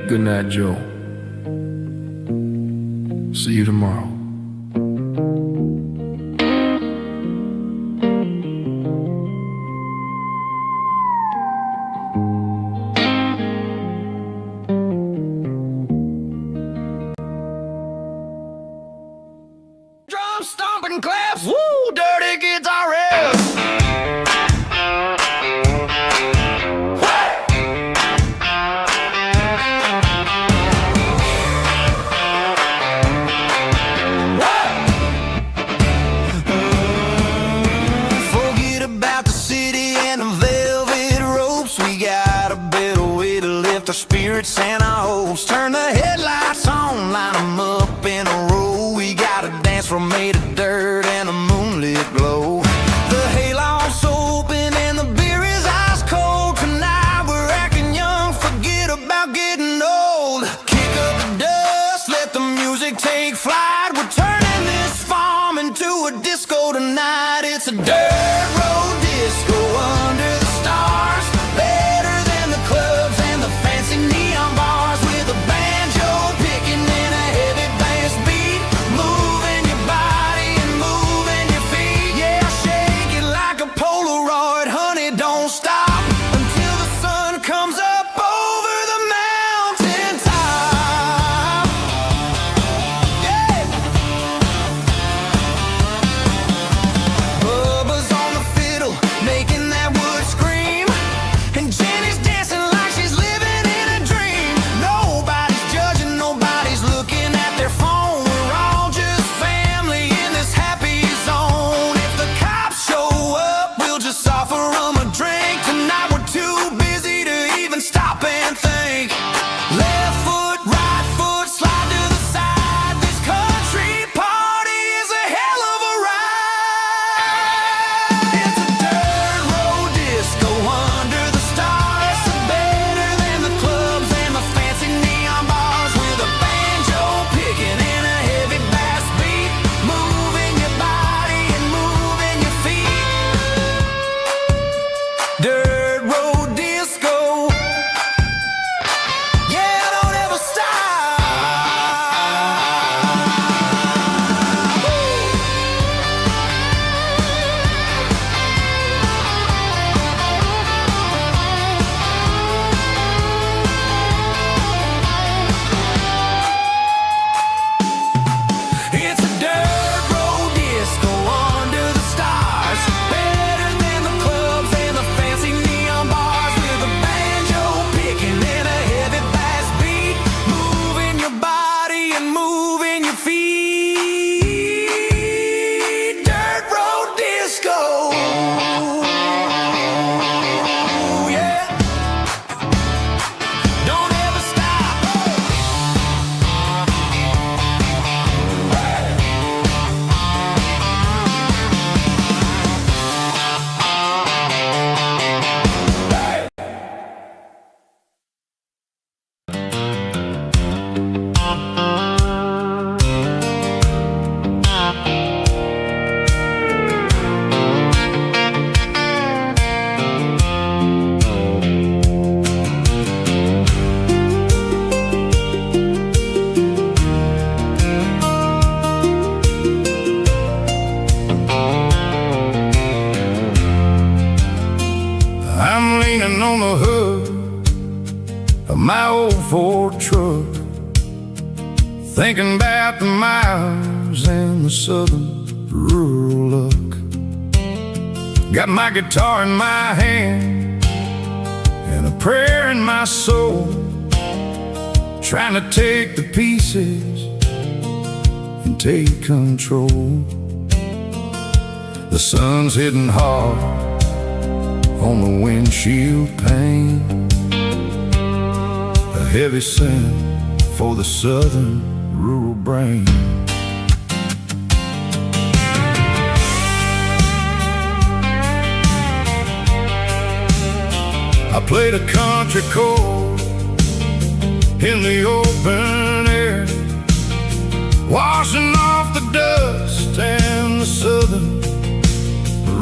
Good night, Joe. See you tomorrow. Drum stomping claps, woo, dirty guitar riffs. Forget about the city and the velvet ropes. We got a better way to lift our spirits and our hopes. Turn the headlights on, line them up in a row. We got a dance floor made of dirt and a moonlit glow. The hayloft's open and the beer is ice cold. Tonight we're acting young, forget about getting old. Kick up the dust, let the music take flight. We're turning this farm into a disco tonight. It's a dirt road disco under the stars. Better than the clubs and the fancy neon bars. With a banjo picking and a heavy bass beat. Moving your body and moving your feet. Yeah, shake it like a Polaroid, honey, don't stop until the sun comes up over the mountain top. Yeah. Bubba's on the fiddle, making that wood scream. And Jenny's dancing like she's living in a dream. Nobody's judging, nobody's looking at their phone. We're all just family in this happy zone. If the cops show up, we'll just offer them a drink. Tonight we're too busy to even stop and think. Left foot, right foot, slide to the side. This country party is a hell of a ride. It's a dirt road disco under the stars. Better than the clubs and the fancy neon bars. With a banjo picking and a heavy bass beat. Moving your body and moving your feet. Dirt road disco. Yeah, don't ever stop. It's a dirt road disco under the stars. Better than the clubs and the fancy neon bars. With a banjo picking and a heavy bass beat. Moving your body and moving your feet. Dirt road disco. Yeah. Don't ever stop. I'm leaning on the hood of my old Ford truck, thinking about the miles and the southern rural look. Got my guitar in my hand and a prayer in my soul, trying to take the pieces and take control. The sun's hitting hard on the windshield pane, a heavy scent for the southern rural brain. I played a country chord in the open air, washing off the dust and the southern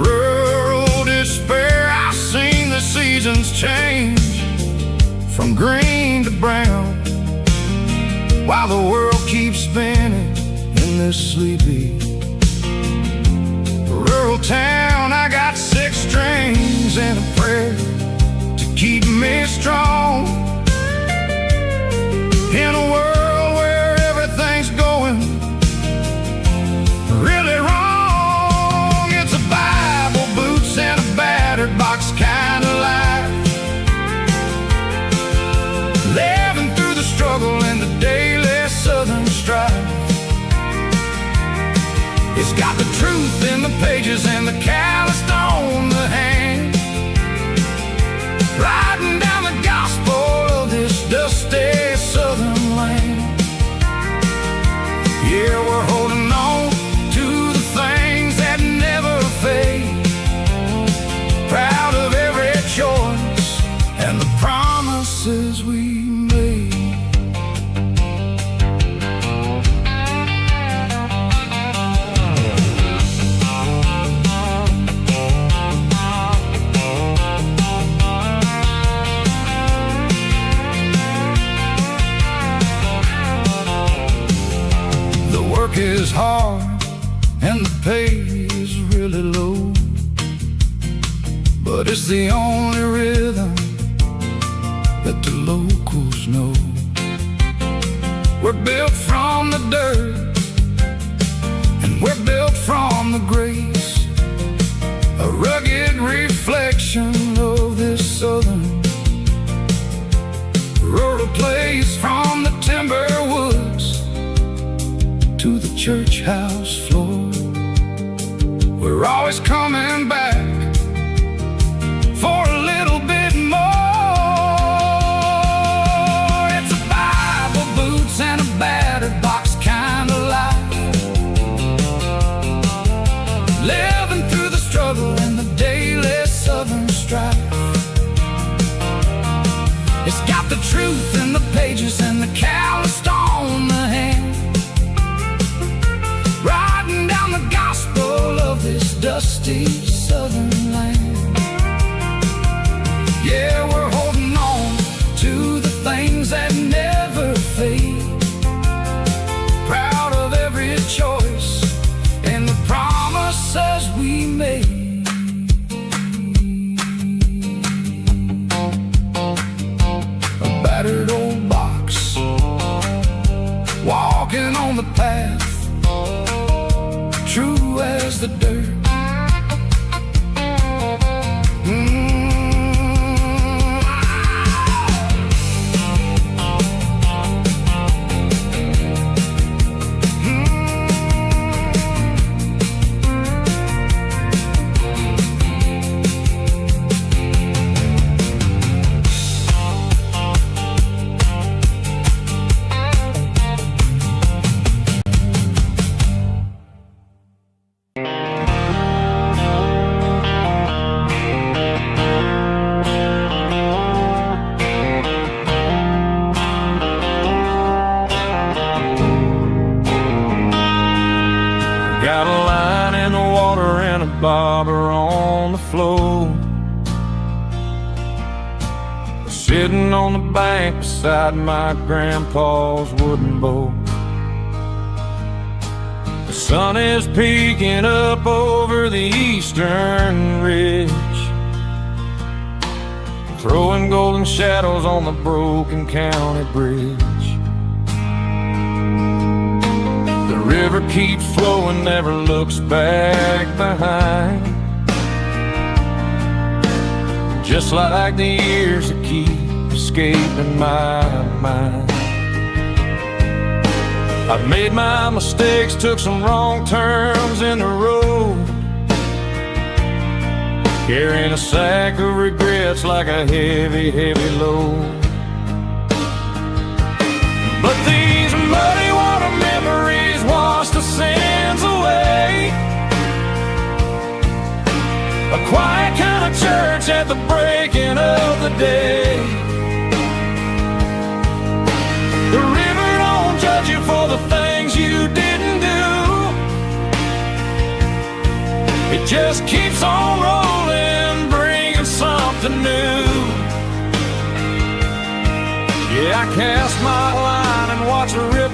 rural despair. I seen the seasons change from green to brown, while the world keeps spinning in this sleepy rural town. I got 6 strings and a prayer to keep me strong. In a world where everything's going really wrong, it's a Bible, boots, and a battered box kind of life. Living through the struggle and the daily southern strife. It's got the truth in the pages and the calloused on the hand, writing down the gospel of this dusty southern land. Yeah, we're holding on to the things that never fade, proud of every choice and the promises we made. Work is hard and the pay is really low, but it's the only rhythm that the locals know. We're built from the dirt and we're built from the grace, a rugged reflection of this southern rural place. From the timber woods to the church house floor, we're always coming back for a little bit more. It's a Bible, boots, and a battered box kind of life. Living through the struggle and the daily southern strife. It's got the truth in the pages and the calloused on the hand, writing down the gospel of this dusty southern land. Yeah, we're holding on to the things that never fade, proud of every choice and the promises we made. A battered old box, walking on the path, true as the dirt. Got a line in the water and a bobber on the floor, sitting on the bank beside my grandpa's wooden boat. The sun is peeking up over the eastern ridge, throwing golden shadows on the broken county bridge. The river keeps flowing, never looks back behind, just like the years that keep escaping my mind. I've made my mistakes, took some wrong turns in the road, carrying a sack of regrets like a heavy, heavy load. But these muddy water memories wash the sins away, a quiet kind of church at the breaking of the day. The river don't judge you for the things you didn't do, it just keeps on rolling, bringing something new. Yeah, I cast my line and watch the river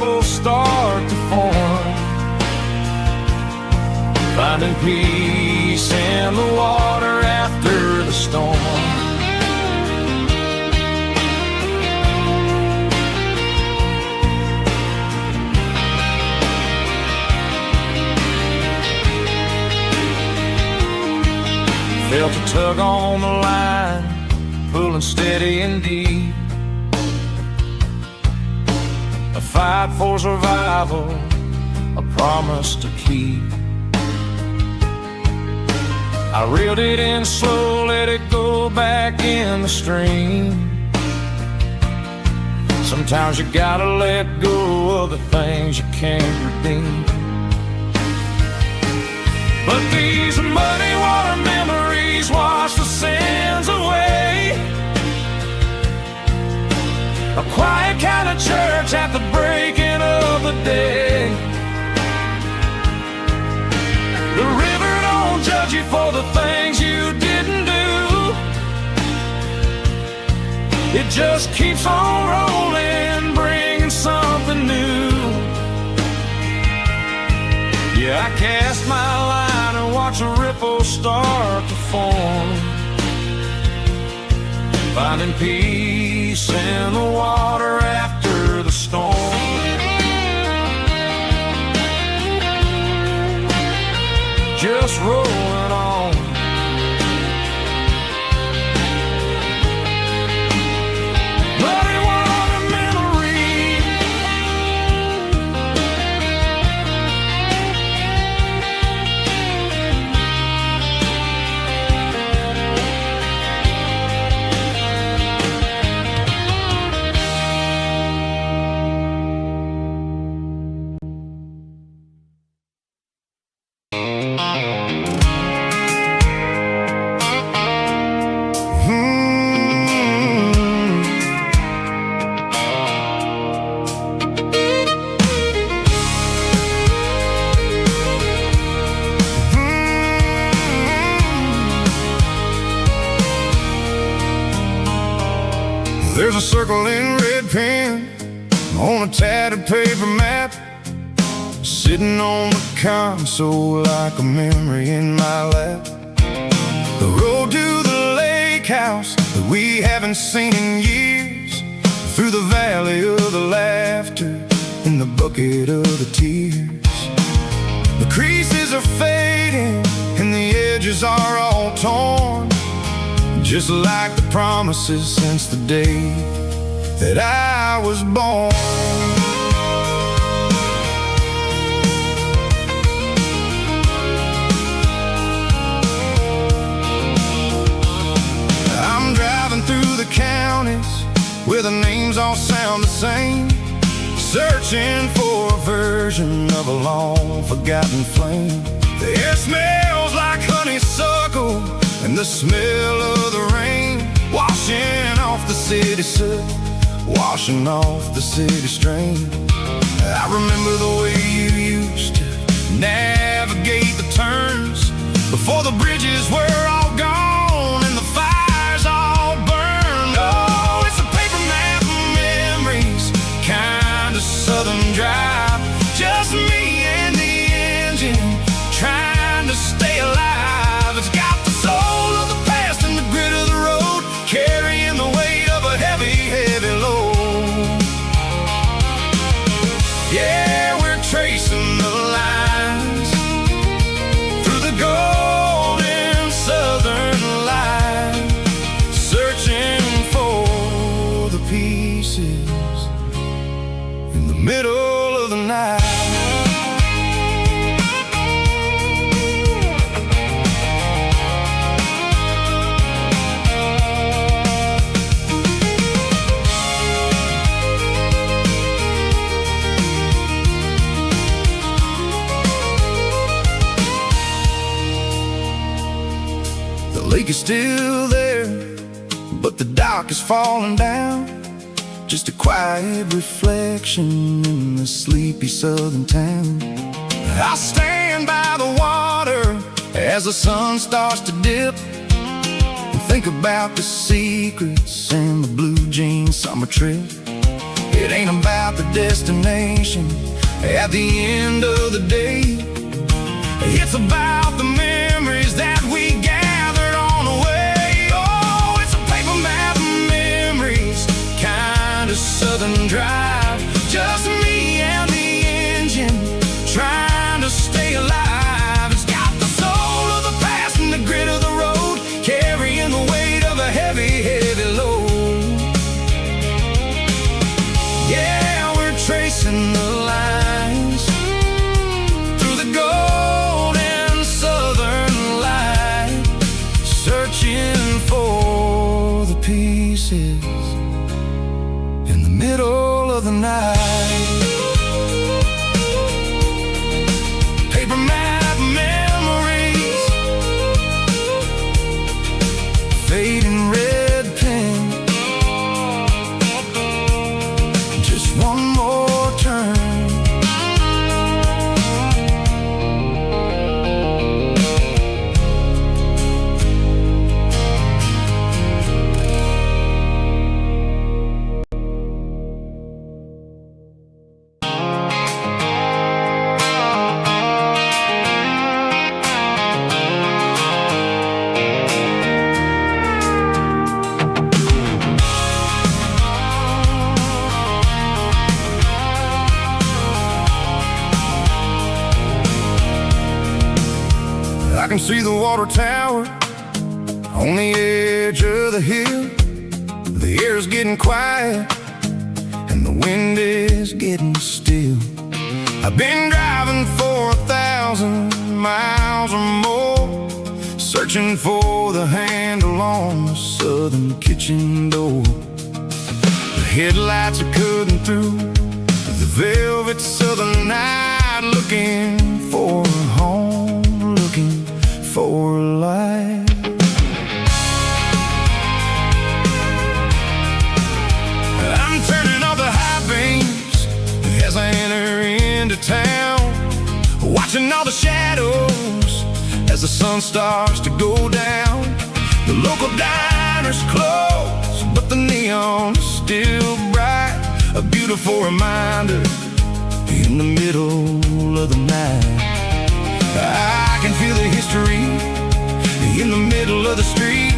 finding peace in the water after the storm. Felt a tug on the line, pulling steady and deep. A fight for survival, a promise to keep. I reeled it in slow, let it go back in the stream. Sometimes you gotta let go of the things you can't redeem. But these muddy water memories wash the sins away. A quiet kind of church at the breaking of the day. The river don't judge you for the things you didn't do. It just keeps on rolling, bringing something new. Yeah, I cast my line and watch a ripple start to form, finding peace in the water after the storm. Just rolling on. Muddy water memory. There's a circle in red pen on a tattered paper map, sitting on the console like a memory in my lap. The road to the lake house that we haven't seen in years, through the valley of the laughter and the bucket of the tears. The creases are fading and the edges are all torn, just like the promises since the day that I was born. I'm driving through the counties where the names all sound the same, searching for a version of a long forgotten flame. The air smells like honeysuckle and the smell of the rain, washing off the city soot, washing off the city strain. I remember the way you used to navigate the turns before the bridges were all gone and the fires all burned. Oh, it's a paper map of memories, kind of southern drive, just me and the engine trying to stay alive. It's got the soul of the past and the grit of the road, carrying the weight of a heavy, heavy load. Yeah, we're tracing the lines through the golden southern light, searching for the pieces in the middle of the night. The lake is still there, but the dock is falling down, just a quiet reflection in the sleepy southern town. I stand by the water as the sun starts to dip, and think about the secrets and the blue jean summer trip. It ain't about the destination at the end of the day. It's about the memories that we gathered on the way. Oh, it's a paper map of memories, kind of southern drive. Just me and the engine, trying to stay alive. It's got the soul of the past and the grit of the road, carrying the weight of a heavy, heavy load. Yeah, we're tracing the lines through the golden southern light, searching for the pieces in the middle of the night. Paper map memories, fading red pen, just one more turn. I can see the water tower on the edge of the hill. The air's getting quiet and the wind is getting still. I've been driving for 1,000 miles or more, searching for the handle on the southern kitchen door. The headlights are cutting through the velvet southern night, looking for a home, looking for a life. I'm turning off the high beams as I enter into town, watching all the shadows as the sun starts to go down. The local diner's closed, but the neon is still bright, a beautiful reminder in the middle of the night. I can feel the history in the middle of the street,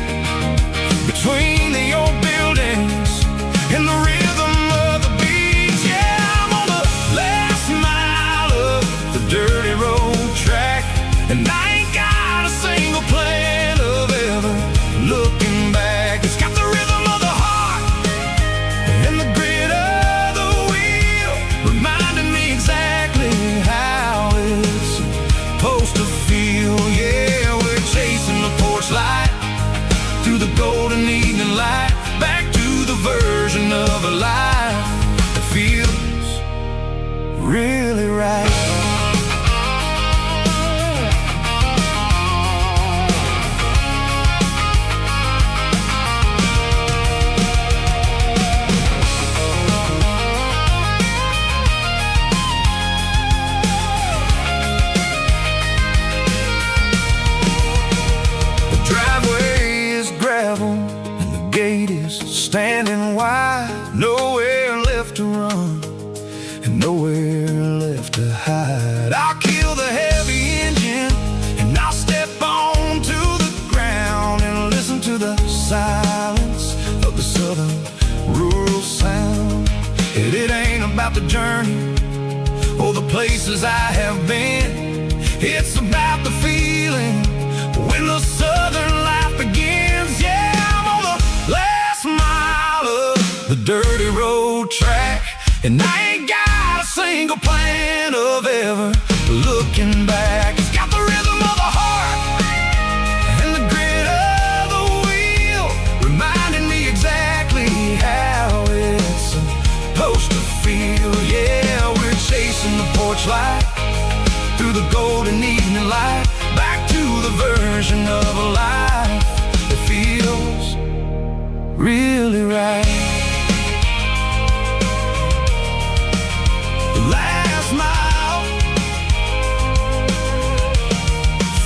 between the old buildings and the rhythm of the beats. Yeah, I'm on the last mile of the dirty road track, and I ain't got a single plan of ever looking back. It's got the rhythm of the heart and the grit of the wheel, reminding me exactly how it's supposed to feel. Yeah, we're chasing the porch light through the golden evening light, back to the version of a life that feels really right. Standing wide, nowhere left to run and nowhere left to hide. I'll kill the heavy engine and I'll step onto the ground and listen to the silence of the southern rural sound. It ain't about the journey or the places I have been, it's about the feeling when the southern life begins. Yeah, I'm on the last mile of the dirty road track, and I ain't got a single plan of ever looking back. It's got the rhythm of the heart and the grit of the wheel, reminding me exactly how it's supposed to feel. Yeah, we're chasing the porch light through the golden evening light, back to the version of a life that feels really right. The last mile,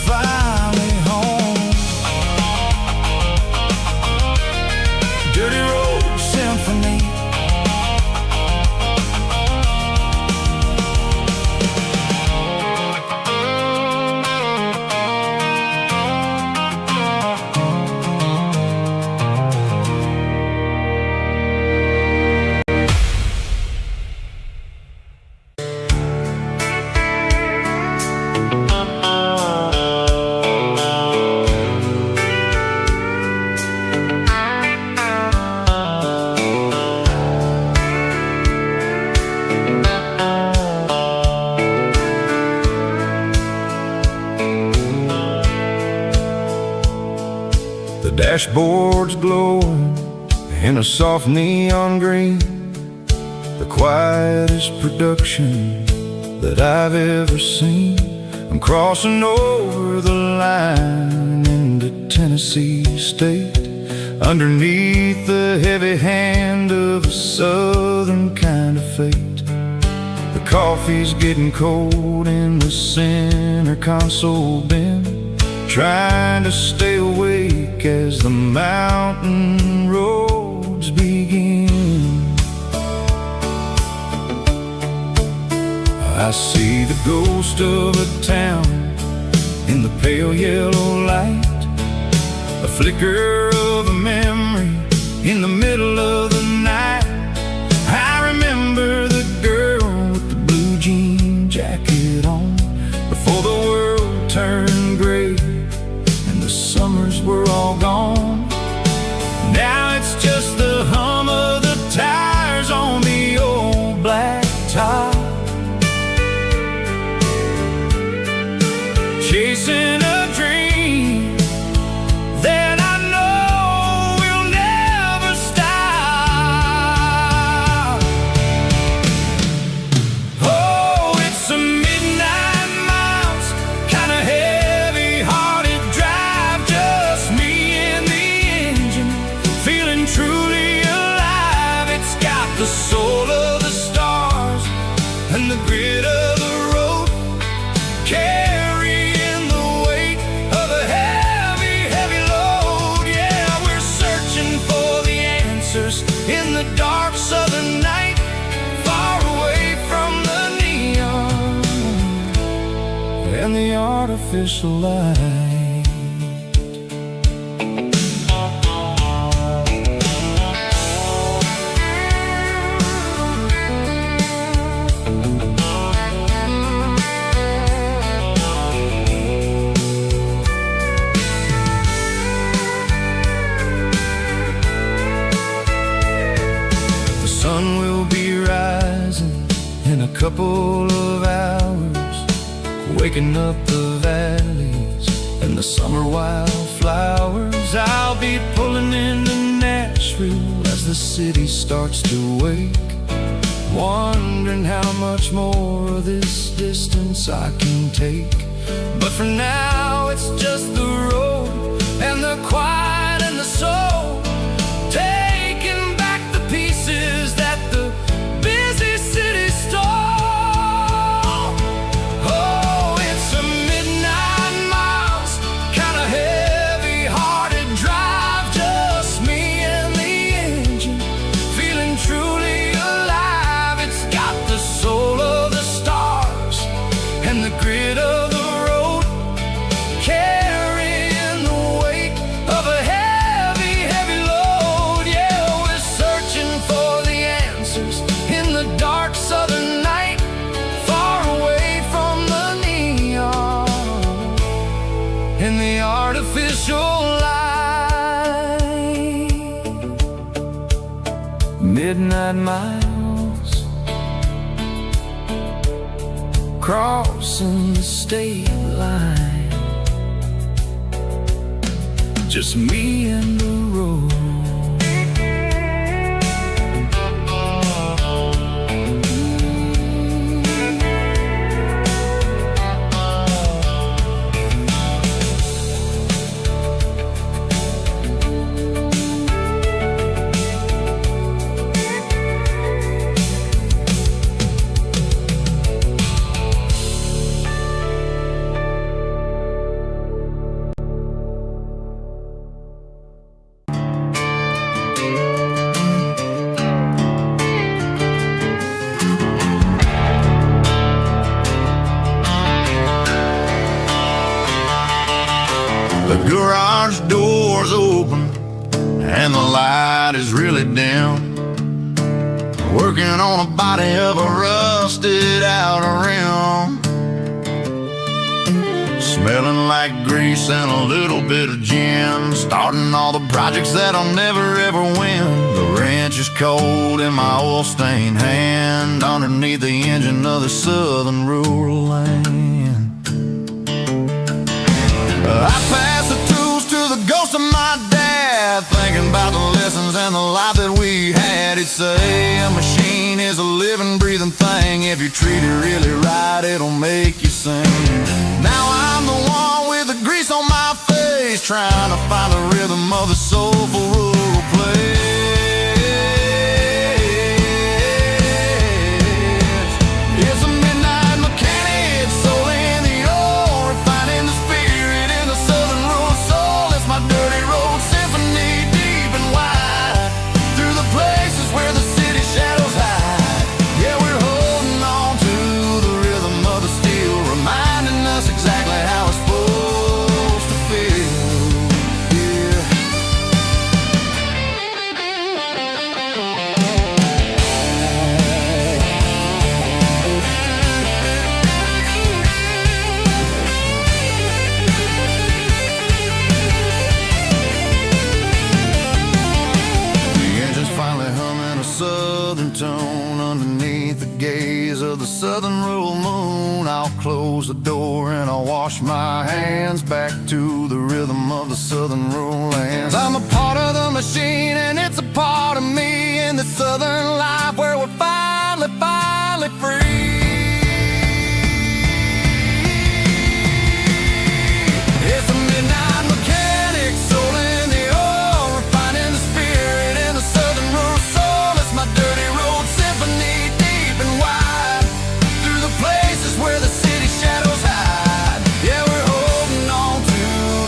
finally home. Dirty road symphony. dashboard's glowing in a soft neon green, the quietest production that I've ever seen. I'm crossing over the line into Tennessee State, underneath the heavy hand of a southern kind of fate. The coffee's getting cold in the center console bin, trying to stay awake as the mountain roads begin. I see the ghost of a town in the pale yellow light, a flicker of a memory in the middle of the night. I remember the girl with the blue jean jacket on, before the world turned gray and the summers were all gone. Now it's just the hum of the tires on the old black top, chasing a dream that I know will never stop. Oh, it's a midnight miles, kind of heavy-hearted drive, just me and the engine, feeling truly alive. It's got the soul of the stars and the grit of the road, carrying the weight of a heavy, heavy load. Yeah, we're searching for the answers in the dark southern night, far away from the neon and the artificial light. Sun will be rising in a couple of hours, waking up the valleys and the summer wildflowers. I'll be pulling into Nashville as the city starts to wake, wondering how much more of this distance I can take. But for now it's just the road and the quiet and the soul, taking back the pieces that the busy city stole. Oh, it's a midnight miles, kind of heavy-hearted drive, just me and the engine, feeling truly alive. It's got the soul of the stars and the grit of the road, carrying the weight of a heavy, heavy load. Yeah, we're searching for the answers in the dark southern night, far away from the neon and the artificial light. Midnight miles, crossing the state line, just me and the road. The garage door's open and the light is really dim, working on a body of a rusted out rim, smelling like grease and a little bit of gin, starting all the projects that I'll never ever win. The wrench is cold in my oil-stained hand, underneath the engine of the southern rural land. I pass the tools to the ghost of my dad, sad thinking about the lessons and the life that we had. It'd say a machine is a living, breathing thing. If you treat it really right, it'll make you sing. Now I'm the one with the grease on my face, trying to find the rhythm of the soulful rural place. It's a midnight mechanic, soul in the ore, refining the spirit in the southern rural soul. It's my dirty road symphony, deep and wide, through the places where the city shadows hide. Yeah, we're holding on to the rhythm of the steel, reminding us exactly how it's supposed to feel. Yeah. The engine's finally humming a southern tone underneath the gaze of the southern rural moon. I'll close the door and I'll wash my hands back to the rhythm of the southern rural lands. I'm a part of the machine and it's a part of me in the southern life where we're finally free. It's a midnight mechanic, soul in the ore, refining the spirit in the southern rural soul. It's my dirty road symphony, deep and wide, through the places where the city shadows hide. Yeah, we're holding on to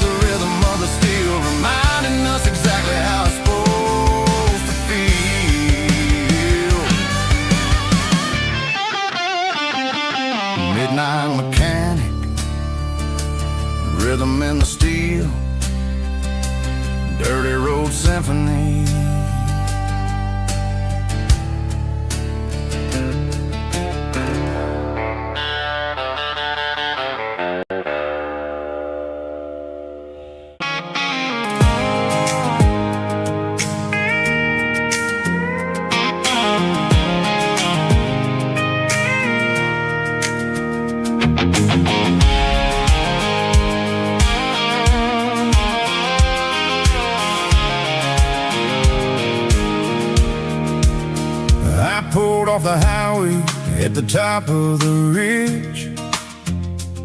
the rhythm of the steel, reminding us exactly how it's supposed to feel. Midnight mechanic, rhythm in the steel, dirty road symphony. I pulled off the highway at the top of the ridge,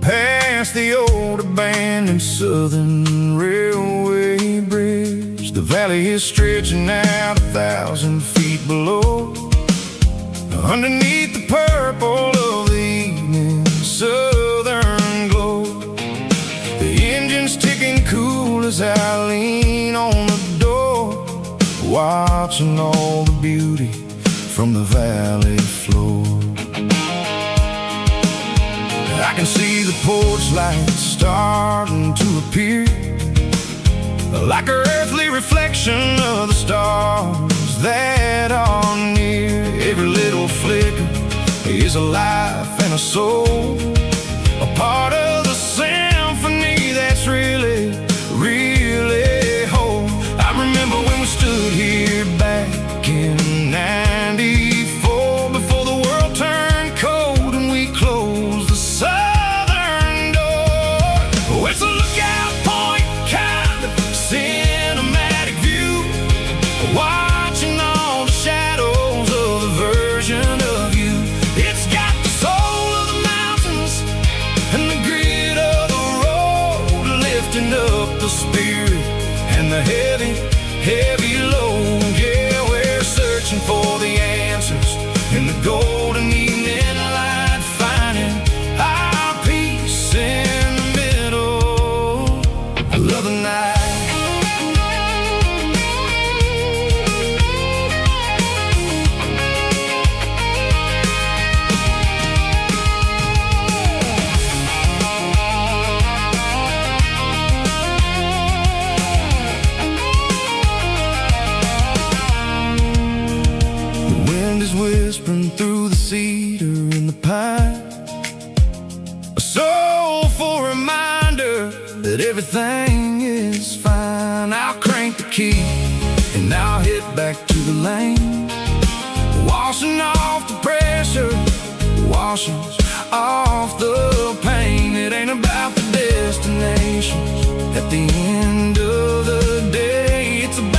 past the old abandoned southern railway bridge. The valley is stretching out 1,000 feet below, underneath the purple of the evening southern glow. The engine's ticking cool as I lean on the door, watching all the beauty from the valley floor. I can see the porch lights starting to appear, like an earthly reflection of the stars that are near. Every little flicker is a life and a soul, a part of the symphony that's really whole. I remember when we stood here back in '94, before the world turned cold and we closed the southern door. Oh, it's a lookout point, kind of cinematic view, watching all the shadows of the version of you. It's got the soul of the mountains and the grit of the road, lifting up the spirit and the heavy load. Yeah, we're searching for the answers in the golden evening light, finding our peace in the middle of the night. Whispering through the cedar and the pine, a soulful reminder that everything is fine. I'll crank the key and I'll hit back to the lane, washing off the pressure, washing off the pain. It ain't about the destinations at the end of the day, it's about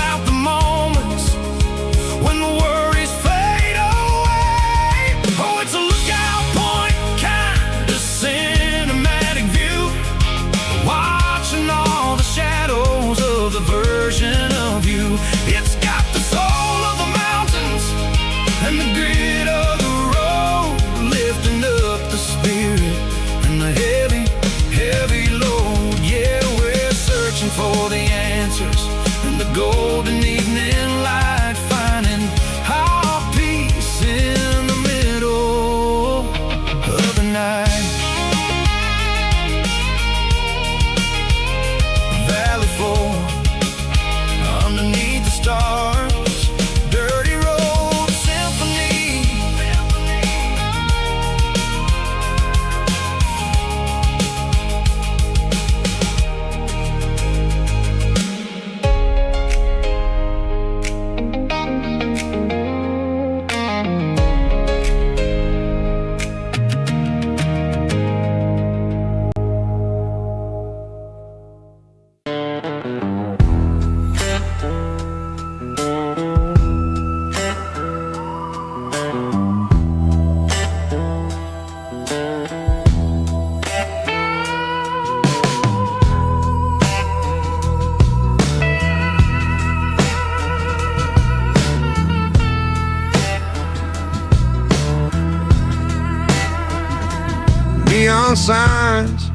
signs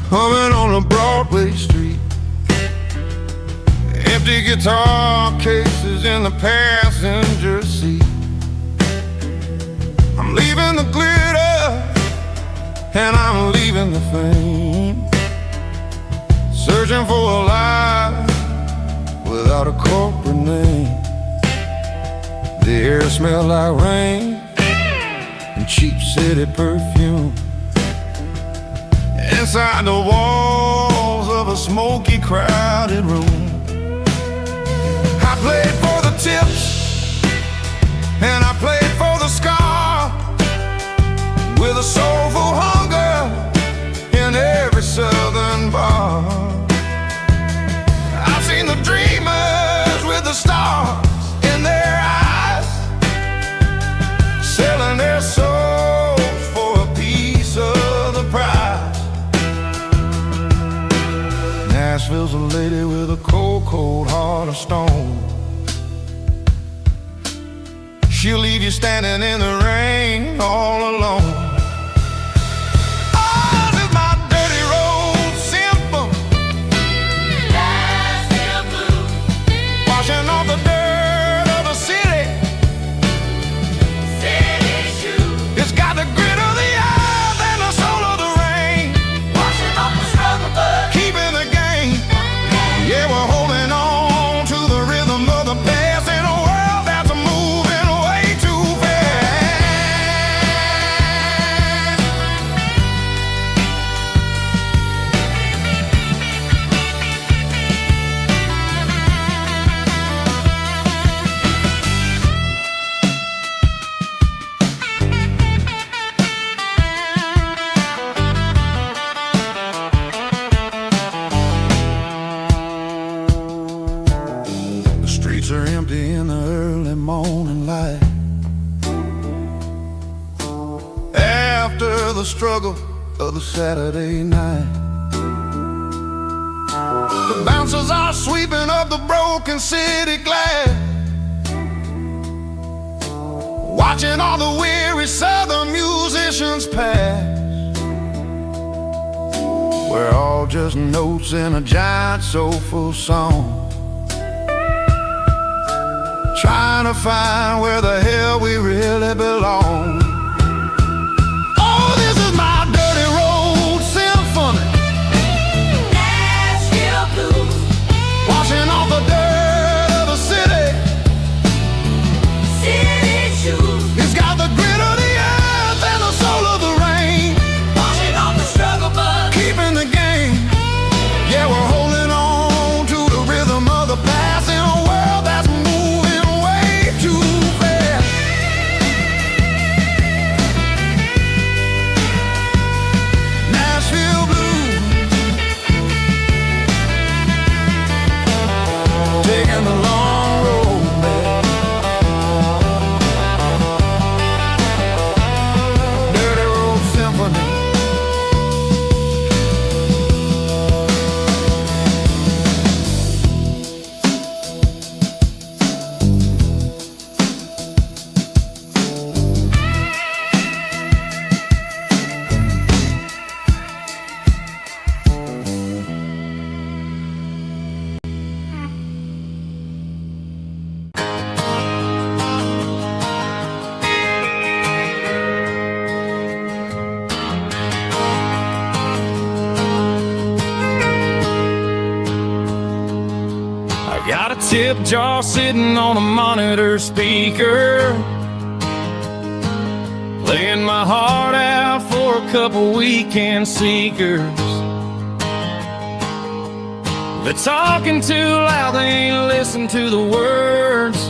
humming on a Broadway street. Empty guitar cases in the passenger seat. I'm leaving the glitter and I'm leaving the fame, searching for a life without a corporate name. The air smelled like rain and cheap city perfume. Inside the walls of a smoky, crowded room, I played for the tips and I played for the scar, with a soulful hunger in every southern bar. I've seen the dreamers with the stars in their eyes, selling their souls for a piece of the prize. Nashville's a lady with a cold, cold heart of stone. She'll leave you standing in the rain all alone. Oh, this is my dirty road symphony, Nashville blues, washing off the dirt of the city, city shoes. It's got the grit of the earth and the soul of the rain, washing off the struggle but keeping the game. Yeah, we're holding on to the rhythm of the past in a world that's moving way too fast. The streets are empty in the early morning light, after the struggle of the Saturday night. The bouncers are sweeping up the broken city glass, watching all the weary southern musicians pass. We're all just notes in a giant soulful song, trying to find where the hell we really belong. Oh, this is my dirty road symphony, Nashville blues, washing off the dirt of the city, city shoes. It's got the grit of the earth and the soul of the rain, washing off the struggle but keeping the game. Yeah, we're holding on to the rhythm of the past in a world that's moving way too fast. Nashville blues, taking the long road back. Dirty road symphony. Got a tip jar sitting on a monitor speaker, playing my heart out for a couple weekend seekers. They're talking too loud, they ain't listen to the words.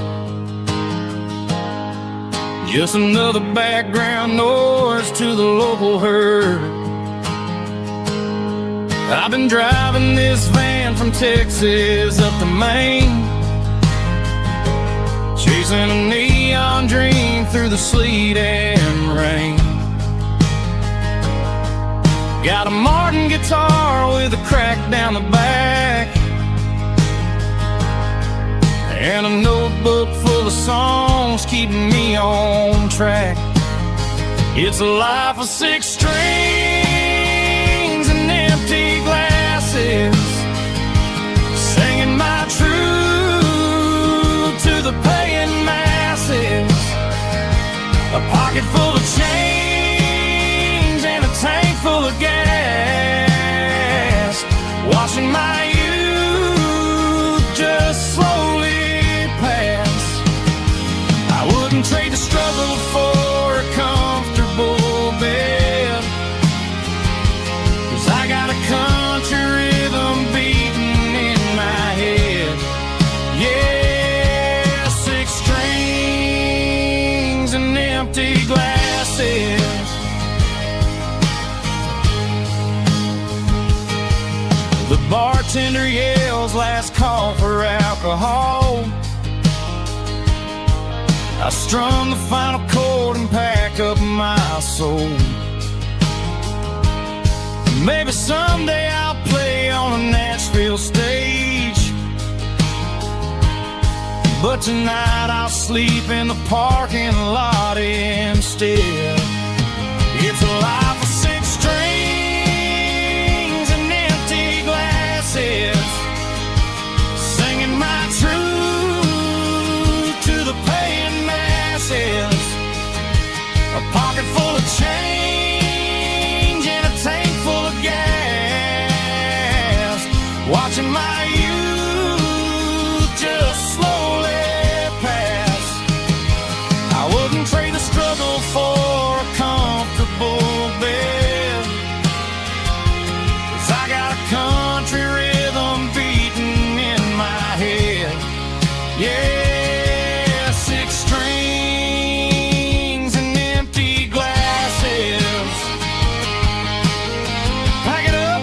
Just another background noise to the local herd. I've been driving this van from Texas up to Maine, chasing a neon dream through the sleet and rain. Got a Martin guitar with a crack down the back, and a notebook full of songs keeping me on track. It's a life of 6 strings bartender yells last call for alcohol. I strummed the final chord and packed up my soul. Maybe someday I'll play on a Nashville stage, but tonight I'll sleep in the parking lot instead. It's a life of 6 strings and empty glasses, singing my truth to the paying masses. A pocket full of change and a tank full of gas, watching my youth just slowly pass. I wouldn't trade the struggle for a comfortable bed, 'cause I got a country rhythm beating in my head. Yeah, 6 strings and empty glasses. Pack it up,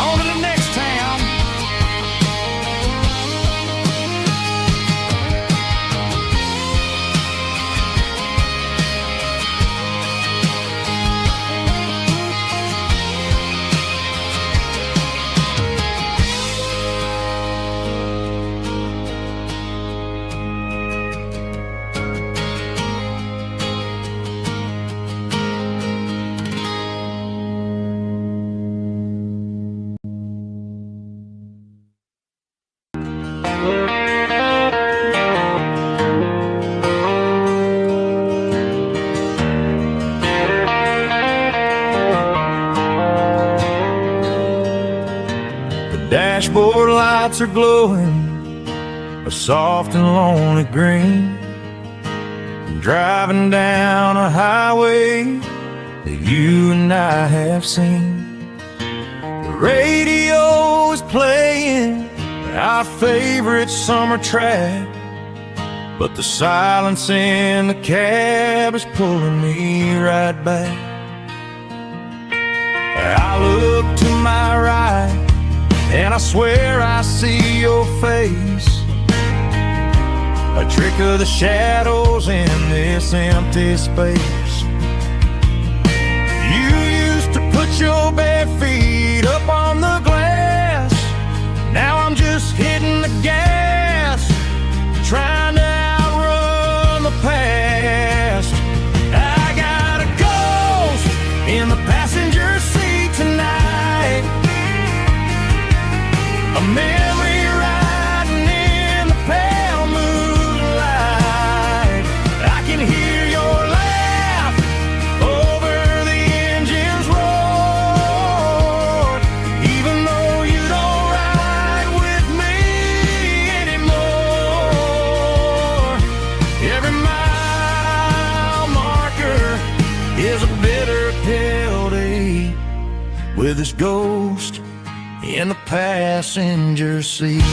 on to the next town. Dashboard lights are glowing a soft and lonely green. I'm driving down a highway that you and I have seen. The radio is playing our favorite summer track, but the silence in the cab is pulling me right back. I look to my right and I swear I see your face, a trick of the shadows in this empty space. You used to put your bare feet up on the glass. Now I'm just hitting the gas, trying to outrun the past. I got a ghost in the passenger seat tonight, a memory riding in the pale moonlight. I can hear your laugh over the engine's roar, even though you don't ride with me anymore. Every mile marker is a bitter pill to eat, with this ghost in the passenger seat.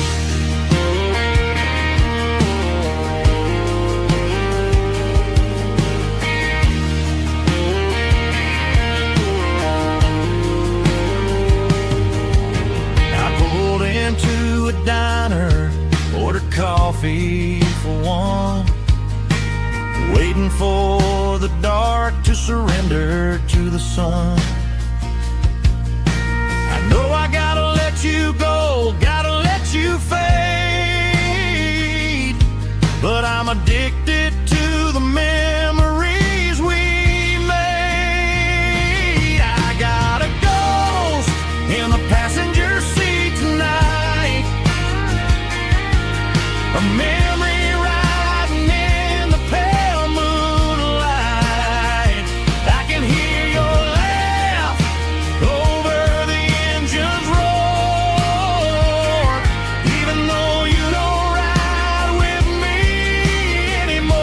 I pulled into a diner, ordered coffee for one, waiting for the dark to surrender to the sun. I gotta let you go, gotta let you fade, but I'm addicted to the memories we made. I got a ghost in the passenger seat tonight, a memory riding in the pale moonlight. I can hear your laugh over the engine's roar, even though you don't ride with me anymore.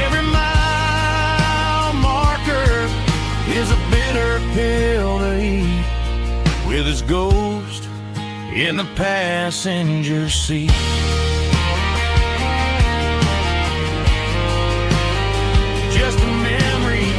Every mile marker is a bitter pill to eat, with his ghost in the passenger seat. Just a memory,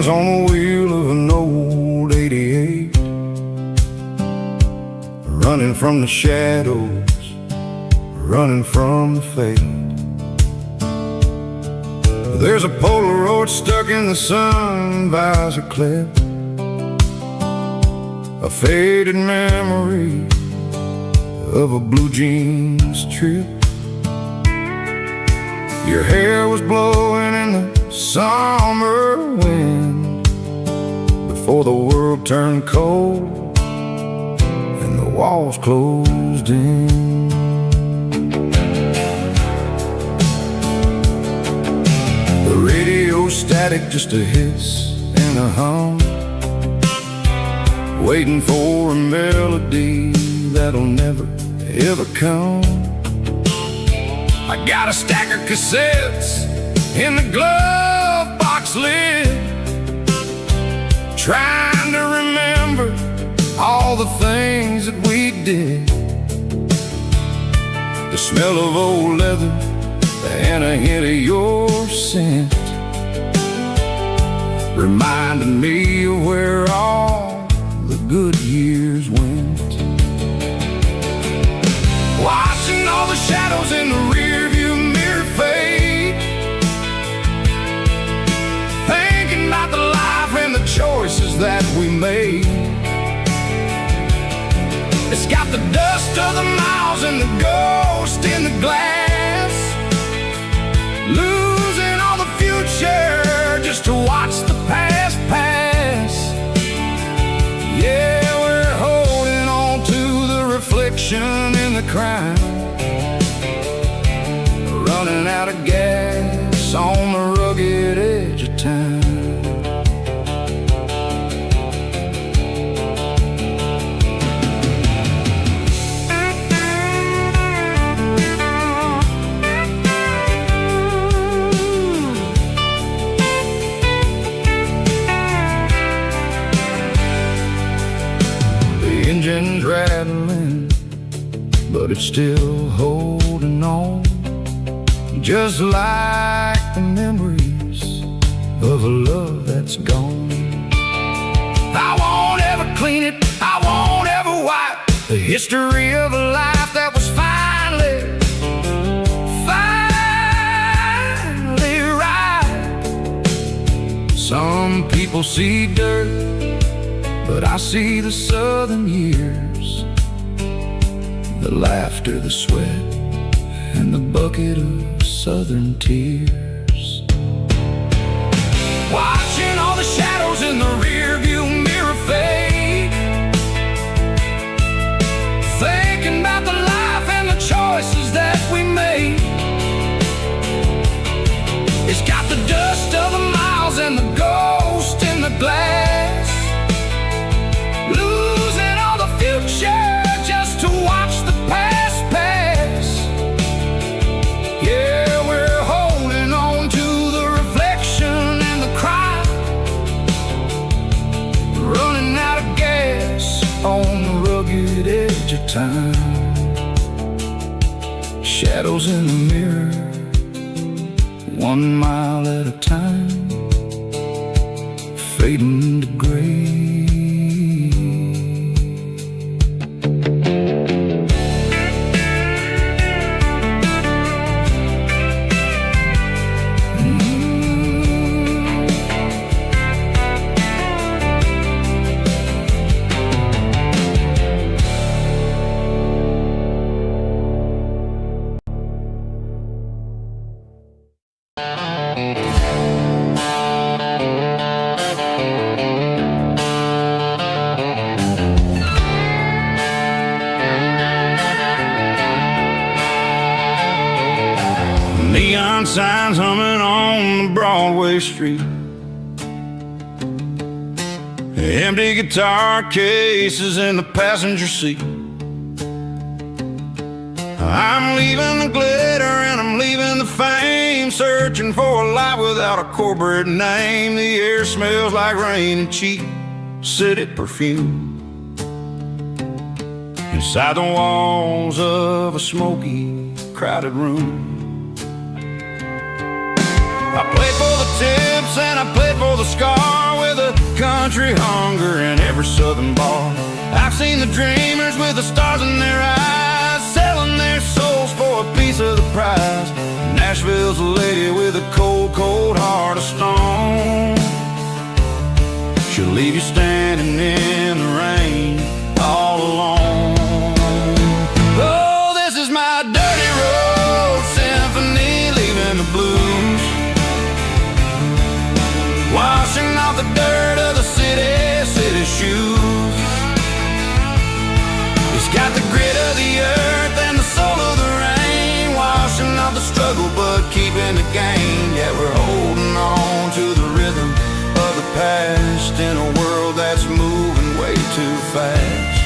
hands on the wheel of an old 88, running from the shadows, running from the fate. There's a Polaroid stuck in the sun visor clip, a faded memory of a blue jeans trip. Your hair was blowing in the summer wind before the world turned cold and the walls closed in. The radio static, just a hiss and a hum, waiting for a melody that'll never ever come. I got a stack of cassettes in the glove box lid, trying to remember all the things that we did. The smell of old leather and a hint of your scent reminded me of where all the good years went. Watching all the shadows in the rearview mirror fade, thinking about the life and the choices that we made. It's got the dust of the miles and the ghost in the glass, losing all the future just to watch the past pass. Yeah, we're holding on to the reflection in the crime, running out of gas on the rugged edge of time. The engine's rattling, but it's still holding on, just like the memories of a love that's gone. I won't ever clean it, I won't ever wipe the history of a life that was finally right. Some people see dirt, but I see the southern years, the laughter, the sweat, and the bucket of southern tears. Watching all the shadows in the rearview mirror fade, thinking about the life and the choices that we made. It's got the dust of the miles and the ghost in the glass, losing all the future just to watch the past pass. Yeah, we're holding on to the reflection and the cry, running out of gas on the rugged edge of time. Shadows in the mirror, 1 mile at a time, fading to gray. Neon signs humming on the Broadway street, empty guitar cases in the passenger seat. I'm leaving the glitter and I'm leaving the fame, searching for a life without a corporate name. The air smells like rain and cheap city perfume inside the walls of a smoky, crowded room. I played for the tips, and I played for the Scar with a country hunger in every southern bar. I've seen the dreamers with the stars in their eyes, selling their souls for a piece of the prize. Nashville's a lady with a cold, cold heart of stone. She'll leave you standing in the rain all alone. Oh, this is my dirty road symphony, leaving the blues, washing off the dirt of the city shoes. It's got the grit of the earth and the soul of the rain, washing off the struggle but keeping the gain. Yeah, we're holding on to the rhythm of the past in a world that's moving way too fast.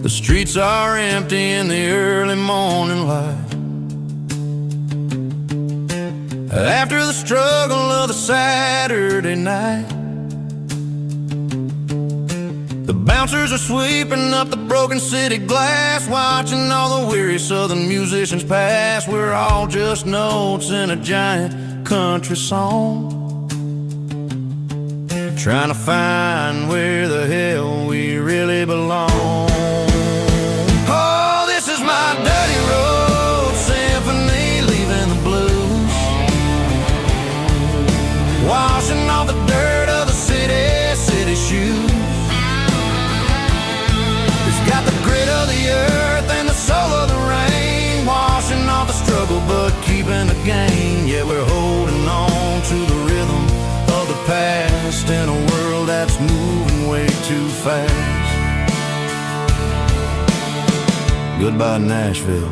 The streets are empty in the early morning light, after the struggle of the Saturday night. The bouncers are sweeping up the broken city glass, watching all the weary southern musicians pass. We're all just notes in a giant country song, trying to find where the hell we really belong. Oh, this is my dirty road symphony, leaving the blues, washing off the dirt of the city shoes. It's got the grit of the earth and the soul of the rain, washing off the struggle but keeping the gain. Yeah, we're holding on to the rhythm of the past in a world that's moving way too fast. Goodbye, Nashville,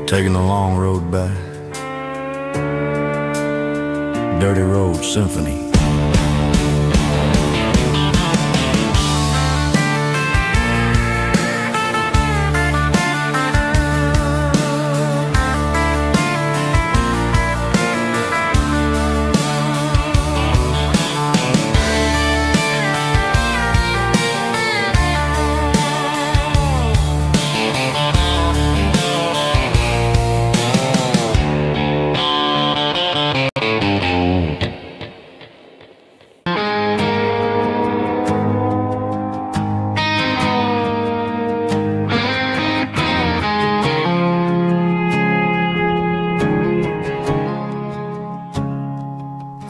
taking the long road back. Dirty Road Symphony.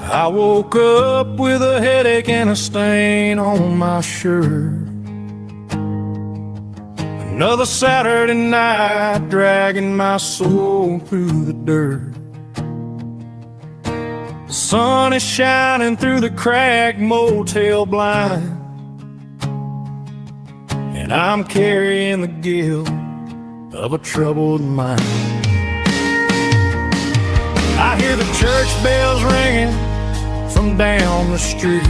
I woke up with a headache and a stain on my shirt. Another Saturday night, dragging my soul through the dirt. The sun is shining through the cracked motel blind, and I'm carrying the guilt of a troubled mind. I hear the church bells ringing from down the street,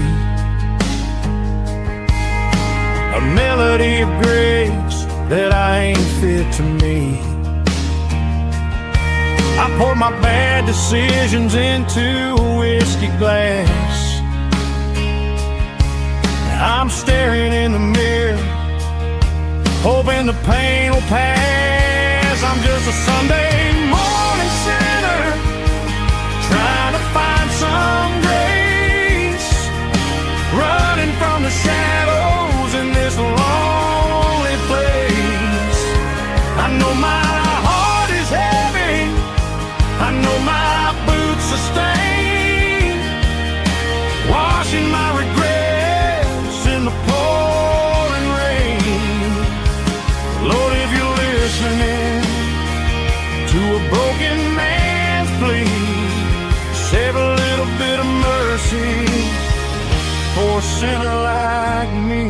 a melody of grace that I ain't fit to meet. I pour my bad decisions into a whiskey glass. I'm staring in the mirror, hoping the pain will pass. I'm just a Sunday morning sinner, trying to find some grace, running from the shadows in this lonely place. I know my heart is heavy, I know my boots are stained, washing my regrets in the pouring rain. Lord, if you're listening to a broken man's plea, save a little bit of mercy for a sinner like me.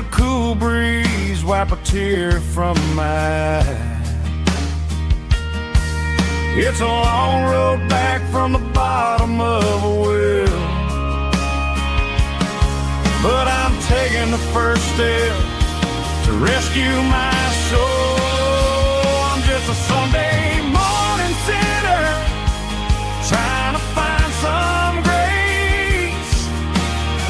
the cool breeze wipe a tear from my eye. It's a long road back from the bottom of a well, but I'm taking the first step to rescue my soul. I'm just a Sunday morning sinner trying to find some grace,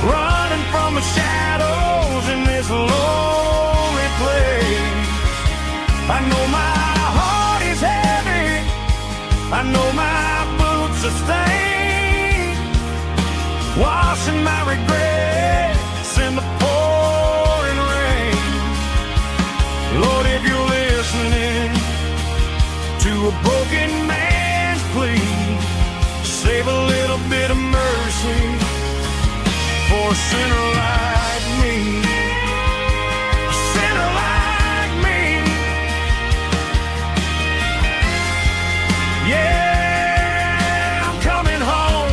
running from the shadows in this lonely place. I know my heart is heavy, I know my boots are stained, washing my regrets in the pouring rain. Lord, if you're listening to a broken man's plea, save a little bit of mercy for a sinner like me. A sinner like me. Yeah, I'm coming home.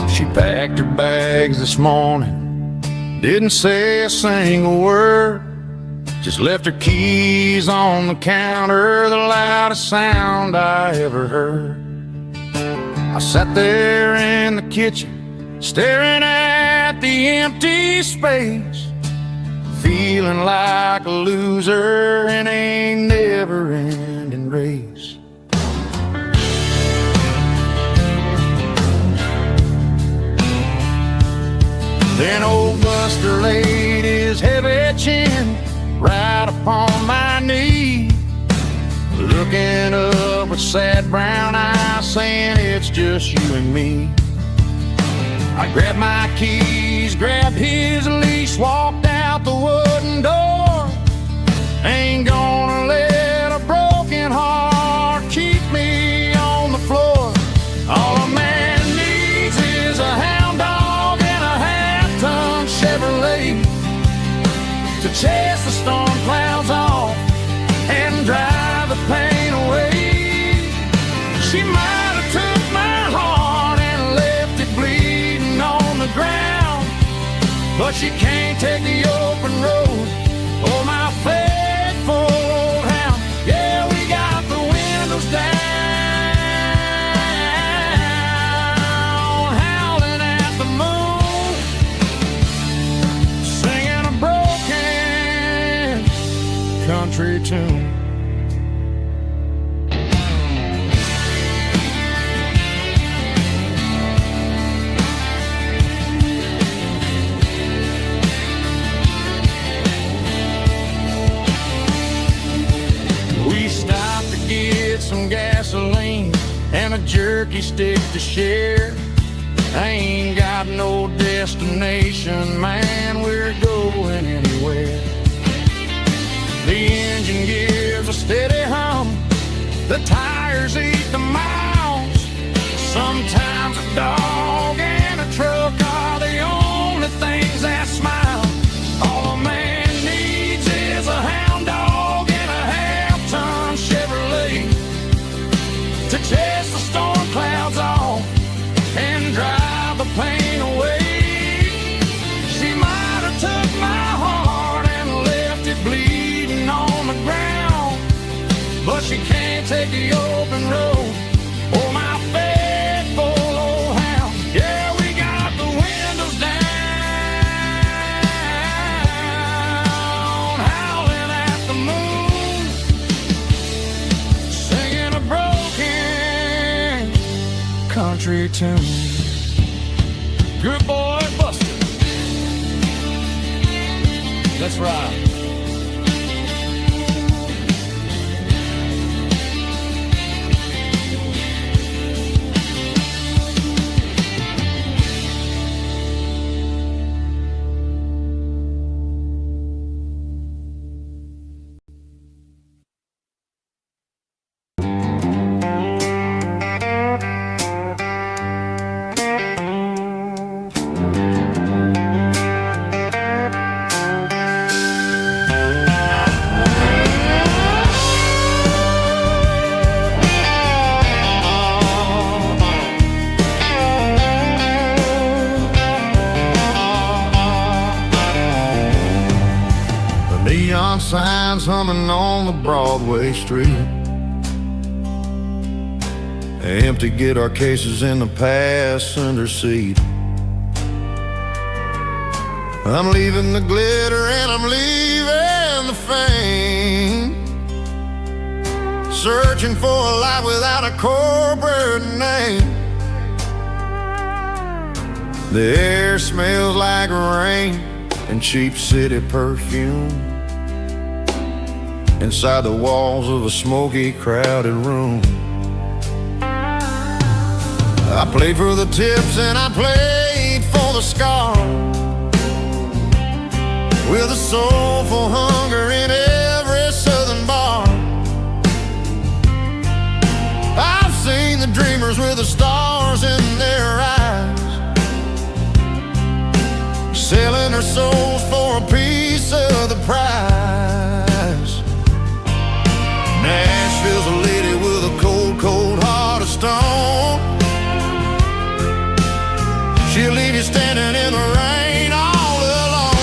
She packed her bags this morning, didn't say a single word, just left her keys on the counter, the loudest sound I ever heard. I sat there in the kitchen, staring at the empty space, feeling like a loser in a never-ending race. Then old Buster laid his heavy chin right upon my knee, looking up with sad brown eyes, saying it's just you and me. I grabbed my keys, grabbed his leash, walked out the wooden door. Ain't gonna let a broken heart keep me on the floor. All a man needs is a hound dog and a half-ton Chevrolet to chase the storm clouds off and drive the pain away. She might have took my heart and left it bleeding on the ground, but she can't take the open road or my faithful old hound. Yeah, we got the windows down, howling at the moon, singing a broken country tune. Some gasoline and a jerky stick to share. I ain't got no destination, man, we're going anywhere. The engine gives a steady hum, the tires eat the miles. Sometimes a dog and a truck are the only things that smile. All a man needs is a hound dog and a half-ton Chevrolet to chase the storm clouds off and drive the pain away. She might have took my heart and left it bleeding on the ground, but she can't take the open road or my faithful old hound. Yeah, we got the windows down, howling at the moon, singing a broken country country tune. Good boy, Buster. Let's ride. Neon signs humming on the Broadway street. Empty guitar cases in the passenger seat. I'm leaving the glitter and I'm leaving the fame, searching for a life without a corporate name. The air smells like rain and cheap city perfume inside the walls of a smoky, crowded room. I played for the tips and I played for the scar, with a soulful hunger in every southern bar. I've seen the dreamers with the stars in their eyes, selling their souls for a piece of the prize. Nashville's a lady with a cold, cold heart of stone. She'll leave you standing in the rain all alone.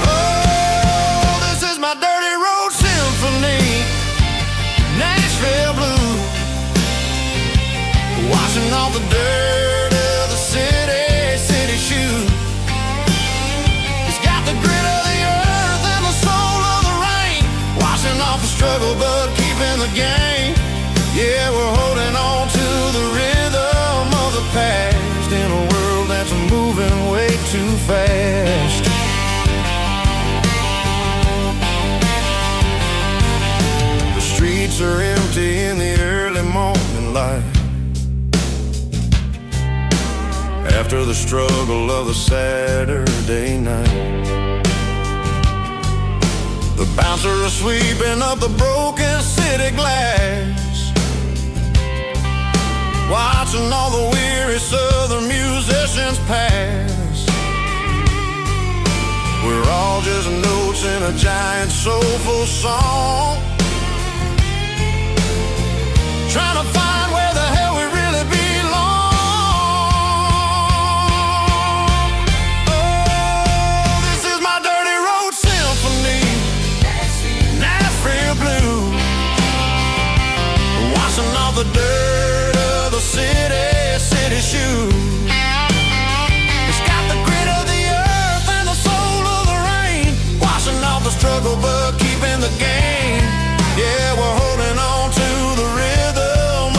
Oh, this is my dirty road symphony, Nashville blues, washing off the dirt of the city shoes. It's got the grit of the earth and the soul of the rain, washing off the struggle but keeping the game. Yeah, we're holding on to the rhythm of the past in a world that's moving way too fast. The streets are empty in the early morning light, after the struggle of the Saturday night. The bouncers are sweeping up the broken city glass, watching all the weary southern musicians pass. We're all just notes in a giant soulful song, trying to find where the hell we really belong. Oh, this is my dirty road symphony, Nashville blues, washing off the dirt of the city shoes. It's got the grit of the earth and the soul of the rain, washing off the struggle but keeping the game. Yeah, we're holding on to the rhythm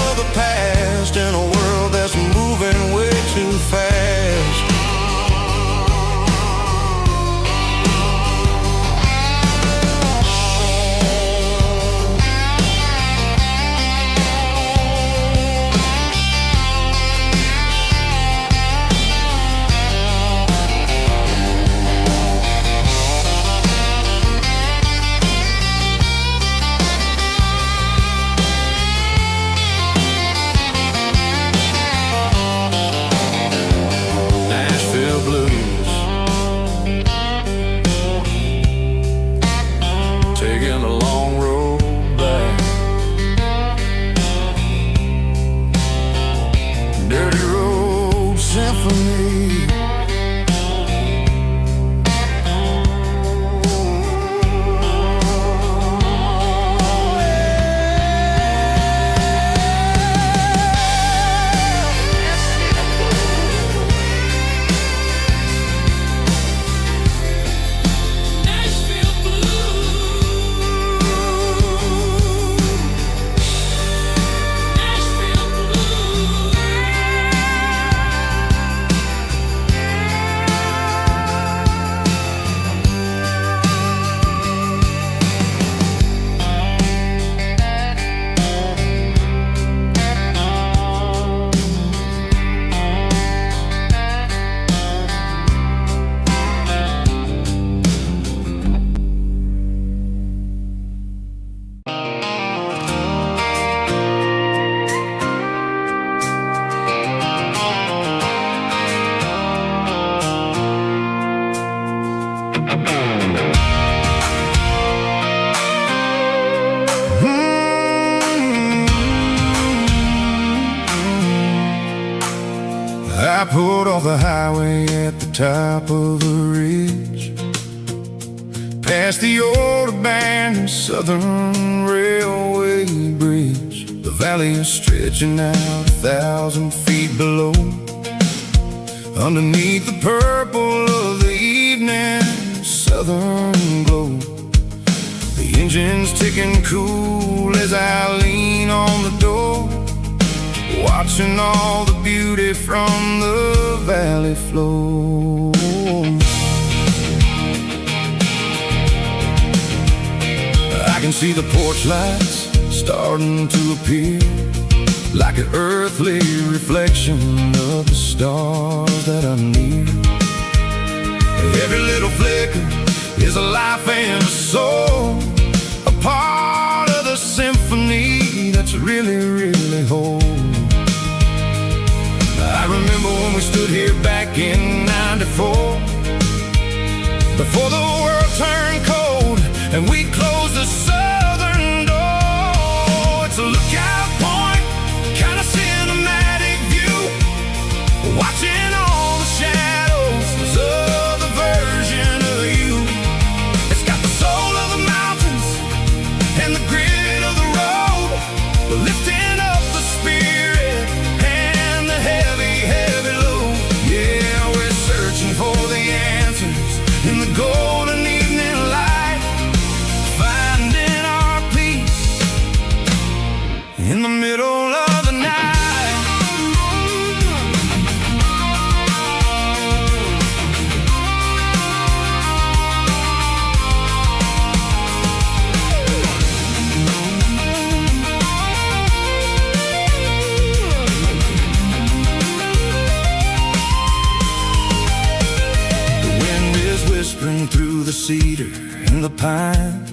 I pulled off the highway at the top of a ridge, past the old abandoned Southern Railway bridge. The valley is stretching out 1,000 feet below, underneath the purple of the evening southern glow. The engine's ticking cool as I lean on the door, watching all the beauty from the valley flow. I can see the porch lights starting to appear, like an earthly reflection of the stars that are near. Every little flicker is a life and a soul, a part of the symphony that's really, really whole. I remember when we stood here back in '94, before the world turned cold and we closed the southern door. It's a lookout point, kind of cinematic view, watching all the shadows of the version of you. It's got the soul of the mountains and the grit of the road, lifting up the spirit and the heavy, heavy load. Yeah, we're searching for the answers in the golden evening light, finding our peace in the middle of the night. Whispering through the cedar and the pine,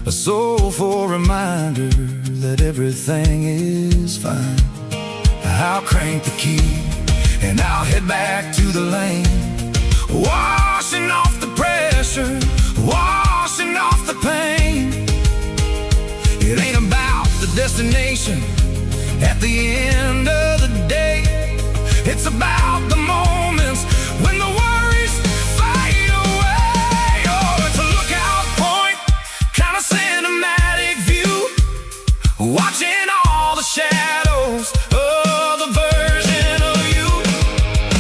a soulful reminder that everything is fine. I'll crank the key and I'll head back to the lane, washing off the pressure, washing off the pain. It ain't about the destination at the end of the day, it's about the moments when the worries fade away. Oh, it's a lookout point, kind of cinematic view, watching all the shadows of the version of you.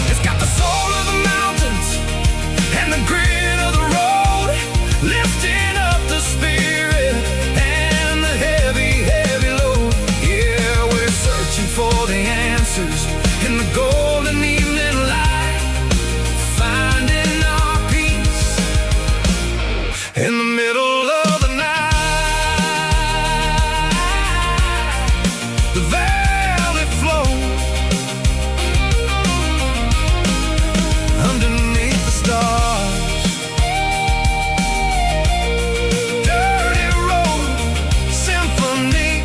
It's got the soul of the mountains and the grit of the road, lifting up the spirit and the heavy, heavy load. Yeah, we're searching for the answers in the golden evening light, finding our peace in the middle of the night. The valley flow underneath the stars, dirty road symphony.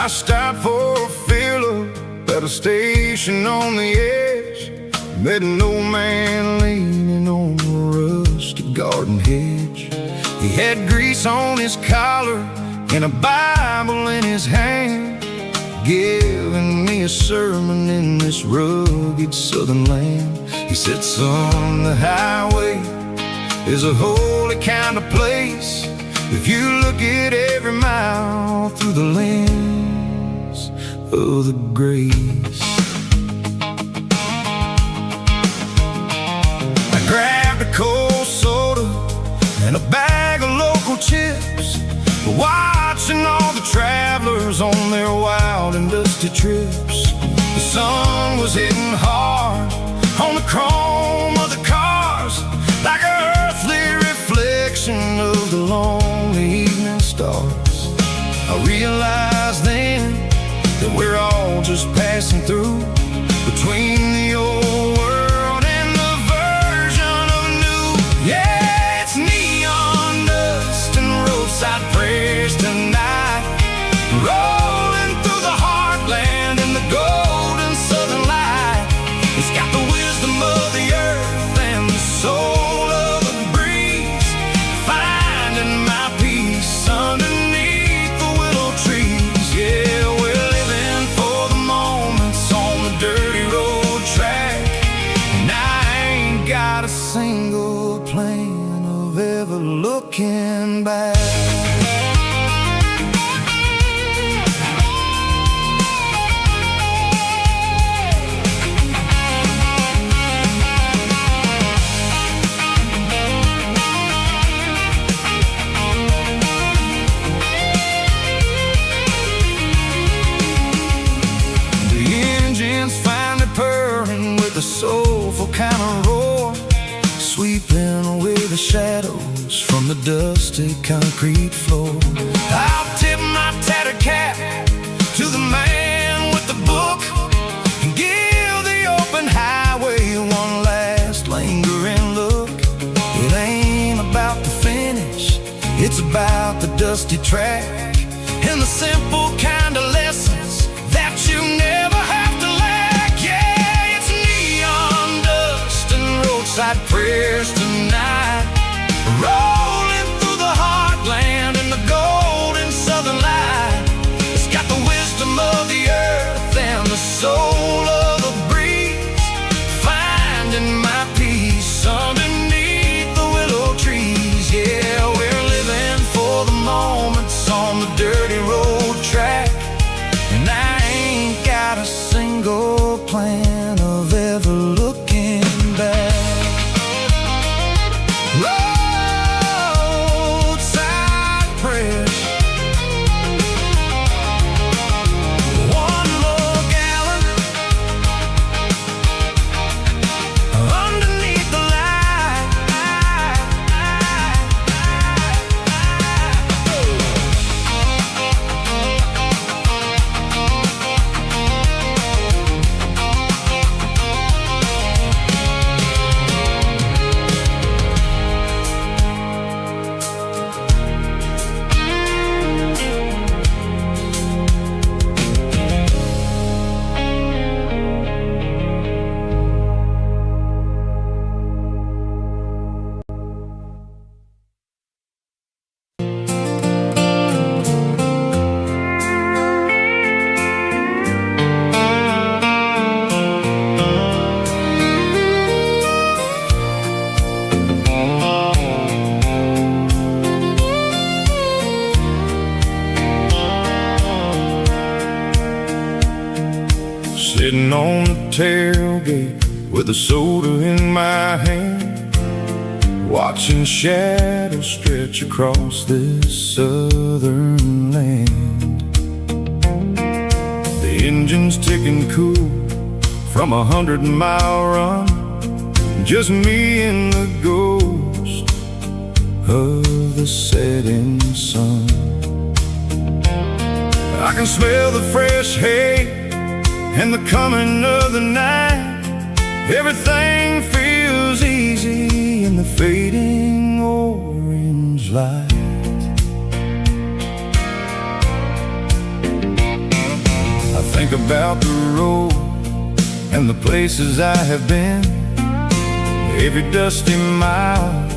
I stopped for a fill-up at a station on the edge, met an old man leaning on a rusty garden hedge. He had grease on his collar and a Bible in his hand, giving me a sermon in this rugged southern land. He said, son, the highway is a holy kind of place if you look at every mile through the lens of the grace. I grabbed a cold soda and a bag of low drivers on their wild and dusty trips. The sun was hitting hard on the chrome of the cars, like an earthly reflection of the lonely evening stars. I realized then that we're all just passing through, between the old world and the version of new. Yeah, it's neon dust and roadside prayers tonight, rolling through the heartland in the golden southern light. It's got the wisdom of the earth and the soul of the breeze, finding my peace underneath the willow trees. Yeah, we're living for the moments on the dirty road track, and I ain't got a single plan of ever looking back. Finally purring with a soulful kind of roar, sweeping away the shadows from the dusty concrete floor. I'll tip my tattered cap to the man with the book and give the open highway one last lingering look. It ain't about the finish, it's about the dusty track and the simple kind of lessons that you never have to lack. Yeah, it's neon dust and roadside prayers tonight, rolling through the heartland in the golden southern light. It's got the wisdom of the earth and the soul of the breeze, finding my peace underneath the willow trees. Yeah, we're living for the moments on the dirty road track, and I ain't got a single plan of ever looking back. Roadside prayers, one more gallon underneath the light. Sitting on the tailgate with a soda in my hand, watching shadows stretch across this southern land. The engine's ticking cool from 100-mile run, just me and the ghost of the setting sun. I can smell the fresh hay and the coming of the night. Everything feels easy in the fading orange light. I think about the road and the places I have been, every dusty mile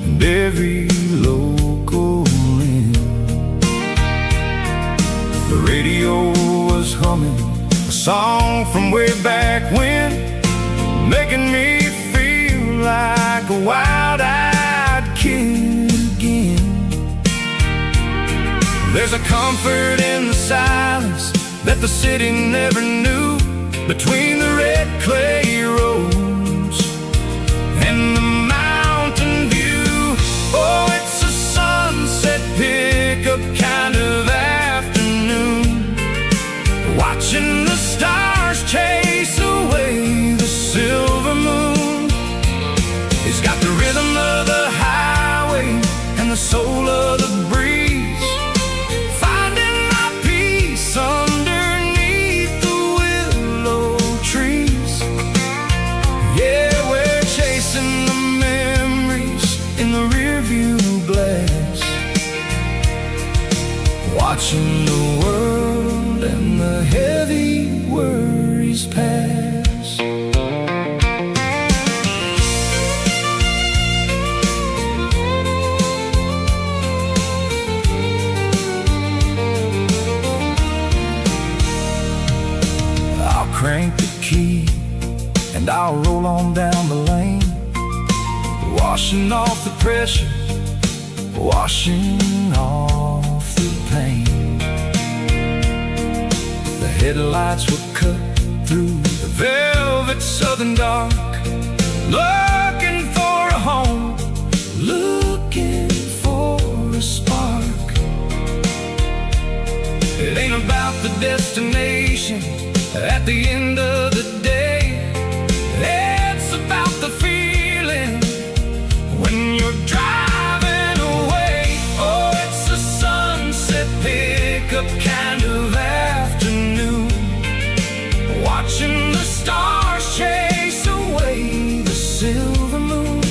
and every local inn. The radio was humming a song from way back when, making me feel like a wild-eyed kid again. There's a comfort in the silence that the city never knew, between the red clay roads and the mountain view. Oh, it's a sunset pickup kind of afternoon. soul of the breeze, finding my peace underneath the willow trees. Yeah, we're chasing the memories in the rearview glass, watching the world and the heavy worries pass. I'll crank the key and I'll roll on down the lane, washing off the pressure, washing off the pain. The headlights will cut through the velvet southern dark, looking for a home, looking for a spark. It ain't about the destination at the end of the day, it's about the feeling when you're driving away. Oh, it's a sunset pickup kind of afternoon, watching the stars chase away the silver moon.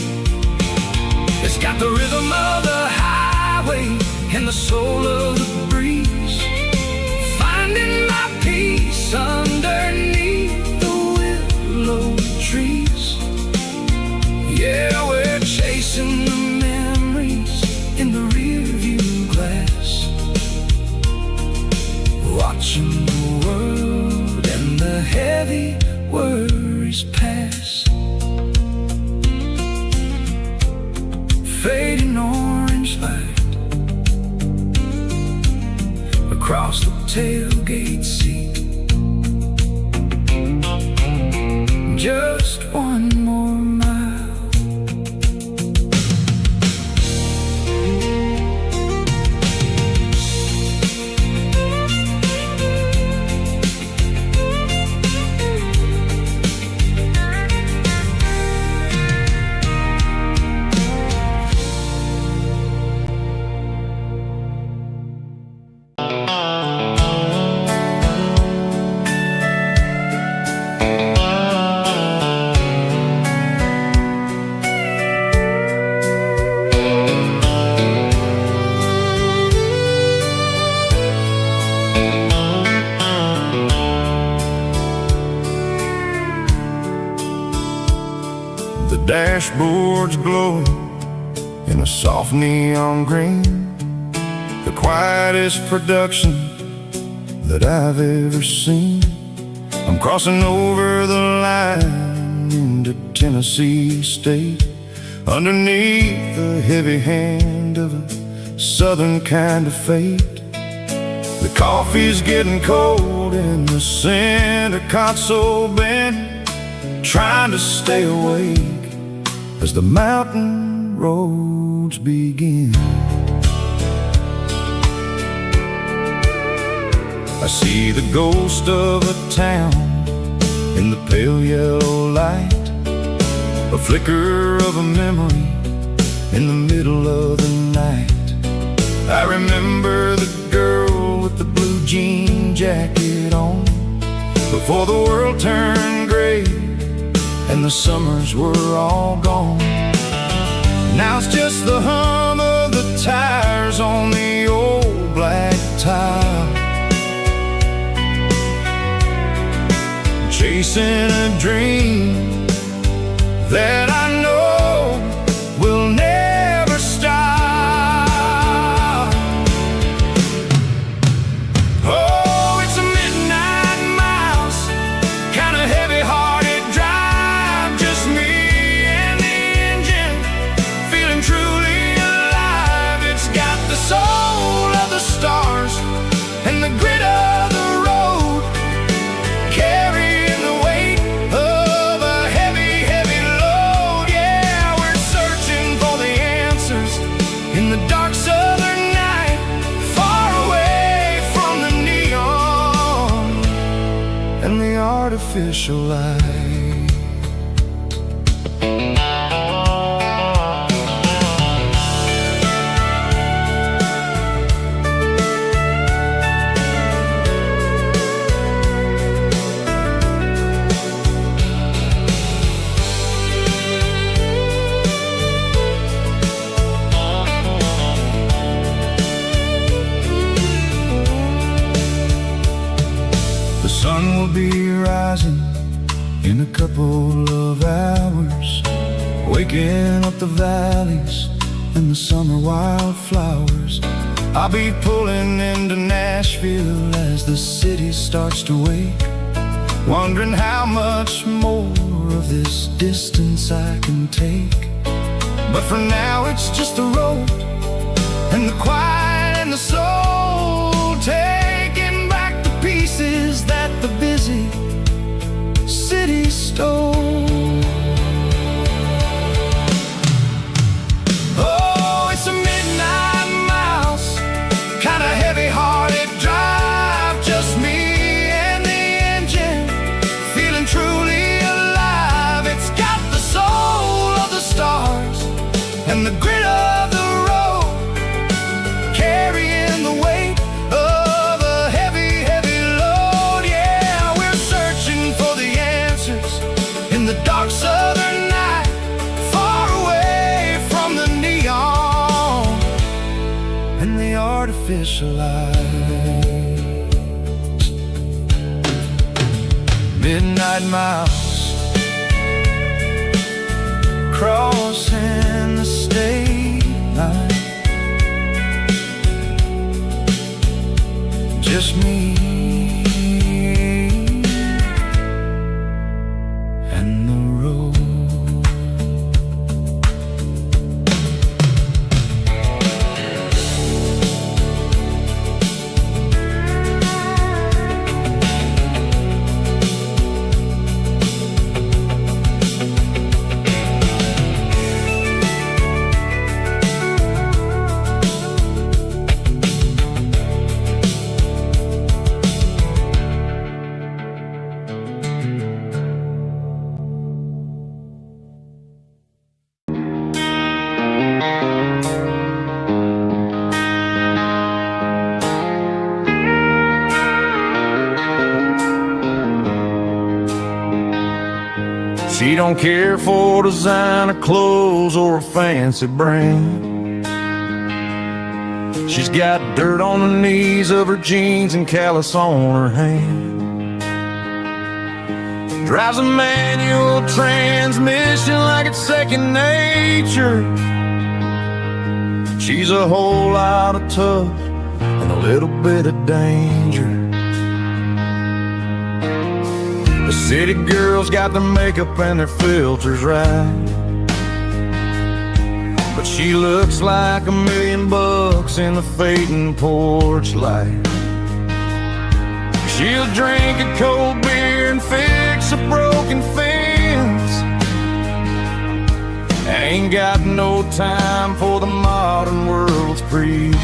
It's got the rhythm of the highway and the soul of the breeze, finding my peace underneath the willow trees. Yeah, we're chasing the memories in the rearview glass, watching the world and the heavy worries pass. Fading orange light across the tailgate seat, just one more mile. Dashboard's glowing in a soft neon green, the quietest production that I've ever seen. I'm crossing over the line into Tennessee State, underneath the heavy hand of a southern kind of fate. The coffee's getting cold in the center console bin, trying to stay awake as the mountain roads begin. I see the ghost of a town in the pale yellow light, a flicker of a memory in the middle of the night. I remember the girl with the blue jean jacket on, before the world turned gray and the summers were all gone. Now it's just the hum of the tires on the old black tile, chasing a dream that I know will never stop. Oh, it's a midnight miles, kind of heavy-hearted drive, just me and the engine, feeling truly alive. It's got the soul of the stars and the grit of the road, carrying the weight of a heavy, heavy load. Yeah, we're searching for the answers in the dark southern night, far away from the neon and the artificial light. couple of hours, waking up the valleys and the summer wildflowers. I'll be pulling into Nashville as the city starts to wake, wondering how much more of this distance I can take. But for now it's just the road and the quiet and the soul, taking back the pieces that the busy city stole. Oh, it's a midnight mouse, kinda heavy-hearted drive, just me and the engine, feeling truly alive. It's got the soul of the stars and the grit of the road, carrying the weight of a heavy, heavy load. Yeah, we're searching for the answers in the dark southern night, far away from the neon and the artificial lights. Midnight mouse, crossing the state line, just me and the road. She don't care for designer clothes or a fancy brand. She's got dirt on the knees of her jeans and callus on her hand. Drives a manual transmission like it's second nature. She's a whole lot of tough and a little bit of danger. The city girls got their makeup and their filters right, but she looks like $1,000,000 in the fading porch light. She'll drink a cold beer and fix a broken fence. Ain't got no time for the modern world's pretense.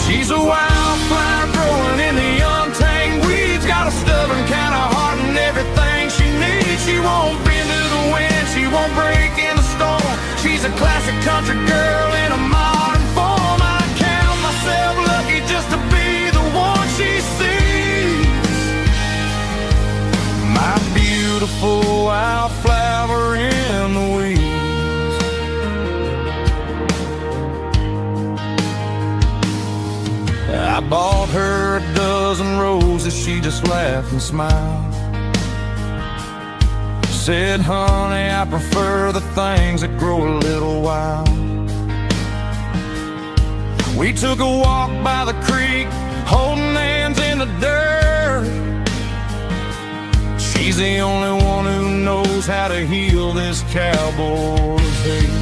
She's a wildflower growing in the untamed weeds, got a stubborn kind of heart and everything she needs. She won't bend to the wind, she won't break in the storm. She's a classic country girl in a modern form. I count myself lucky just to be the one she sees. My beautiful wildflower in the weeds. I bought her a dozen roses, she just laughed and smiled. Said, honey, I prefer the things that grow a little wild. We took a walk by the creek, holding hands in the dirt. She's the only one who knows how to heal this cowboy's hate.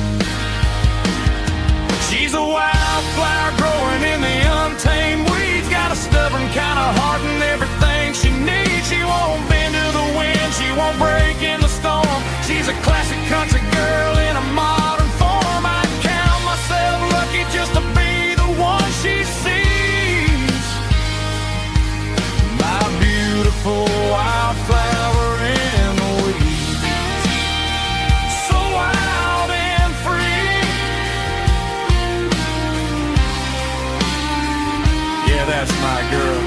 She's a wildflower growing in the untamed weeds, got a stubborn kind of heart and everything she needs. She won't bend to the wind, she won't break in the storm. She's a classic country girl in a modern form. I count myself lucky just to be the one she sees. My beautiful wildflower in the weeds, so wild and free. Yeah, that's my girl.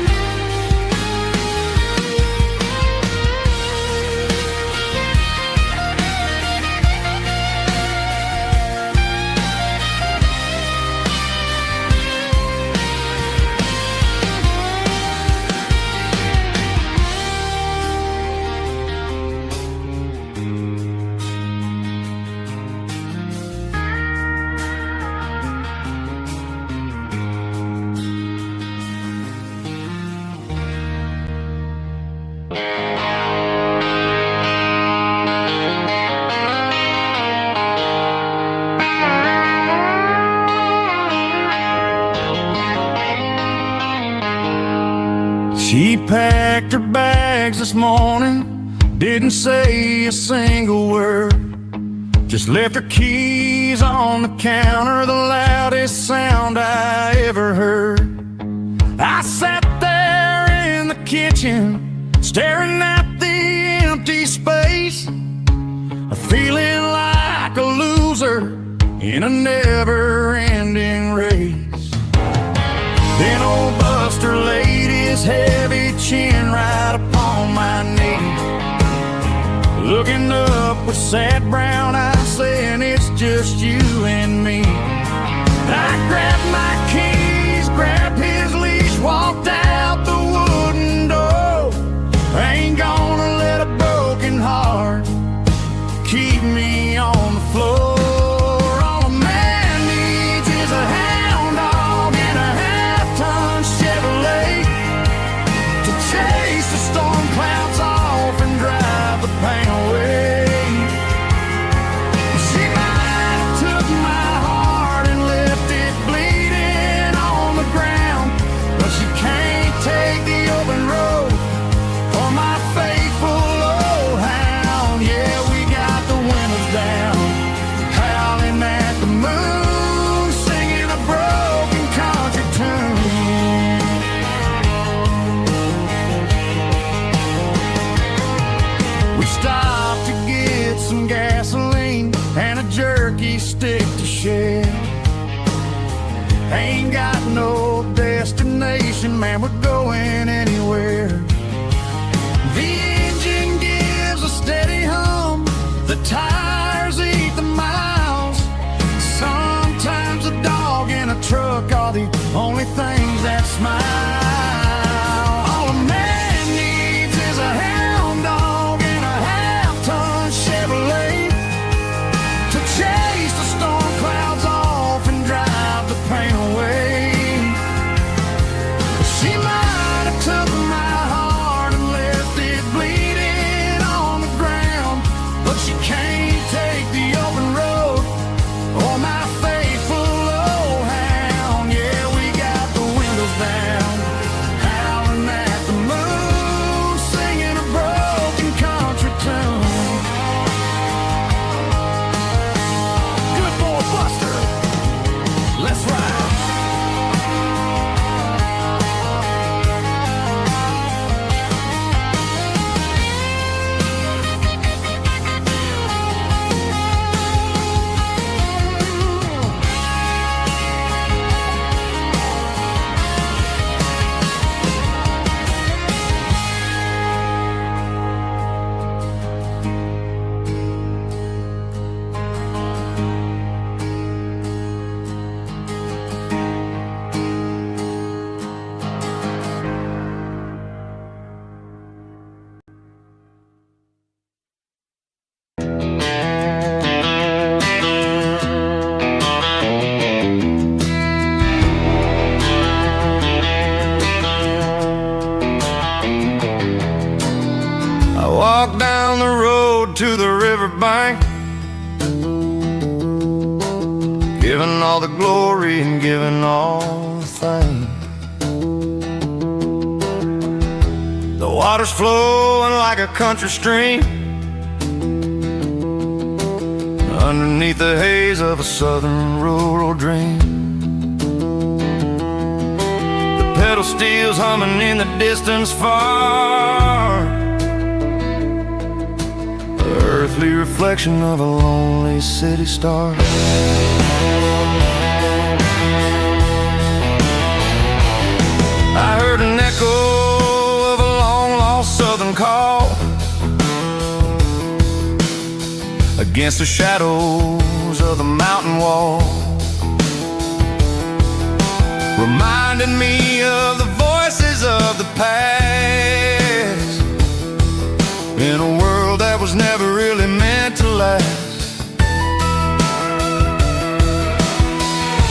packed her bags this morning, didn't say a single word. Just left her keys on the counter, the loudest sound I ever heard. I sat there in the kitchen, staring at the empty space, feeling like a loser in a never-ending race. Then old Buster laid his heavy chin right upon my knee, looking up with sad brown eyes, saying it's just you and me. I grabbed my keys, grabbed his leash, walked out the wooden door. I ain't gonna let a broken heart keep me on the floor. All a man needs is a hound dog and a half-ton Chevrolet to chase the storm clouds off and drive the pain away. She might have took my heart and left it bleeding on the ground, but she can't take the open road for my faithful old hound. Yeah, we got the windows down, howling at the moon, singing a broken country tune. We stopped to get some gasoline and a jerky stick to share. Ain't got no destination, man, we're going anywhere. The engine gives a steady hum, the tires eat the miles. Sometimes a dog and a truck are the only things that smile. All a man needs is a hound dog and a half-ton Chevrolet to chase the storm clouds off and drive the pain away. She might have took my heart and left it bleeding on the ground, but she can't take the open road or my faithful old hound. Yeah, we got the windows down, howling at the moon, singing a broken country tune. Good boy Buster, let's ride. I walked down the road to the riverbank, giving all the glory and giving all the thanks. The water's flowing like a country stream underneath the haze of a southern rural dream. The pedal steel's humming in the distance far, the earthly reflection of a lonely city star. I heard an echo of a long-lost southern call against the shadows of the mountain wall, reminding me of the voices of the past in a world that was never really meant to last.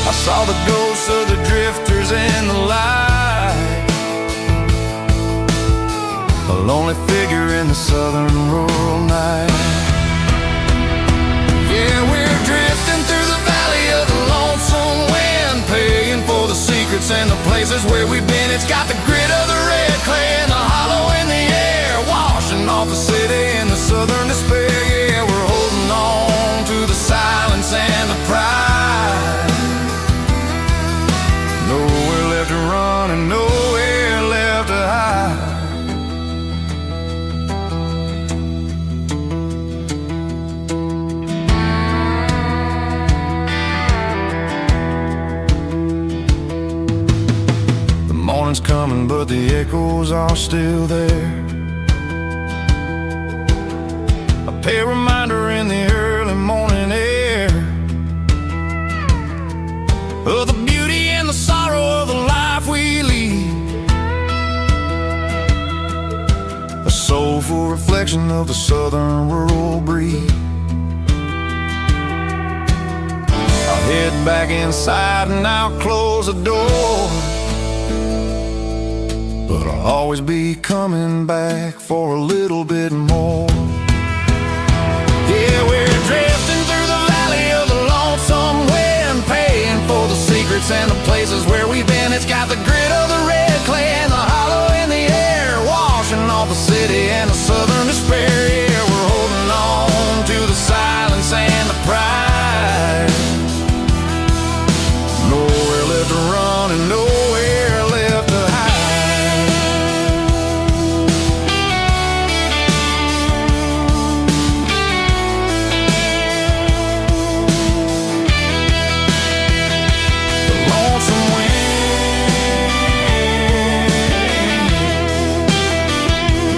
I saw the ghosts of the drifters in the light, a lonely figure in the southern rural night. Yeah, we're drifting through the valley of the lonesome wind, paying for the secrets and the places where we've been. It's got the grit of the red clay and the coming, but the echoes are still there. A pale reminder in the early morning air of the beauty and the sorrow of the life we lead. A soulful reflection of the southern rural breed. I'll head back inside and I'll close the door, but I'll always be coming back for a little bit more. Yeah, we're drifting through the valley of the lonesome wind, paying for the secrets and the places where we've been. It's got the grit of the red clay and the hollow in the air, washing off the city and the southern despair. Yeah, we're holding on to the silence and the pride. Nowhere left to run and nowhere left to hide. The lonesome wind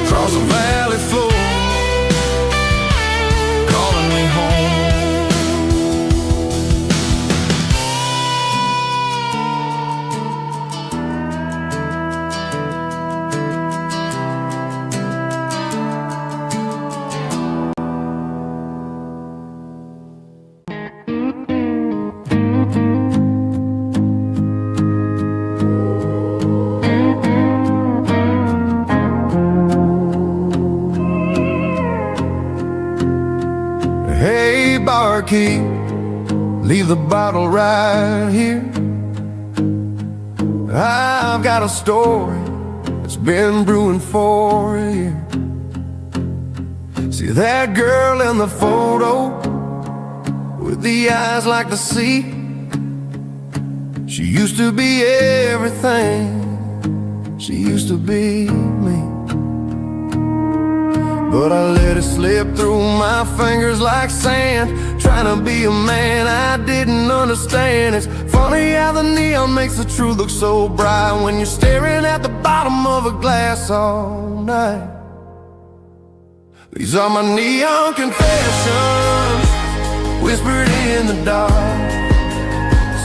across the valley floor, calling me home. Hey, barkeep, leave the bottle right here. I've got a story that's been brewing for a year. See that girl in the photo with the eyes like the sea? She used to be everything. She used to be me. But I let it slip through my fingers like sand, trying to be a man I didn't understand. It's funny how the neon makes the truth look so bright when you're staring at the bottom of a glass all night. These are my neon confessions, whispered in the dark,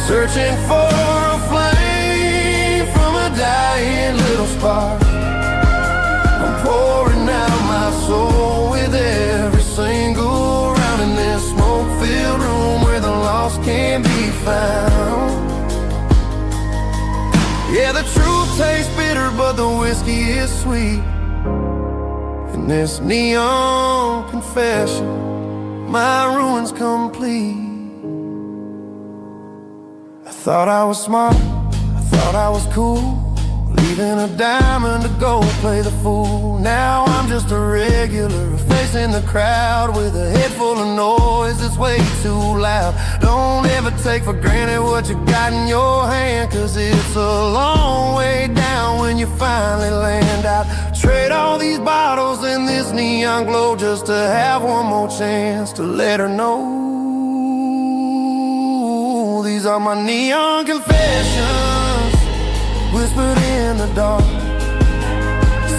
searching for a flame from a dying little spark. I'm pouring out my soul with every single round in this smoke-filled room where the lost can be found. Yeah, the truth tastes bitter, but the whiskey is sweet. In this neon confession, my ruin's complete. I thought I was smart, I thought I was cool, leaving a diamond to go play the fool. Now I'm just a regular, facing the crowd with a head full of noise that's way too loud. Don't ever take for granted what you got in your hand, cause it's a long way down when you finally land out. Trade all these bottles and this neon glow just to have one more chance to let her know. These are my neon confessions, whispered in the dark,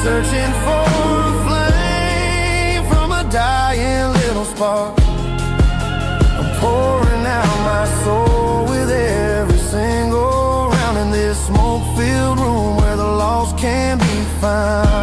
searching for a flame from a dying little spark. I'm pouring out my soul with every single round in this smoke-filled room where the lost can be found.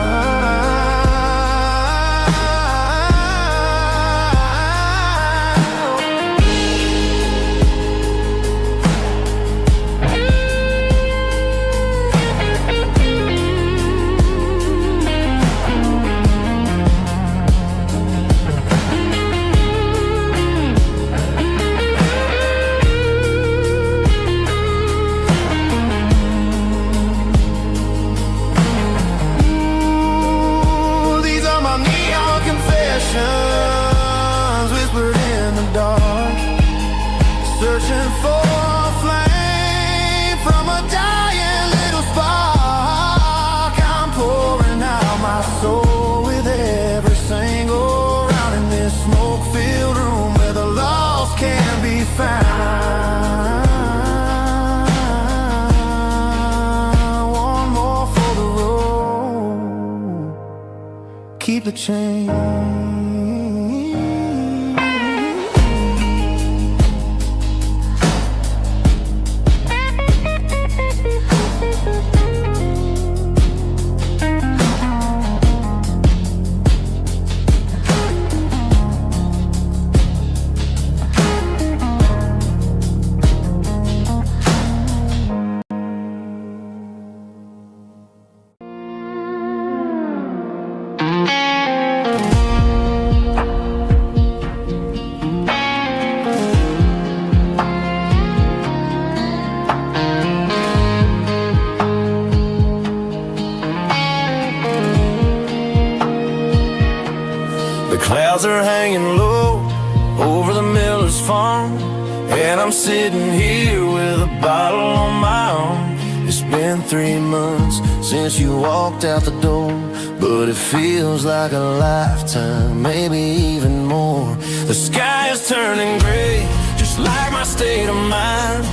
Whispered in the dark, searching for a flame from a dying little spark. I'm pouring out my soul with every single round in this smoke-filled room where the lost can be found. One more keep the change. Clouds are hanging low over the miller's farm, and I'm sitting here with a bottle on my arm. It's been 3 months since you walked out the door, but it feels like a lifetime, maybe even more. The sky is turning gray, just like my state of mind,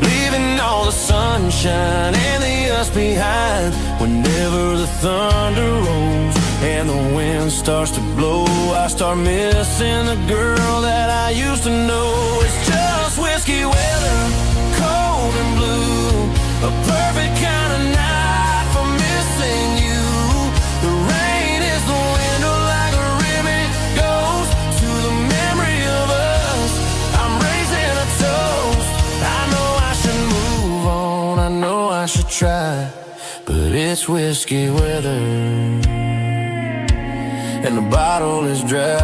leaving all the sunshine and the us behind. Whenever the thunder rolls and the wind starts to blow, I start missing the girl that I used to know. It's just whiskey weather, cold and blue, a perfect kind of night for missing you. The rain is the window like a ribbon goes to the memory of us. I'm raising a toast. I know I should move on, I know I should try, but it's whiskey weather and the bottle is dry.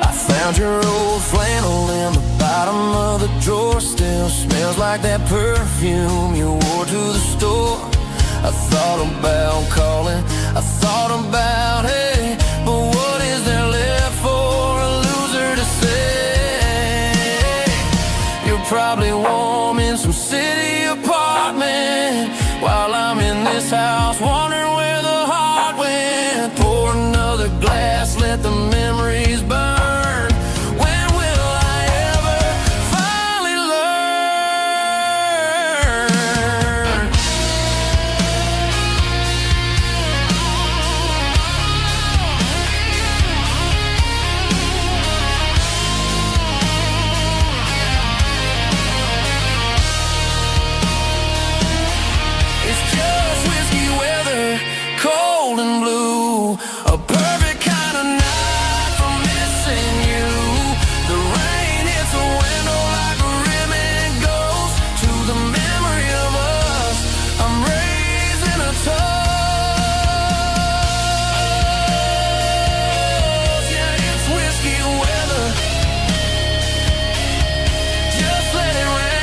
I found your old flannel in the bottom of the drawer, still smells like that perfume you wore to the store. I thought about calling, I thought about, hey, but what is there left for a loser to say? You're probably warm in some city apartment, while I'm in this house wondering where the heart went. Pour another glass, let the memories burn. When will I ever finally learn? It's just whiskey weather, cold and blue, a perfect kind of night for missing you. The rain hits the window like a ribbon goes to the memory of us. I'm raising a toast. Yeah, it's whiskey weather, just let it rain.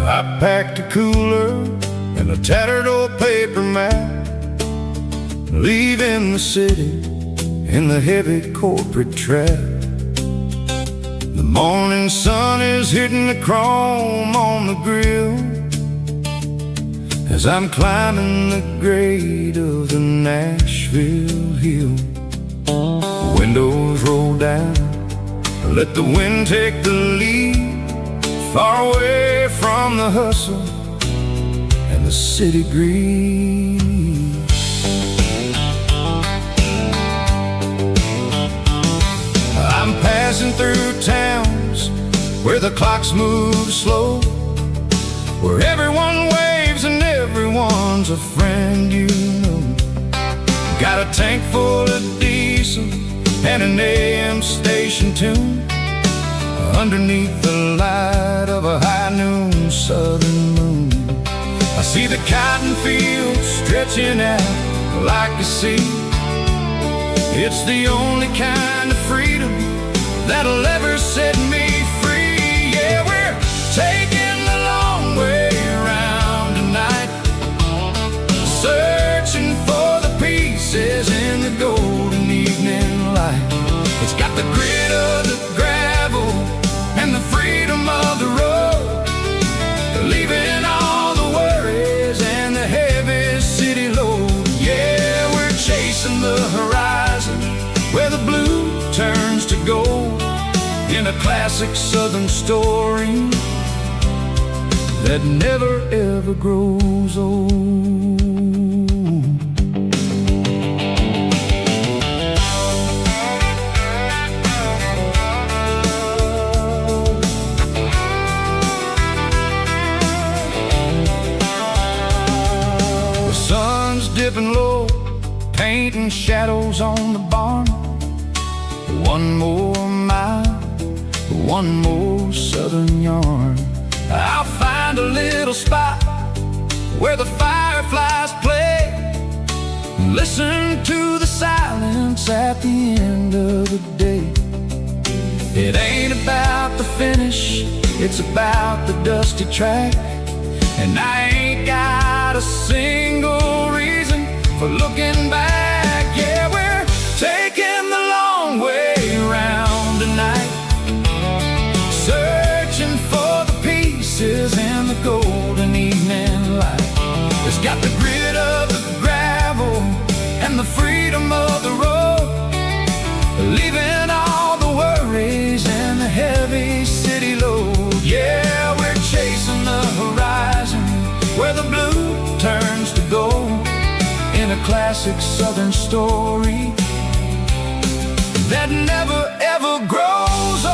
I packed a cooler and a tattered old paper map, leaving the city in the heavy corporate trap. The morning sun is hitting the chrome on the grill as I'm climbing the grade of the Nashville hill. Windows roll down, let the wind take the lead, far away from the hustle and the city greed. I'm passing through towns where the clocks move slow, where everyone waves and everyone's a friend you know. Got a tank full of diesel and an AM station tune underneath the light of a high noon southern moon. I see the cotton fields stretching out like a sea. It's the only kind of freedom that'll ever set me free. Yeah, we're taking the long way around tonight, searching for the pieces in the golden evening light. It's got the grit of the gravel and the freedom of the road, leaving all the worries and the heavy city load. Yeah, we're chasing the horizon where the blue turns to gold, in a classic southern story that never ever grows old. The sun's dipping low, painting shadows on the barn. One more mile, one more southern yarn. I'll find a little spot where the fireflies play, listen to the silence at the end of the day. It ain't about the finish, it's about the dusty track. And I ain't got a single reason for looking back. Yeah, we're taking the long way around tonight, searching for the pieces in the golden evening light. It's got the grit of the gravel and the freedom of the road, leaving all the worries and the heavy city load. Yeah, we're chasing the horizon where the blue turns to gold, in a classic southern story that never ever grows old.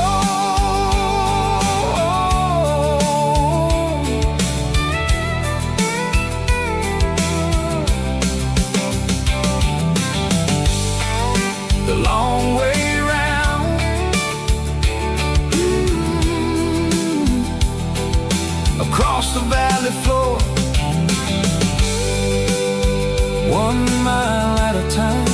The long way round, across the valley floor, 1 mile at a time.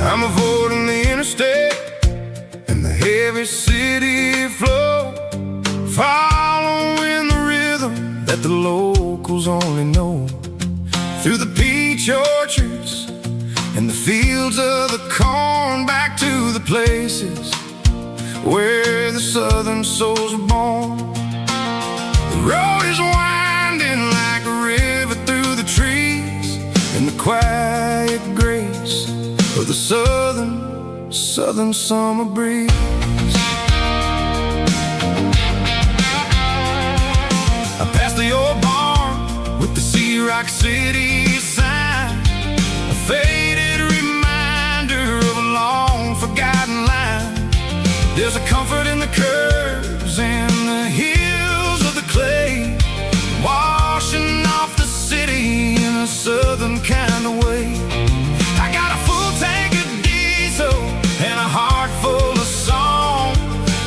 I'm avoiding the interstate and the heavy city flow, following the rhythm that the locals only know, through the peach orchards and the fields of the corn, back to the places where the southern souls were born. The road is winding like a river through the trees, in the quiet grace of the southern summer breeze. I passed the old barn with the Sea Rock City sign, a faded reminder of a long forgotten line. There's a comfort in the curves and the hills of the clay, washing off the city in a southern kind of way. I got a full tank of diesel and a heart full of song,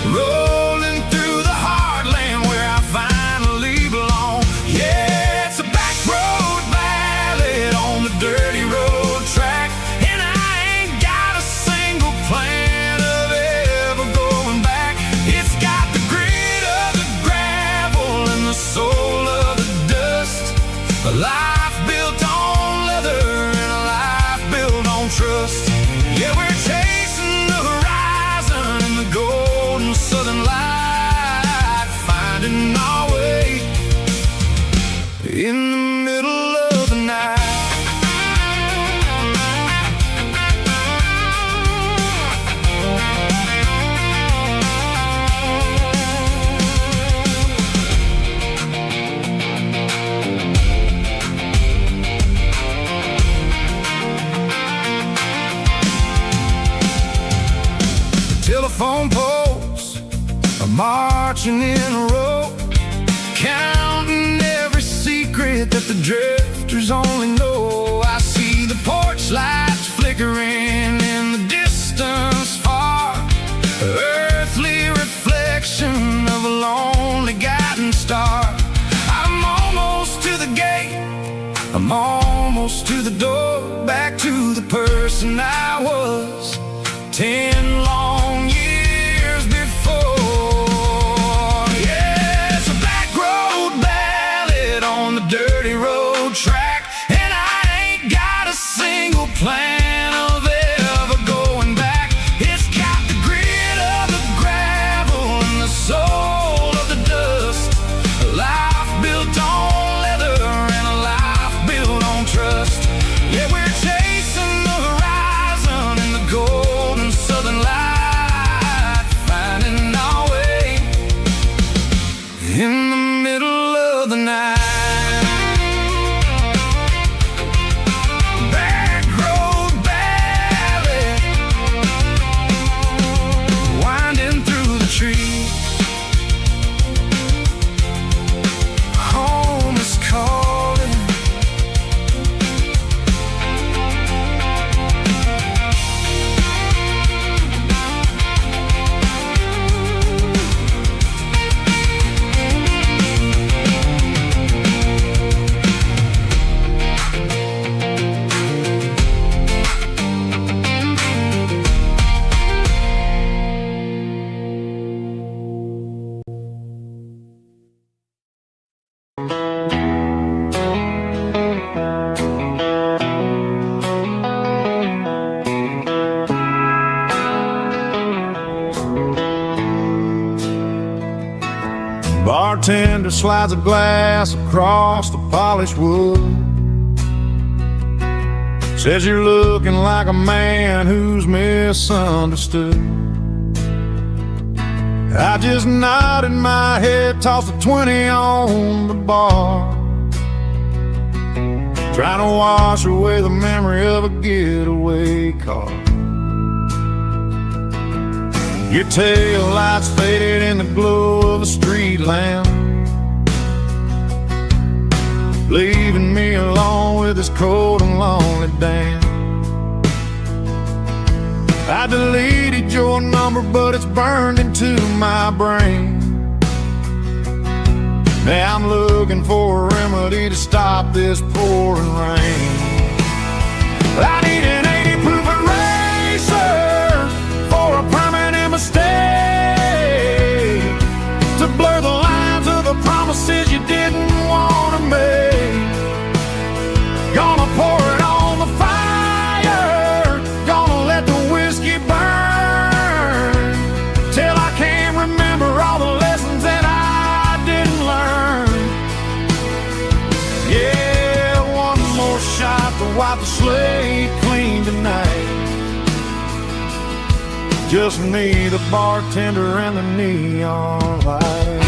rolling through the heartland where I finally belong. Yeah, it's a back road ballad on the dirty road track, and I ain't got a single plan of ever going back. It's got the grit of the gravel and the soul of the dust, a life built on leather and a life built on trust. Yeah, we're chasing the telephone poles are marching in a row, counting every secret that the drifters only know. I see the porch lights flickering in the distance far, earthly reflection of a lonely guiding star. I'm almost to the gate, I'm almost to the door, back to the person I was 10 long years before. Yeah, it's a back road ballad on the dirty road track, and I ain't got a single plan of ever going back. It's got the grit of the gravel and the soul of the dust, a life built on leather and a life built on trust. Yeah, we're chasing the horizon in the golden southern light, finding our way in the middle of the night. Back road ballad, winding through the trees. Home is calling. Bartender slides a glass across the polished wood, says you're looking like a man who's misunderstood. I just nodded my head, tossed a 20 on the bar, trying to wash away the memory of a getaway car. Your tail lights faded in the glow of a street lamp, leaving me alone with this cold and lonely damn. I deleted your number, but it's burned into my brain. Now I'm looking for a remedy to stop this pouring rain. I need an 80 proof eraser for a permanent mistake, to blur the lines of the promises you didn't want to make. Gonna pour it on the fire, gonna let the whiskey burn, till I can't remember all the lessons that I didn't learn. Yeah, one more shot to wipe the slate clean tonight. Just me, the bartender, and the neon light.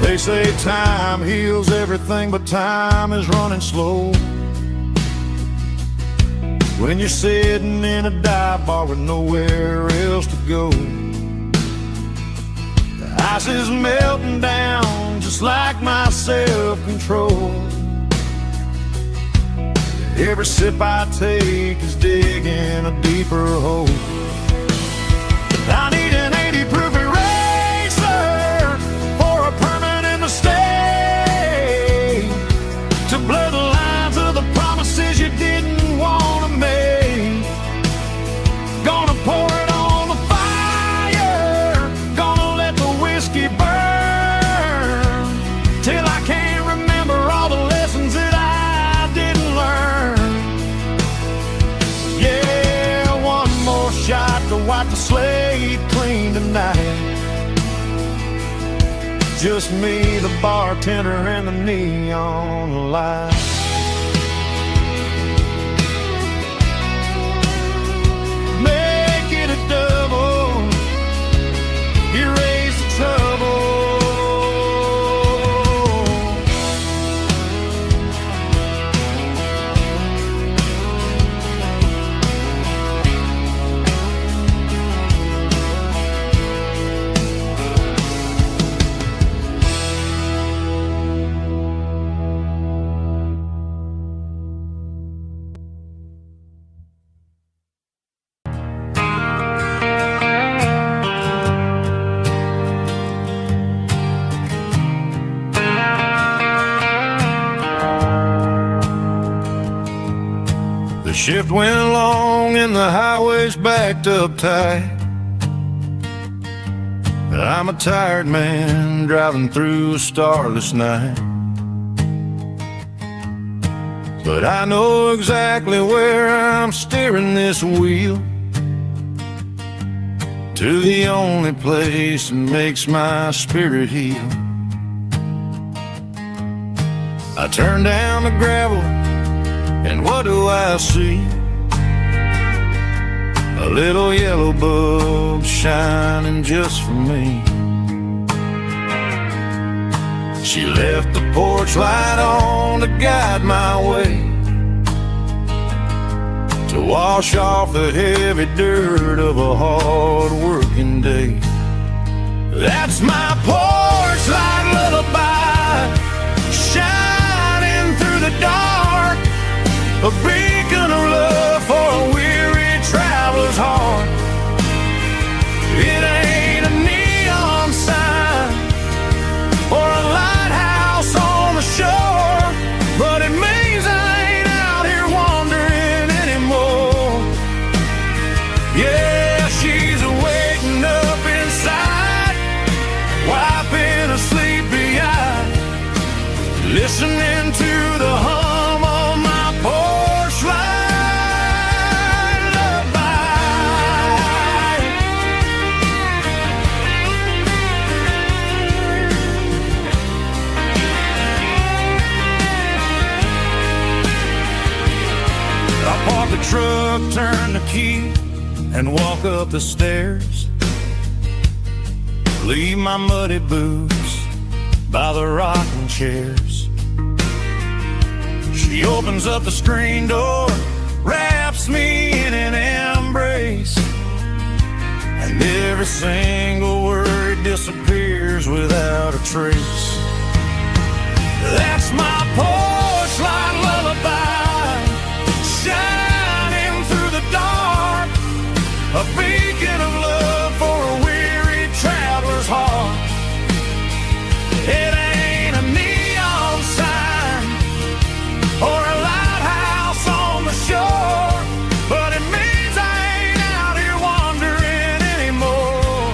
They say time heals everything, but time is running slow when you're sitting in a dive bar with nowhere else to go. The ice is melting down just like my self-control. Every sip I take is digging a deeper hole. I need an 80 proof eraser for a permanent mistake, to blur the lines of the promises you didn't want to make. Gonna pour it on the fire, gonna let the whiskey burn, till I can't remember all the lessons that I didn't learn. Yeah, one more shot to wipe the slate clean tonight. Just me, the bartender, and the neon light. Make it a double, erase the trouble. Shift went long and the highway's backed up tight. I'm a tired man driving through a starless night, but I know exactly where I'm steering this wheel, to the only place that makes my spirit heal. I turn down the gravel and what do I see? A little yellow bulb shining just for me. She left the porch light on to guide my way, to wash off the heavy dirt of a hard-working day. That's my porch light lullaby, shining through the dark, a beacon of love for a weary traveler's heart. It ain't a neon sign or a lighthouse on the shore, but it means I ain't out here wandering anymore. Yeah, she's waking up inside, wiping a sleepy eye, listening to the hum of my porch light lullaby. I park the truck, turn the key, and walk up the stairs. Leave my muddy boots by the rocking chairs. She opens up the screen door, wraps me in an embrace, and every single word disappears without a trace. That's my porch light lullaby, shining through the dark, a beacon of love for a weary traveler's heart. It ain't a neon sign or a lighthouse on the shore, but it means I ain't out here wandering anymore.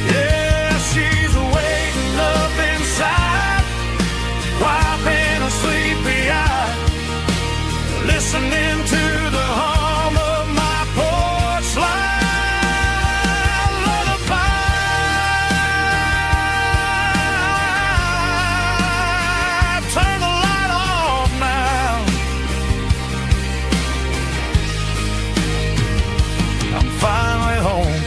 Yeah, she's waking up inside, wiping a sleepy eye, listening to the hum of my porch light lullaby. Turn the light off now. I'm finally home.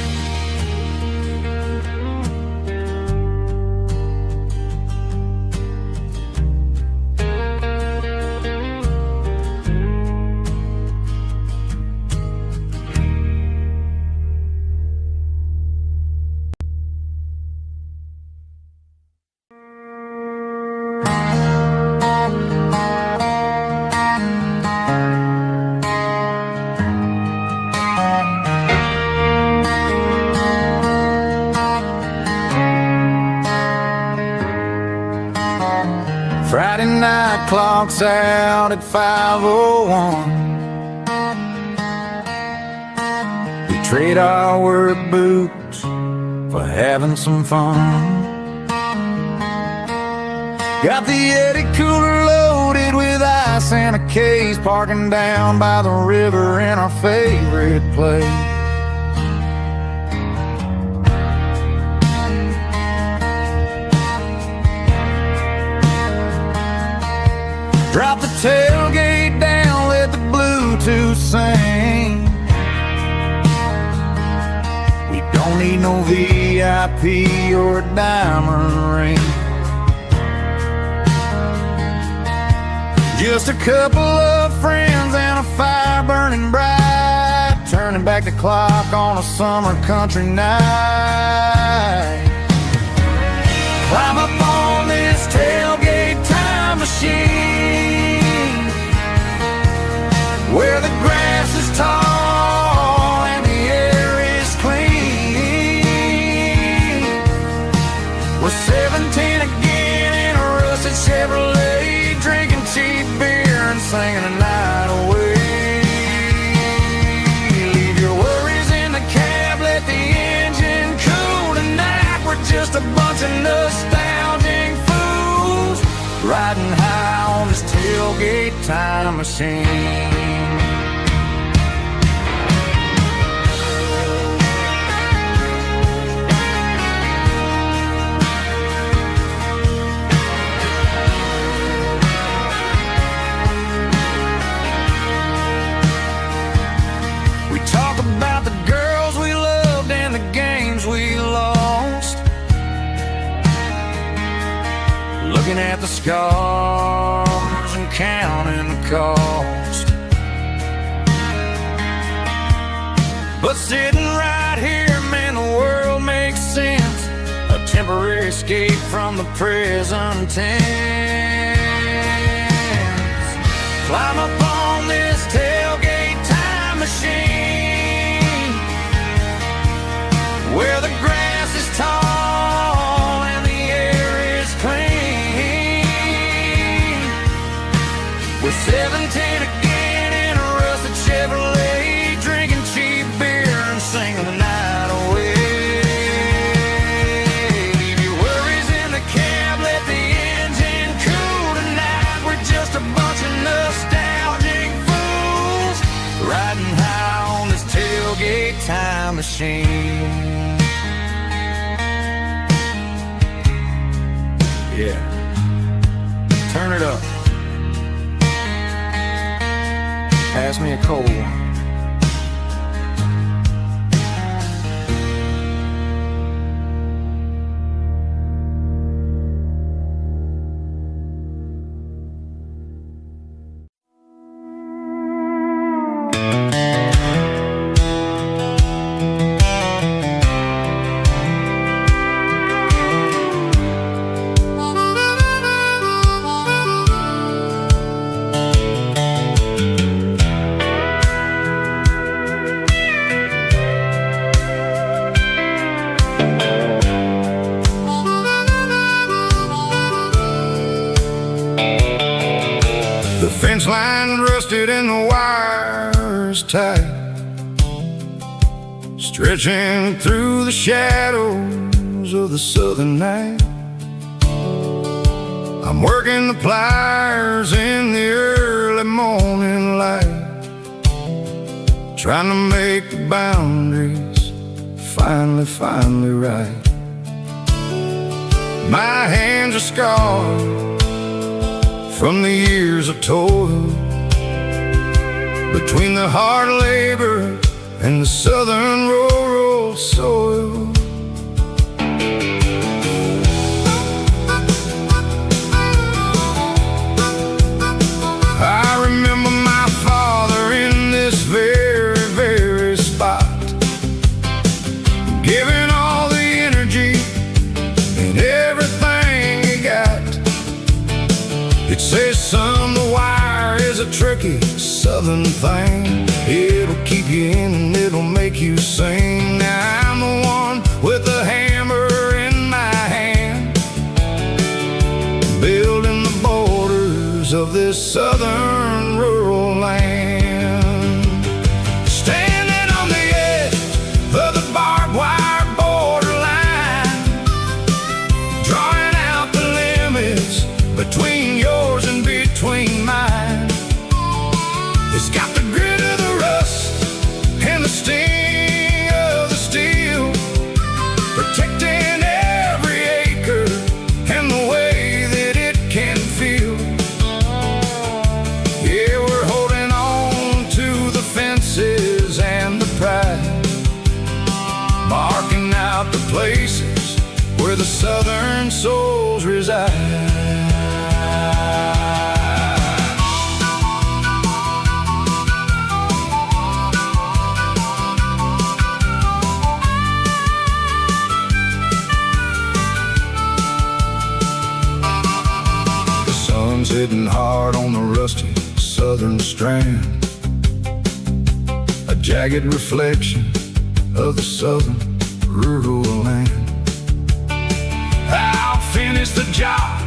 Friday night clock's out at 5:01. We trade our work boots for having some fun. Got the Yeti cooler loaded with ice and a case, parking down by the river in our favorite place. Drop the tailgate down, let the Bluetooth sing. We don't need no VIP or a diamond ring. Just a couple of friends and a fire burning bright, turning back the clock on a summer country night. Climb up on this tailgate time machine, where the grass is tall and the air is clean. We're 17 again in a rusted Chevrolet, drinking cheap beer and singing the night away. nostalgic fools riding high on this tailgate time machine. Talk about the girls we loved and the games we lost, looking at the scars and counting the cost. But sitting right here, man, the world makes sense. A temporary escape from the present tense. Climb up on this tailgate time machine, where the grass is tall and the air is clean. We're 17 again in a rusted Chevrolet, drinking cheap beer and singing the night away. Leave your worries in the cab, let the engine cool tonight. We're just a bunch of nostalgic fools riding high on this tailgate time machine. Yeah, turn it up. Pass me a cold one. The fence line rusted and the wires tight, stretching through the shadows of the southern night. I'm working the pliers in the early morning light, trying to make the boundaries finally right. My hands are scarred from the years of toil, between the hard labor and the southern rural soil. I remember my father in this very spot, giving all the energy and everything he got. It says, son, the wire is a tricky southern thing. It'll keep you in and it'll make you sing. Now I'm the one with the hammer in my hand, building the borders of this southern rural land. Standing on the edge of the barbed wire borderline, drawing out the limits between yours and between mine. It's got the grit of the rust and the sting of the steel, protecting every acre and the way that it can feel. Yeah, we're holding on to the fences and the pride, marking out the places where the southern souls reside. Hitting hard on the rusty southern strand, a jagged reflection of the southern rural land. I'll finish the job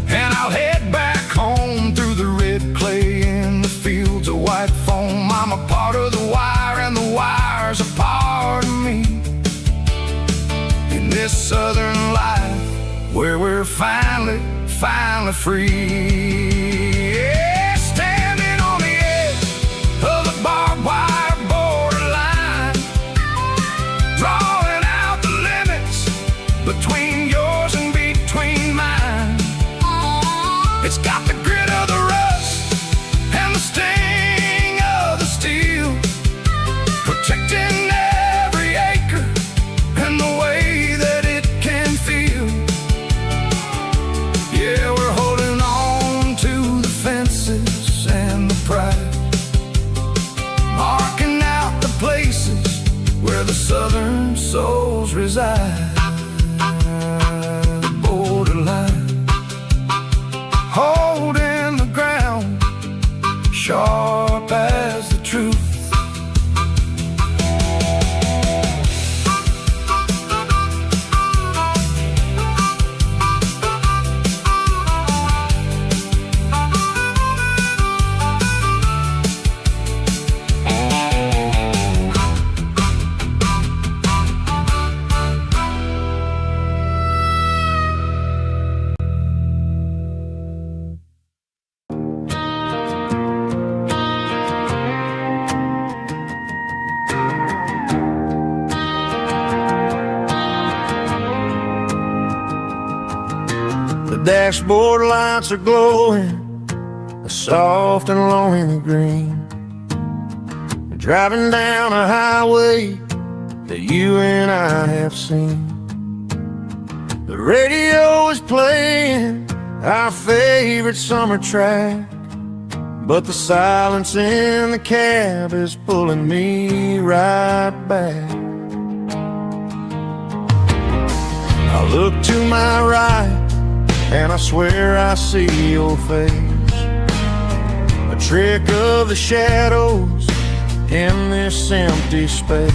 and I'll head back home through the red clay in the fields of white foam. I'm a part of the wire and the wire's a part of me. In this southern life where we're finally free. Yeah, standing on the edge of the barbed wire borderline, drawing out the limits between yours and between mine. It's got the grit of the rust and the sting of the steel, protecting every acre and the way that it can feel. Yeah, we're holding on to the fences and the pride, marking out the places where the southern souls reside. The borderline, holding the ground, sharp as the truth. The dashboard lights are glowing a soft and lonely green. Driving down a highway that you and I have seen. The radio is playing our favorite summer track, but the silence in the cab is pulling me right back. I look to my right and I swear I see your face, a trick of the shadows in this empty space.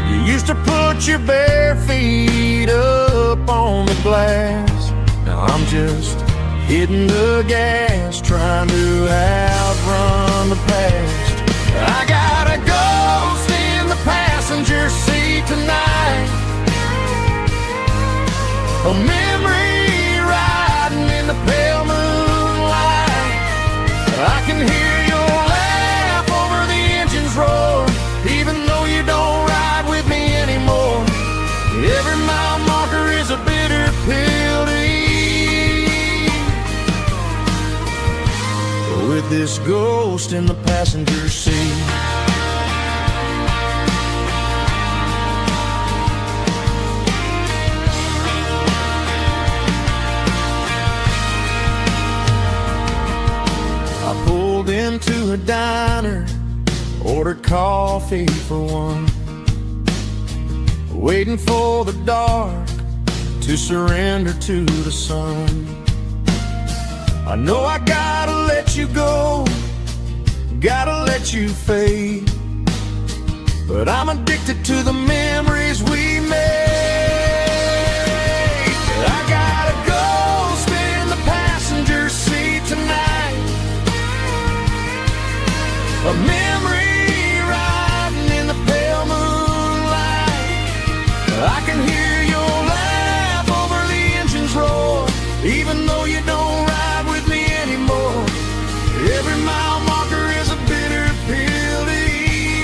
You used to put your bare feet up on the glass. Now I'm just hitting the gas, trying to outrun the past. I got a ghost in the passenger seat tonight, a memory riding in the pale moonlight. I can hear your laugh over the engine's roar, even though you don't ride with me anymore. Every mile marker is a bitter pill to eat, with this ghost in the passenger seat. Into a diner, ordered coffee for one, waiting for the dark to surrender to the sun. I know I gotta let you go, gotta let you fade, but I'm addicted to the memories we made. I got a ghost in the passenger seat tonight, a memory riding in the pale moonlight. I can hear your laugh over the engine's roar, even though you don't ride with me anymore. Every mile marker is a bitter pill to eat,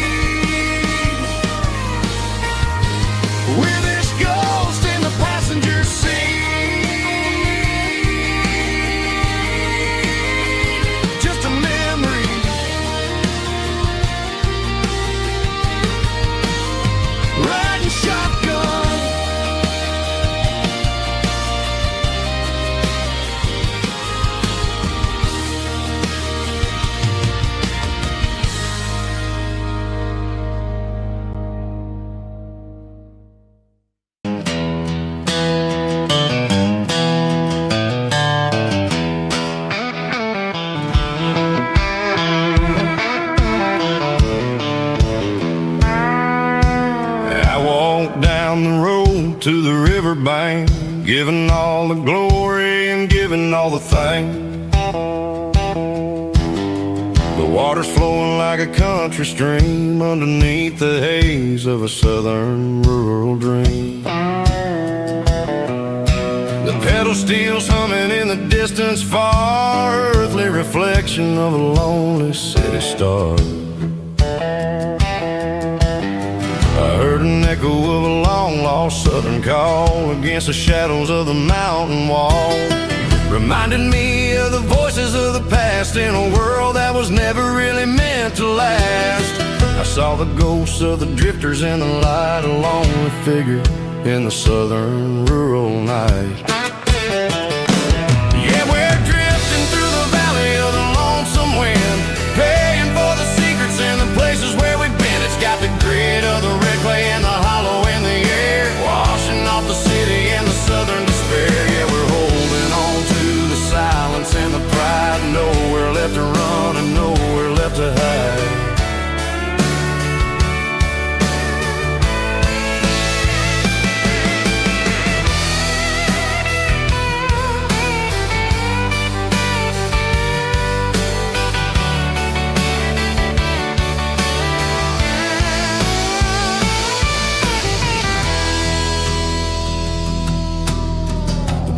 with this ghost in the passenger seat. Just a memory, riding shotgun. To the riverbank, giving all the glory and giving all the thanks. The water's flowing like a country stream underneath the haze of a southern rural dream. pedal steel's humming in the distance far, earthly reflection of a lonely city star. I heard an echo of a long-lost southern call against the shadows of the mountain wall. Reminded me of the voices of the past in a world that was never really meant to last. I saw the ghosts of the drifters in the light, a lonely figure in the southern rural night. Yeah, we're drifting through the valley of the lonesome wind, paying for the secrets and the places where we've been. It's got the grit of the red clay and the hollow in the air, washing off the city and the southern despair. Yeah, we're holding on to the silence and the pride, nowhere left to run and nowhere left to hide.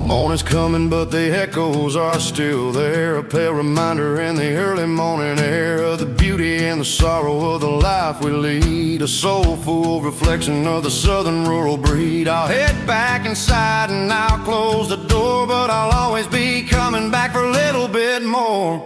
Morning's coming, but the echoes are still there, a pale reminder in the early morning air of the beauty and the sorrow of the life we lead, a soulful reflection of the southern rural breed. I'll head back inside and I'll close the door, but I'll always be coming back for a little bit more.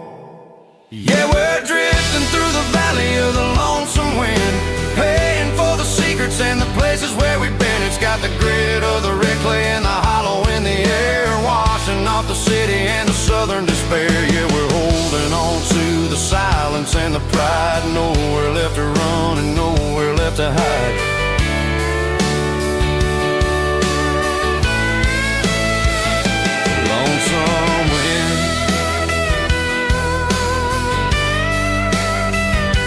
Yeah, we're drifting through the valley of the lonesome wind, paying for the secrets and the places where we've been. It's got the grit of the red clay and the hollow in the air, washing off the city and the southern despair. Yeah, we're holding on to the silence and the pride, nowhere left to run and nowhere left to hide. Lonesome wind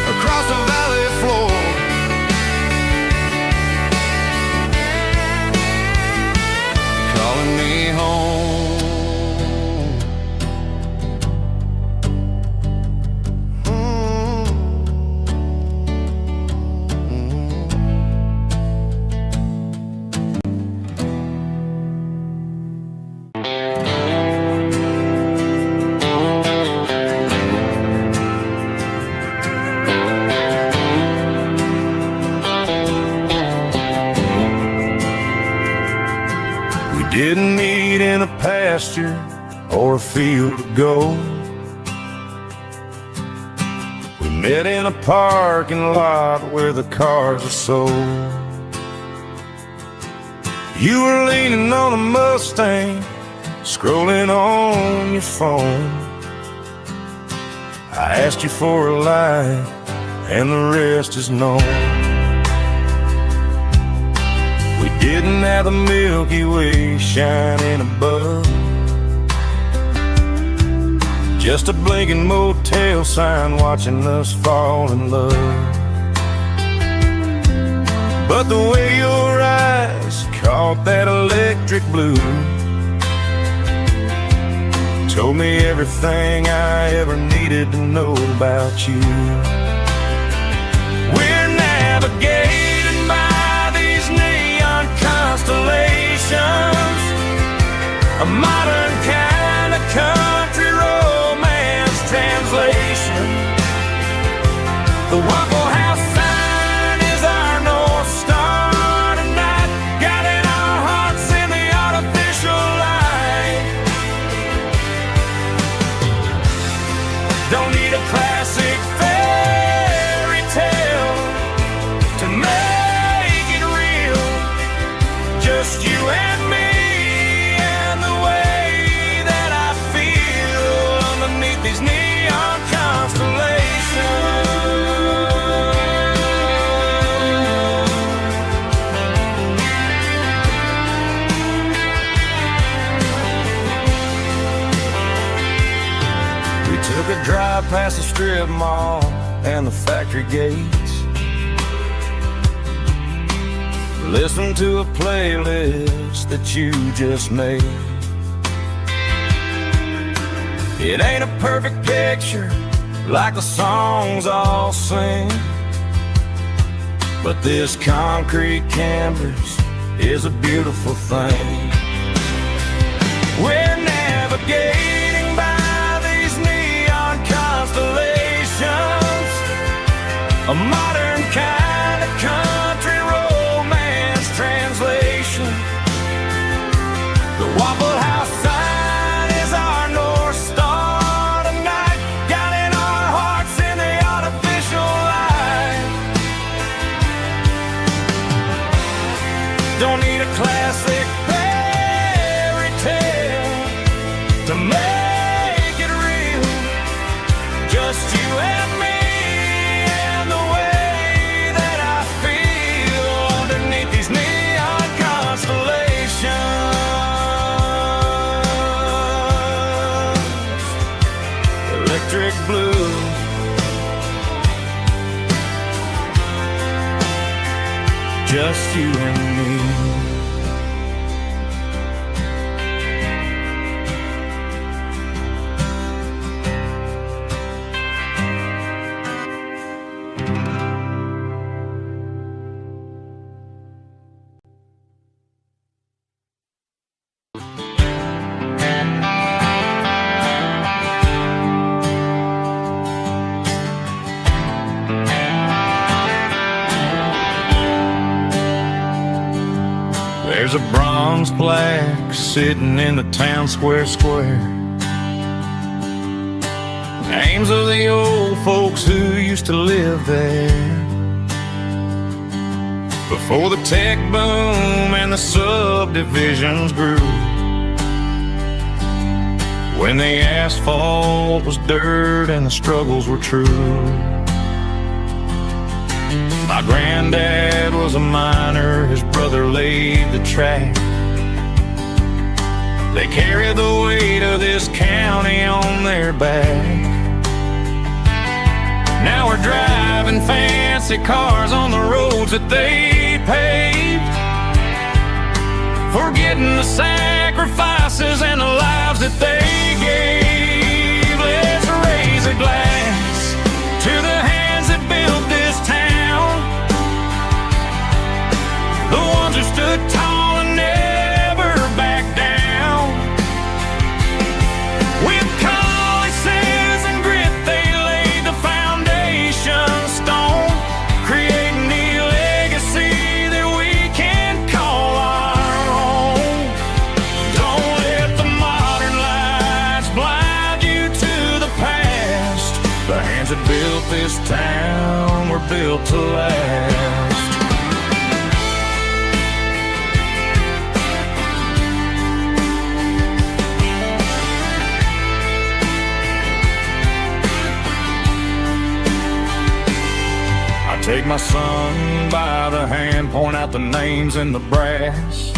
across the valley floor, calling me home. Didn't meet in a pasture or a field of gold. We met in a parking lot where the cars are sold. You were leaning on a Mustang, scrolling on your phone. I asked you for a light, and the rest is known. We didn't have the Milky Way shining above, just a blinking motel sign watching us fall in love. But the way your eyes caught that electric blue told me everything I ever needed to know about you. We're navigating by these neon constellations, a modern kind of country romance translation. The Waffle House sign is our North Star tonight, guiding our hearts in the artificial light. Don't need a classic fairy tale to make it real, just you and me and the way that I feel underneath these neon constellations. We took a drive past the strip mall and the factory gates, listen to a playlist that you just made. It ain't a perfect picture like the songs all sing, but this concrete canvas is a beautiful thing. The Waffle House sign is our North Star tonight, guiding our hearts in the artificial light. Don't need a classic fairy tale to make it real. Just you and me and the way that I feel underneath these neon constellations. Electric blue, just you and me. There's a bronze plaque sitting in the town square. Names of the old folks who used to live there before the tech boom and the subdivisions grew. When the asphalt was dirt and the struggles were true. My granddad was a miner, his brother laid the track. They carried the weight of this county on their back. Now we're driving fancy cars on the roads that they paved, forgetting the sacrifices and the lives that they gave. Let's raise a glass to the hands that built this town, the ones who stood tall and never backed down. With calluses and grit they laid the foundation stone, creating the legacy that we can call our own. Don't let the modern lights blind you to the past. The hands that built this town were built to last. Take my son by the hand, point out the names in the brass.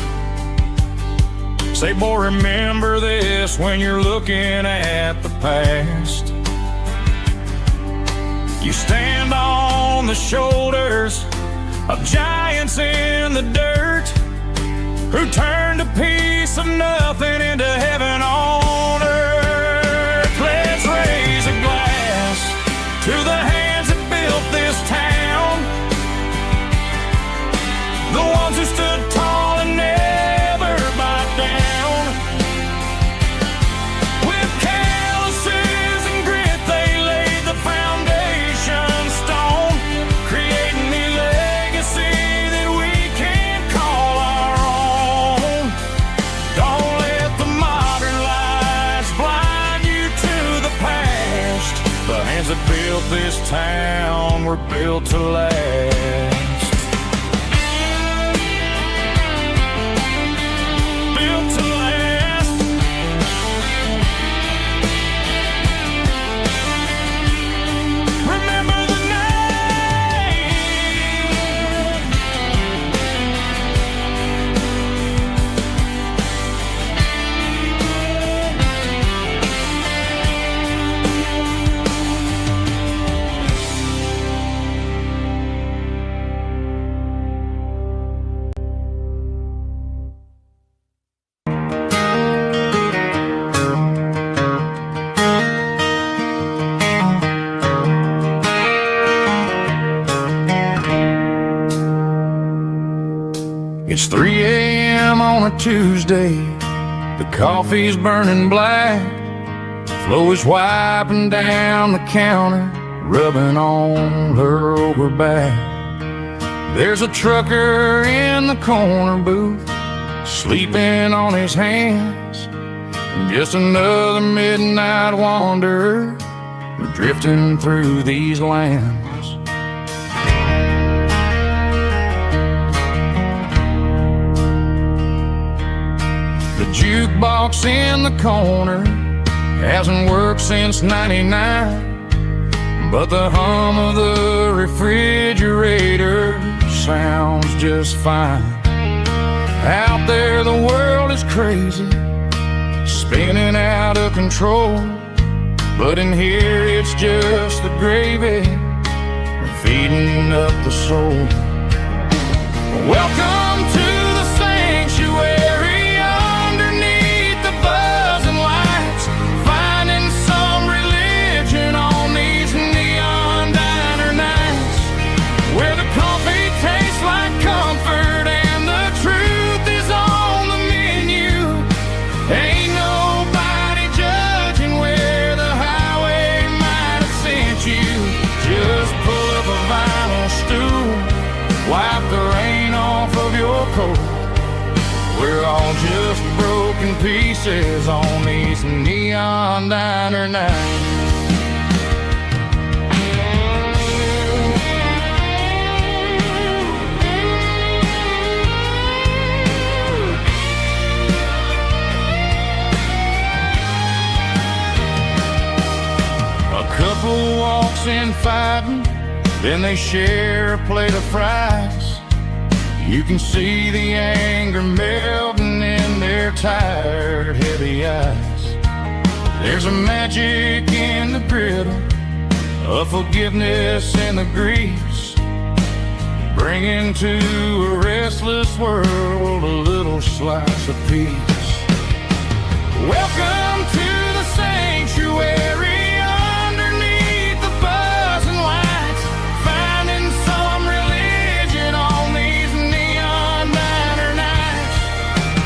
Say, boy, remember this when you're looking at the past. You stand on the shoulders of giants in the dirt, who turned a piece of nothing into heaven on earth. Let's raise a glass to the hands that built this town, the ones who stood tall and never backed down. With calluses and grit they laid the foundation stone, creating the legacy that we can call our own. Don't let the modern lights blind you to the past. The hands that built this town were built to last. It's 3 a.m. on a Tuesday. The coffee's burning black. Flo is wiping down the counter, rubbing on her over back. There's a trucker in the corner booth, sleeping on his hands. Just another midnight wanderer drifting through these lands. The jukebox in the corner hasn't worked since '99, but the hum of the refrigerator sounds just fine. Out there the world is crazy, spinning out of control, but in here it's just the gravy feeding up the soul. Welcome to the sanctuary underneath the buzzing lights, finding some religion on these neon diner nights, where the coffee tastes like comfort and the truth is on the menu. Ain't nobody judging where the highway might have sent you. Just pull up a vinyl stool, wipe the rain off of your coat. We're all just broken pieces on these neon diner nights. A couple walks in fighting, then they share a plate of fries. You can see the anger melting in their tired, heavy eyes. There's a magic in the griddle, a forgiveness in the grease, bringing to a restless world a little slice of peace. Welcome to the sanctuary underneath the buzzing lights, finding some religion on these neon diner nights,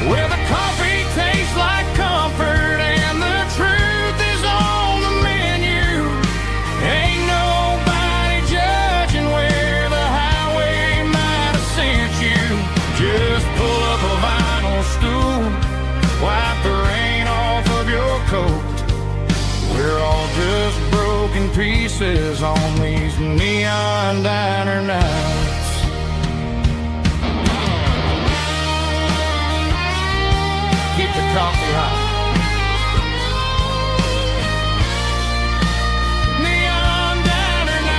where the coffee tastes like comfort and the truth is on the menu. Ain't nobody judging where the highway might have sent you. Just pull up a vinyl stool, wipe the rain off of your coat. We're all just broken pieces on these neon diner nights. Keep the coffee hot. Neon diner night.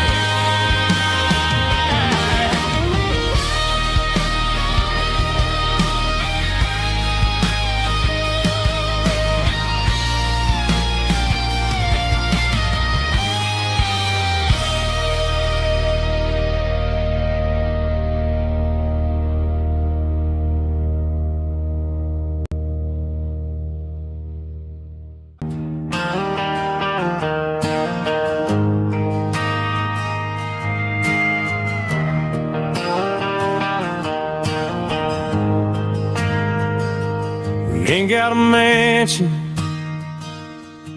We ain't got a mansion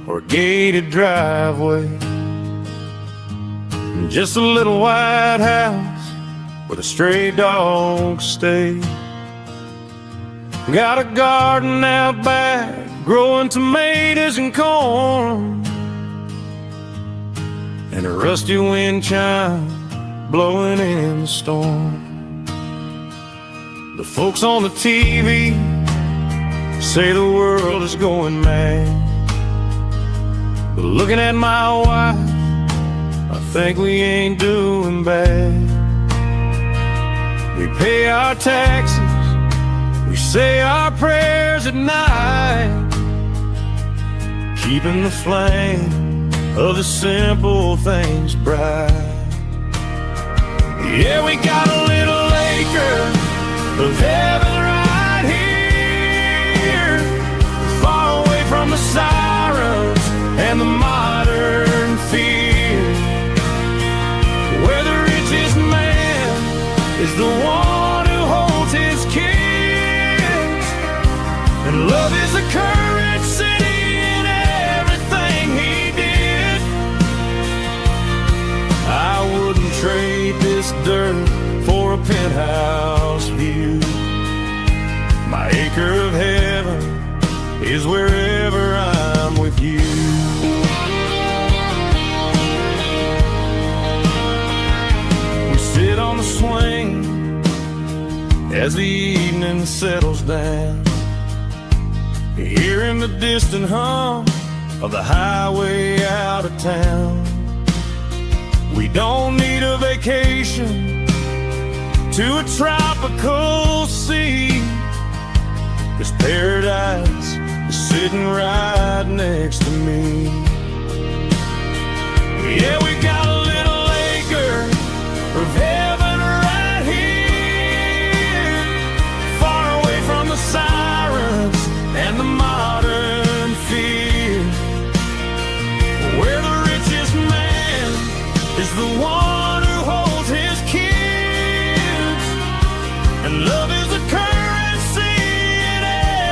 or a gated driveway, just a little white house where the stray dogs stay. Got a garden out back, growing tomatoes and corn, and a rusty wind chime blowing in the storm. The folks on the TV say the world is going mad, but looking at my wife, I think we ain't doing bad. We pay our taxes, we say our prayers at night, keeping the flame of the simple things bright. Yeah, we got a little acre of heaven right here, far away from the sirens and the modern fear, where the richest man is the one who holds his kids, and love is the courage city in everything he did. I wouldn't trade this dirt for a penthouse view. My acre acre of heaven is wherever I'm with you. We sit on the swing as the evening settles down, hearing the distant hum of the highway out of town. We don't need a vacation to a tropical sea, 'cause paradise is sitting right next to me. Yeah, we got a little acre of heaven right here, far away from the sirens and the modern fear, where the richest man is the one who holds his kids, and love is a currency in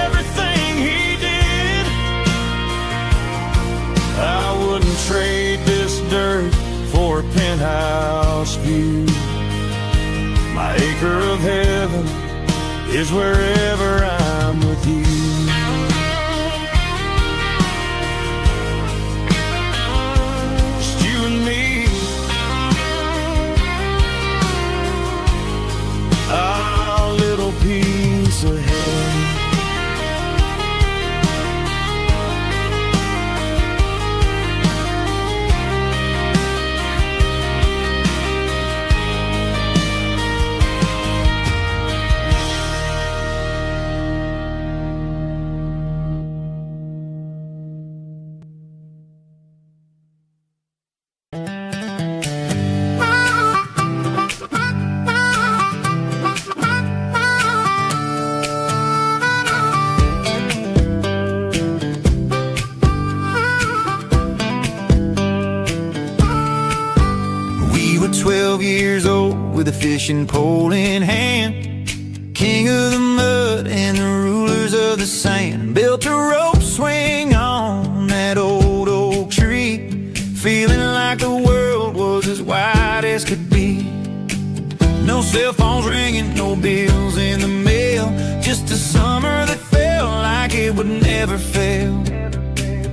everything he did. I wouldn't trade this dirt for a penthouse view. My acre of heaven is wherever I'm with you. Just you and me, our little piece of heaven. We were 12 years old with a fishing pole in hand, king of the mud and the rulers of the sand. Built a rope swing on that old oak tree, feeling like the world was as wide as could be. No cell phones ringing, no bills in the mail, just a summer that felt like it would never fail.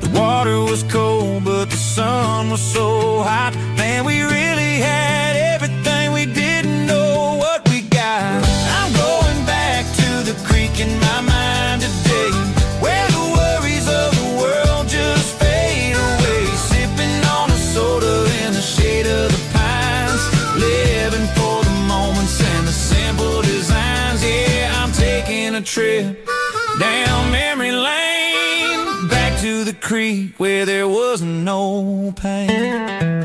The water was cold, but the sun was so hot. Man, we really had everything, we didn't know what we got. I'm going back to the creek in my mind today, where the worries of the world just fade away. Sipping on a soda in the shade of the pines, living for the moments and the simple designs. Yeah, I'm taking a trip down memory lane, back to the creek where there was no pain.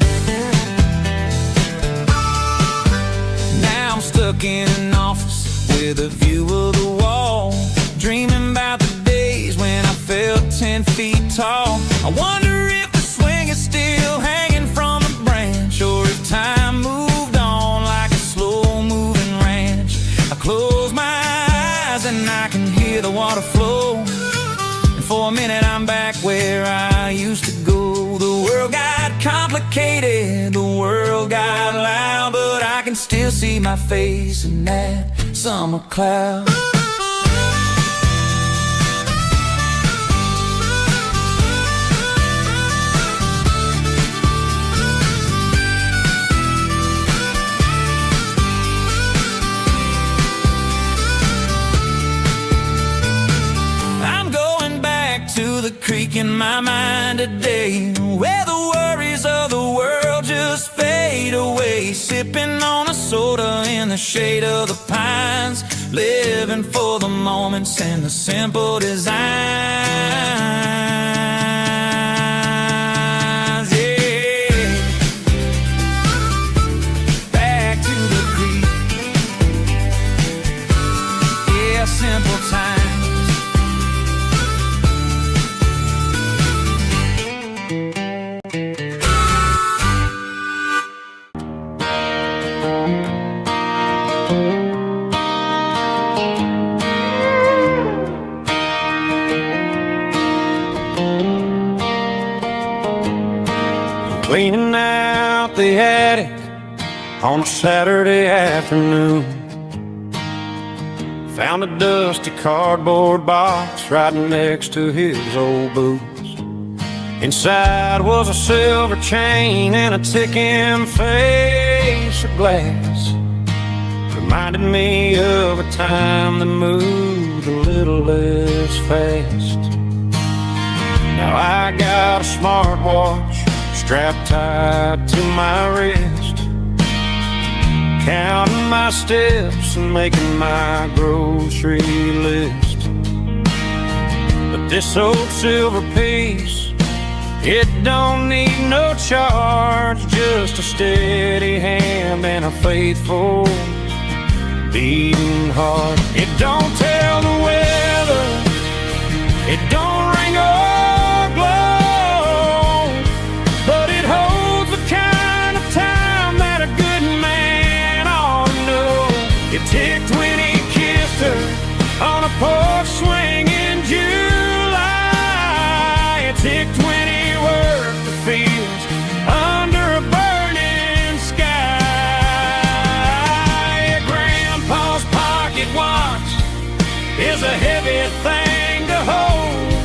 Now I'm stuck in an office with a view of the wall, dreaming about the days when I felt 10 feet tall. I wonder if the swing is still hanging from a branch, or if time moved on like a slow-moving ranch. I close my eyes and I can hear the water flow, and for a minute I'm back where I used to go. The world got complicated, the world got loud, but I can still see my face in that summer cloud. I'm going back to the creek in my mind today, where the worries of the world just fade away. Sipping on a soda in the shade of the pines, living for the moments and the simple designs. Yeah, back to the creek. Yeah, simple times. Cleaning out the attic on a Saturday afternoon, found a dusty cardboard box right next to his old boots. Inside was a silver chain and a ticking face of glass. Reminded me of a time that moved a little less fast. Now I got a smartwatch strapped tight to my wrist, counting my steps and making my grocery list. But this old silver piece, it don't need no charge, just a steady hand and a faithful beating heart. It don't tell the weather, it don't ring or glow, but it holds the kind of time that a good man ought to know. It ticked when he kissed her on a porch swing in July. It ticked when he worked the fields under a burning sky. Grandpa's pocket watch is a heavy thing to hold,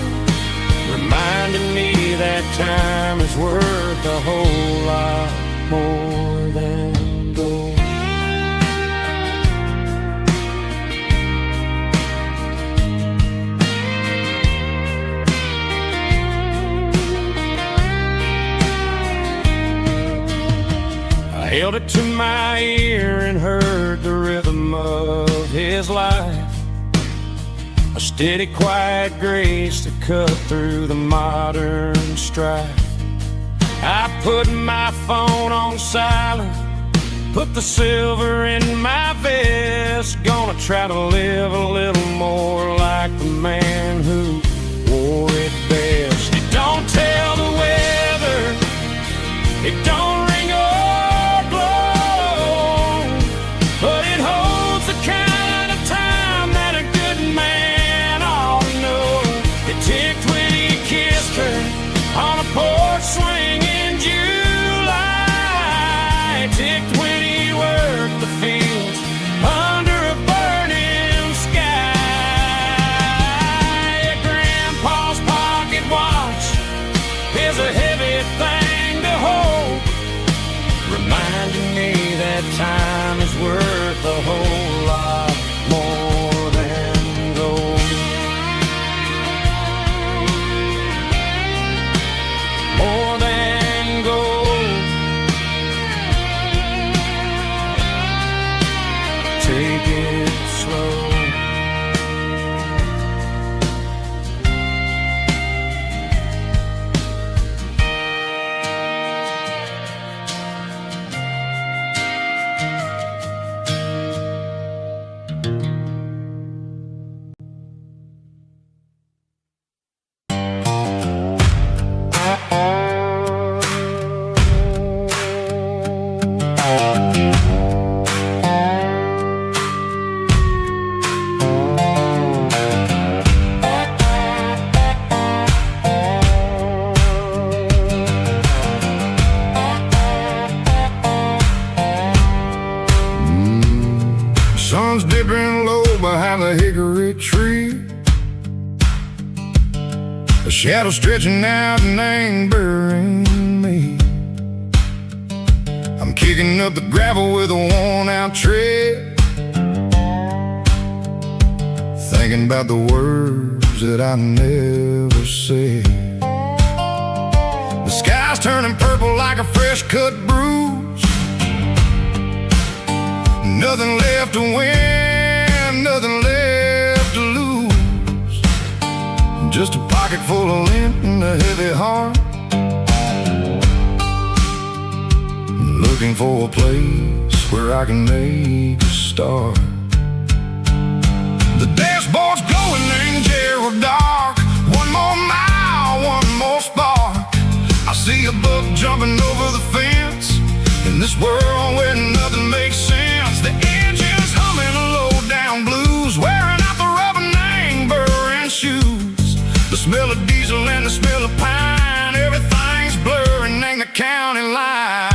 reminding me that time is worth a whole lot more than gold. I held it to my ear and heard the rhythm of his life, a steady, quiet grace that cut through the modern strife. I put my phone on silent, put the silver in my vest, gonna try to live a little more like the man who wore it best. It don't tell the weather, it don't ring or blow, but it holds the kind of time that a good man ought to know. It ticked when he kissed her on a porch swing in July. It ticked when he worked the fields under a burning sky. Grandpa's pocket watch is a heavy thing to hold, reminding me that time is worth a whole lot more than gold. More than gold. Take it slow. Sun's dipping low behind the hickory tree, a shadow stretching out and angering me. I'm kicking up the gravel with a worn-out tread, thinking about the words that I never said. The sky's turning purple like a fresh-cut bruise, nothing left to win, nothing left to lose, just a pocket full of lint and a heavy heart, looking for a place where I can make a start. The dashboard's glowing in Gerald dark, one more mile, one more spark. I see a buck jumping over the fence, in this world where nothing makes sense. The engine's humming a low-down blues, wearing out the rubber name burring shoes. The smell of diesel and the smell of pine, everything's blurring in the county line.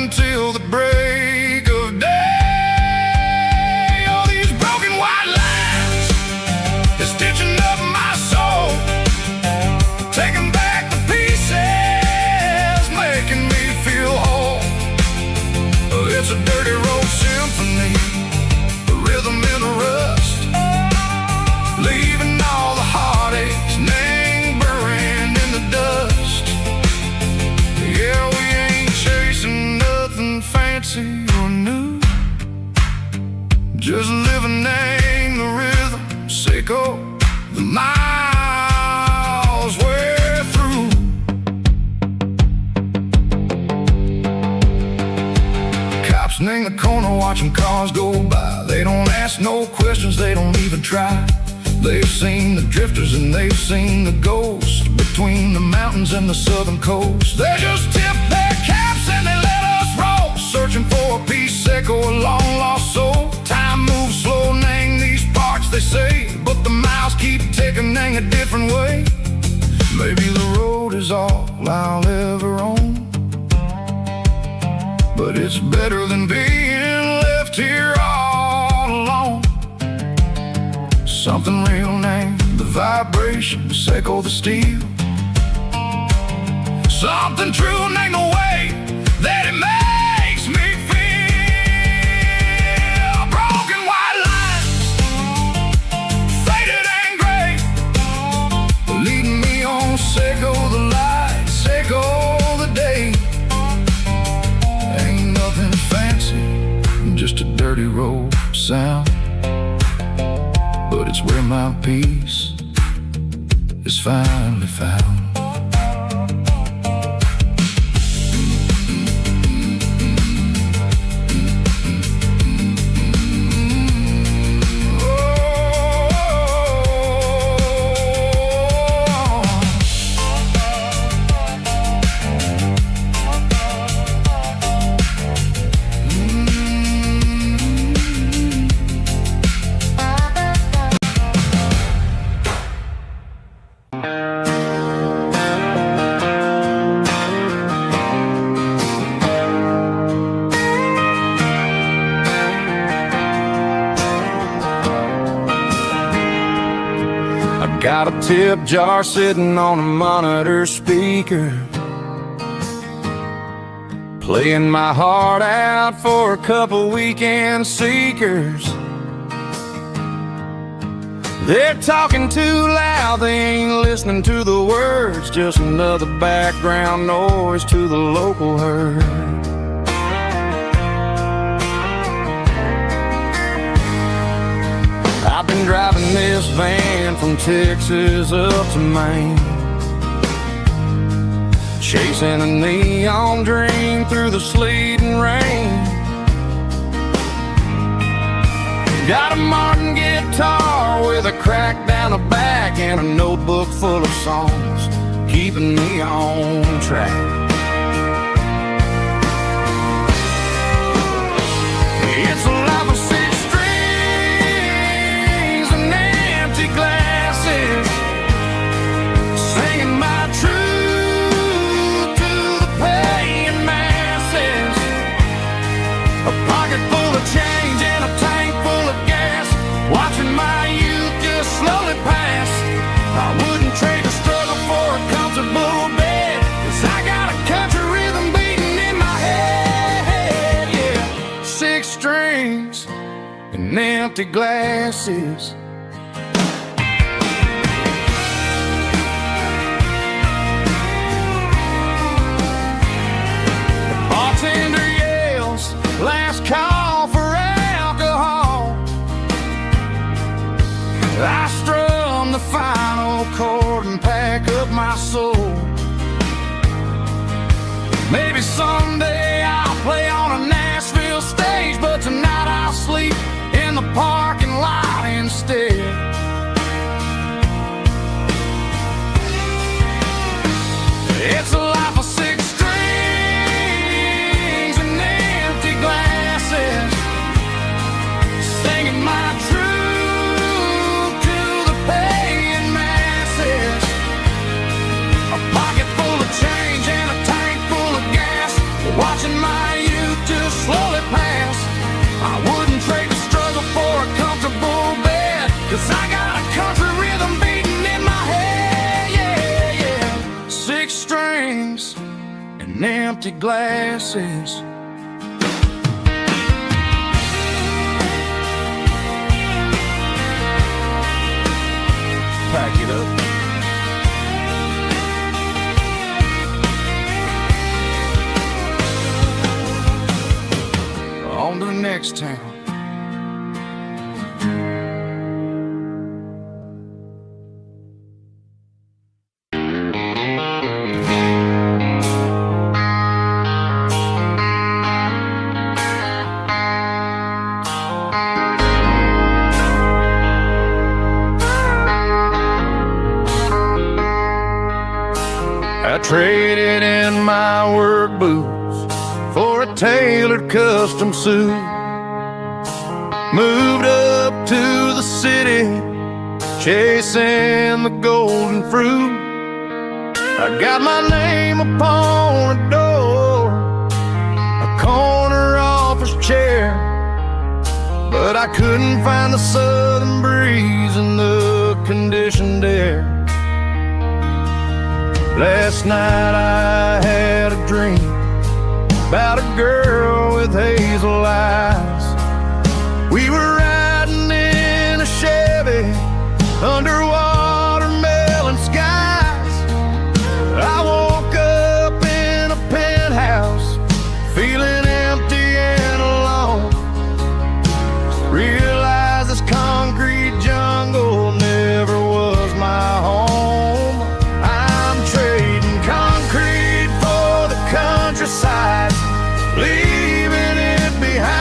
until the break of day. All these broken white lines is stitching up my soul, taking back the pieces, making me feel whole. It's a dirty road symphony, a rhythm in the rust, leaving all the heartaches lingering in the dust. Yeah, we ain't chasing nothing fancy or new, just living in the rhythm, sicko, the miles we're through. Cops in the corner watching cars go by. They don't ask no questions, they don't even try. They've seen the drifters and they've seen the ghosts between the mountains and the southern coast. They just tip their caps and they let us roll, searching for a piece echo, a long lost soul. Time moves slow in these parts, they say, but the miles keep ticking in a different way. Maybe the road is all I'll ever own, but it's better than being left here all alone. Something real named the vibrations echo the steel. Something true named the way that it makes me feel. Broken white lines, faded and gray, leading me on, echo the lights, echo the day. Ain't nothing fancy, just a dirty road sound, but it's where my peace is finally found. Got a tip jar sitting on a monitor speaker, playing my heart out for a couple weekend seekers. They're talking too loud, they ain't listening to the words, just another background noise to the local herd. I've been driving this van from Texas up to Maine, chasing a neon dream through the sleet and rain. Got a Martin guitar with a crack down the back and a notebook full of songs, keeping me on track. It's a life of six strings and empty glasses, singing my truth to the paying masses. A pocket full of change and a tank full of gas, watching my youth just slowly pass. I wouldn't trade the struggle for a comfortable bed, 'cause I got a country rhythm beating in my head, yeah. Six strings and empty glasses. The bartender yells, last call for alcohol. I strum the final chord and pack up my soul. Maybe someday I'll play on a Nashville stage, but tonight I'll sleep in the parking lot instead. and empty glasses. Pack it up. On to the next town. I traded in my work boots for a tailored custom suit. Moved up to the city, chasing the golden fruit. I got my name upon a door, a corner office chair, but I couldn't find the southern breeze in the conditioned air. Last night I had a dream about a girl with hazel eyes. We were riding in a Chevy under watermelon skies. I woke up in a penthouse feeling empty and alone. Realized this concrete jungle never was my home. I'm trading concrete for the countryside, leaving it behind,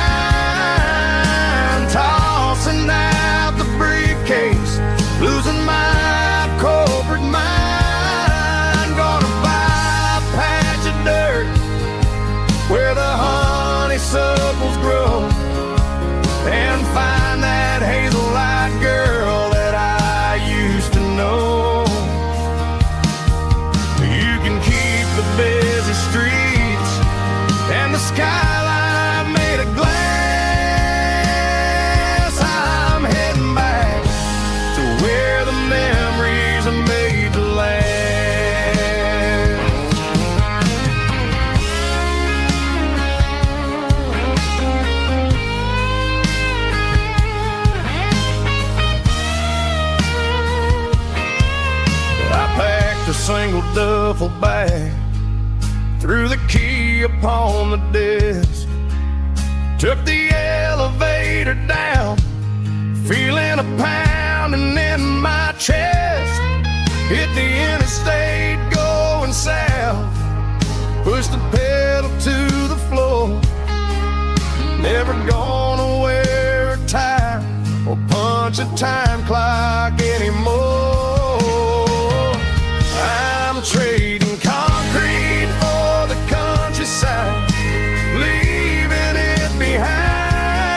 tossing out the briefcase, losing my corporate mind. Gonna buy a patch of dirt where the honeysuckles grow, and find that hazel-eyed girl that I used to know. You can keep the busy streets and the skyline made of glass. I'm heading back to where the memories are made to last. I packed a single duffel bag, threw the key upon the desk, took the elevator down, feeling a pounding in my chest. Hit the interstate going south, pushed the pedal to the floor. Never gonna wear a tie or punch a time clock anymore. I'm trading concrete for the countryside, leaving it behind,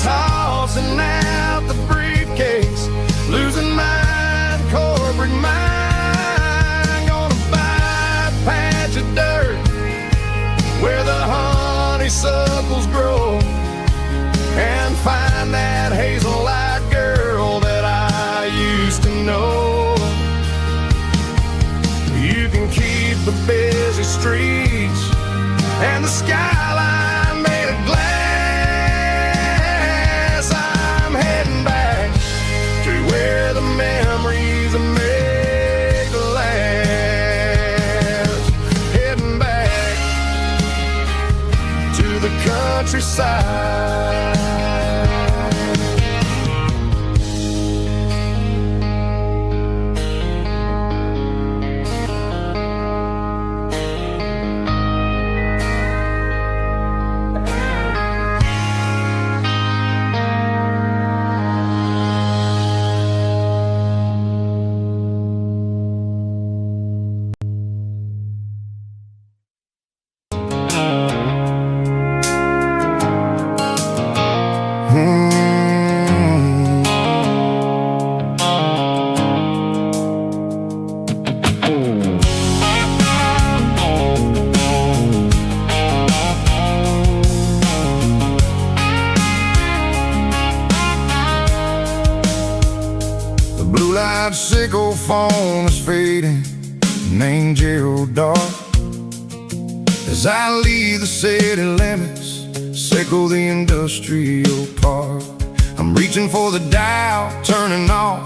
tossing out the briefcase, losing my corporate mind. Gonna buy a patch of dirt where the honeysuckles grow, and find that hazel-eyed girl that I used to know. You can keep the busy streets and the skyline made of glass. I'm heading back to where the memories are made to last. Heading back to the countryside. Blue-light sickle phone is fading, an angel dark. As I leave the city limits, circle the industrial park, I'm reaching for the dial, turning off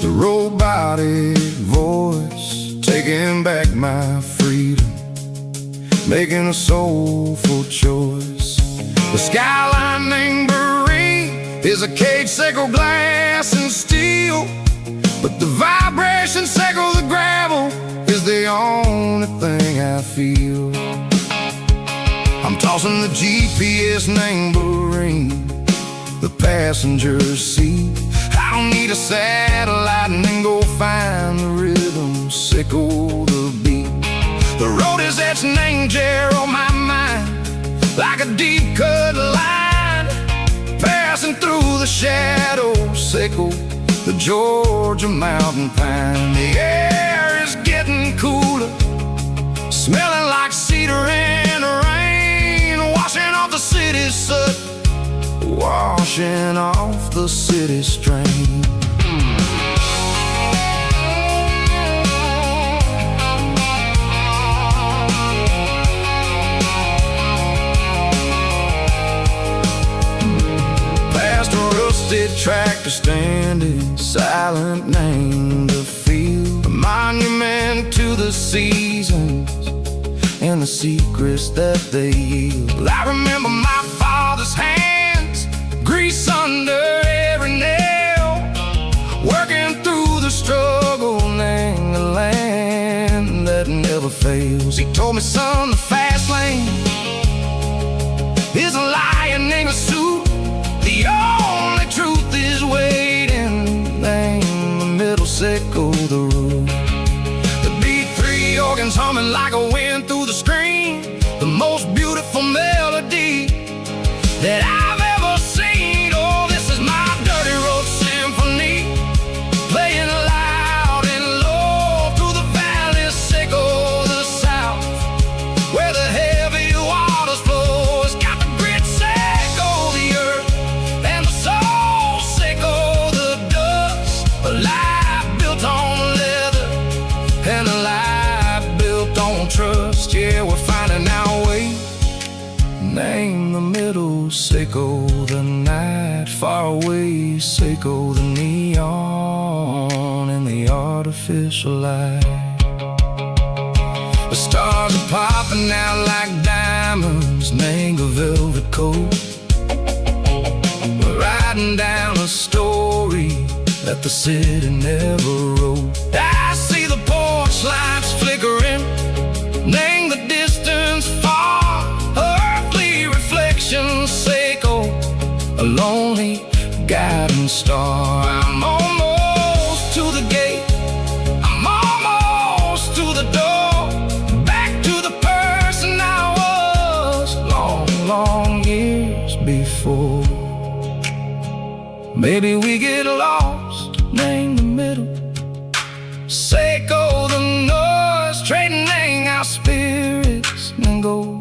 the robotic voice, taking back my freedom, making a soulful choice. The skyline named Briyan is a cage, circle glass and steel, but the vibration circle the gravel is the only thing I feel. I'm tossing the GPS named Briyan, the passenger seat. I don't need a satellite and then go find the rhythm, sickle the beat. The road is etched named Geralkyo on my mind, like a deep cut line, passing through the shadows, sickle the Georgia mountain pine. The air is getting cooler, smelling like cedar in the rain, washing off the city's soot, washing off the city strain. Past a rusted tractor standing silent, named the field, a monument to the seasons and the secrets that they yield. I remember my father's hands, grease under every nail, working through the struggle, named the land that never fails. He told me, son, the fast lane is a lion in a suit, the only truth is waiting, named the middle, sickle the root. The B3 organs humming like a wind through the screen, the most beautiful melody that I've ever seen. Oh, this is my dirty road symphony, playing loud and low through the valleys, sickle the south, where the heavy waters flow. It's got the grit, sickle the earth, and the soul, sickle the dust. A life built on leather and a life built on trust. Yeah, we're finding our way, name the middle, sickle the night, far away, sickle the neon and the artificial light. The stars are popping out like diamonds, name a velvet coat. We're riding down a story that the city never wrote. I see the porch lights flickering, name the distance far, earthly reflections, sickle a lonely guiding star. I'm almost to the gate, I'm almost to the door, back to the person I was long, long years before. Maybe we get lost, name the middle, sickle the noise, trading our spirits and go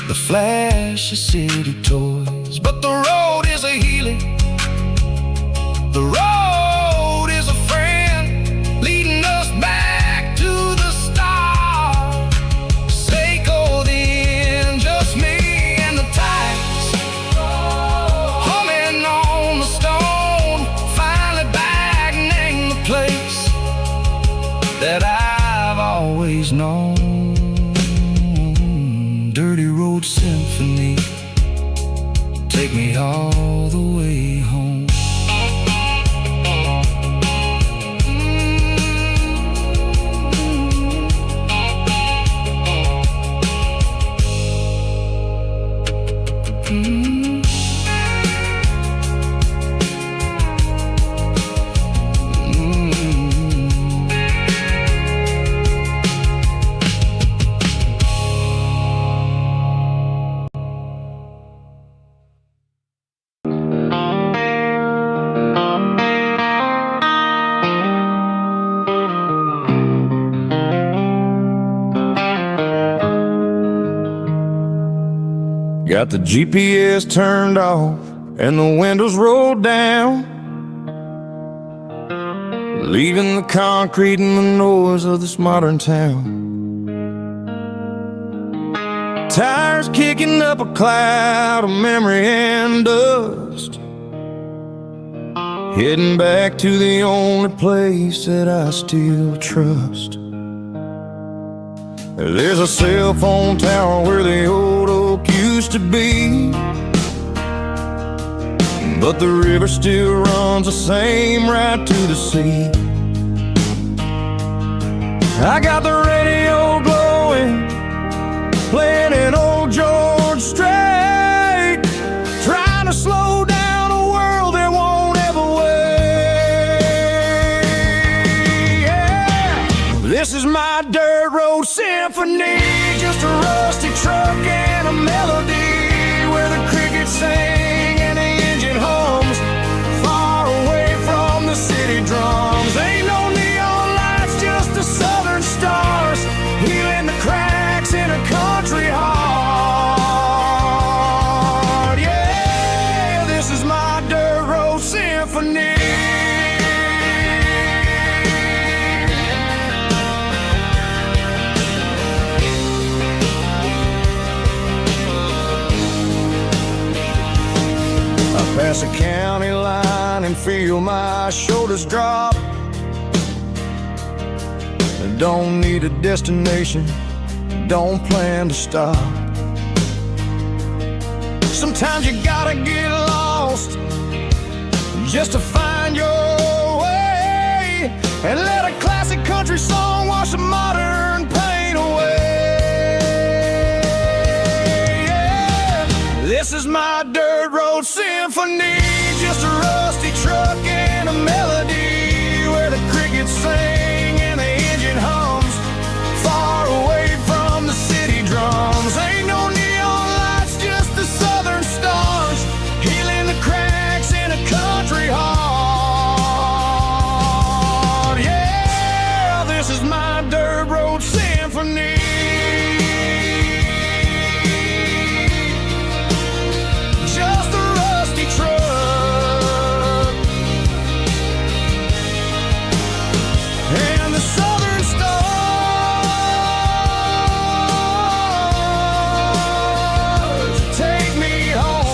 the flash of city toys. But the road is a healing, the road is a friend, leading us back to the start. Sickle the end, just me and the tides, humming on the stone, finally back, name the place that I've always known. Dirty road symphony, take me all the way home. Got the GPS turned off and the windows rolled down, leaving the concrete and the noise of this modern town. Tires kicking up a cloud of memory and dust, heading back to the only place that I still trust. There's a cell phone tower where the old oak used to be, but the river still runs the same right to the sea. I got the radio glowing, playing an old George Strait, trying to slow down a world that won't ever wait. Yeah. This is my dirt road symphony, just a rusty truck and a melody where the crickets sing and the engine hums, far away from the city drums. Ain't no neon lights, just the southern stars, healing the cracks in a country heart. Yeah, this is my dirt road symphony. I pass a county line and feel my shoulders drop. I don't need a destination, don't plan to stop. Sometimes you gotta get lost just to find your way, and let a classic country song wash the modern pain away. Yeah. This is my dirt road symphony, just a rusty truck and a melody where the crickets sing and the engine hums, far away from the city drums. Ain't no neon lights, just the southern stars, healing the cracks in a country heart. Yeah, this is my dirt road symphony. Just a rusty truck and the southern stars take me home.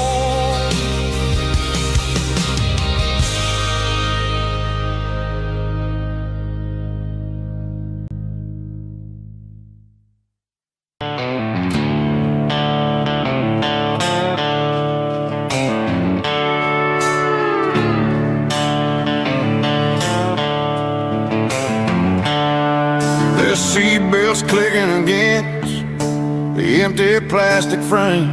The seatbelts clicking against the empty plastic frame,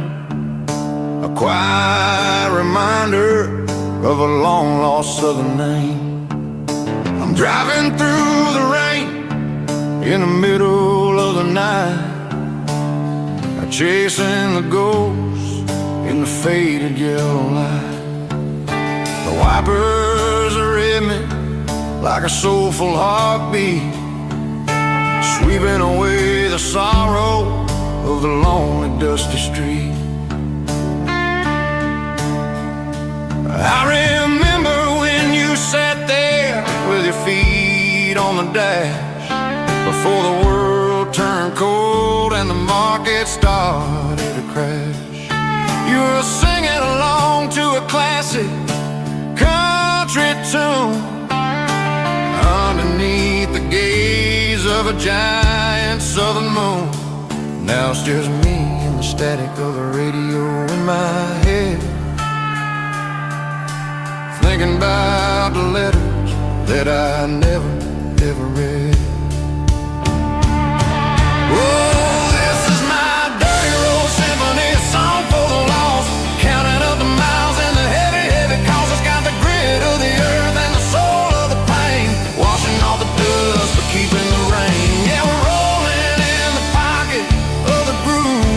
a quiet reminder of a long-lost southern name. I'm driving through the rain in the middle of the night, chasing the ghosts in the faded yellow light. The wipers are in me like a soulful heartbeat, sweeping away the sorrow of the lonely dusty street. I remember when you sat there with your feet on the dash, before the world turned cold and the market started to crash. You were singing along to a classic country tune underneath the gaze of a giant southern moon. Now it's just me and the static of the radio in my head, thinking about the letters that I never, ever read. Oh, this is my dirty road symphony, a song for the lost, counting up the miles and the heavy, heavy cost. It's got the grit of the earth and the soul of the pain, washing off the dust but keeping the rain. Yeah, we're rolling in the pocket of the groove,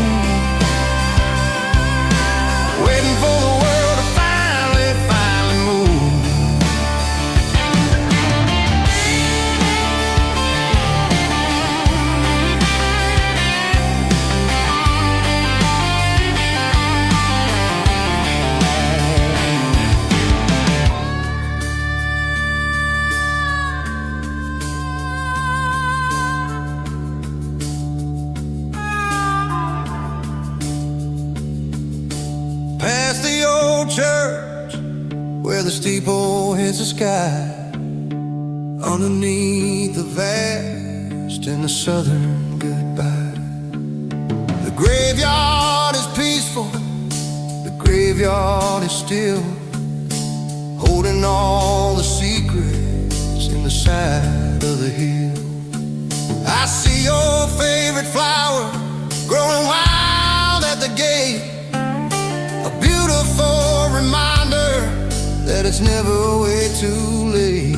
waiting for the world to finally move. the steeple hits the sky, underneath the vast and the southern goodbye. The graveyard is peaceful, the graveyard is still, holding all the secrets in the side of the hill. I see your favorite flower growing wild at the gate, a beautiful reminder that it's never way too late.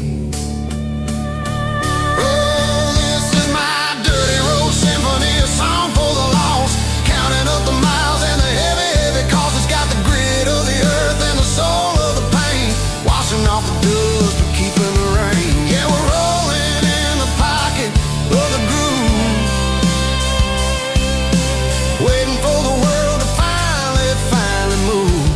Oh, this is my dirty road symphony, a song for the lost, counting up the miles and the heavy, heavy cost. It's got the grit of the earth and the soul of the pain, washing off the dust but keeping the rain. Yeah, we're rolling in the pocket of the groove, waiting for the world to finally move.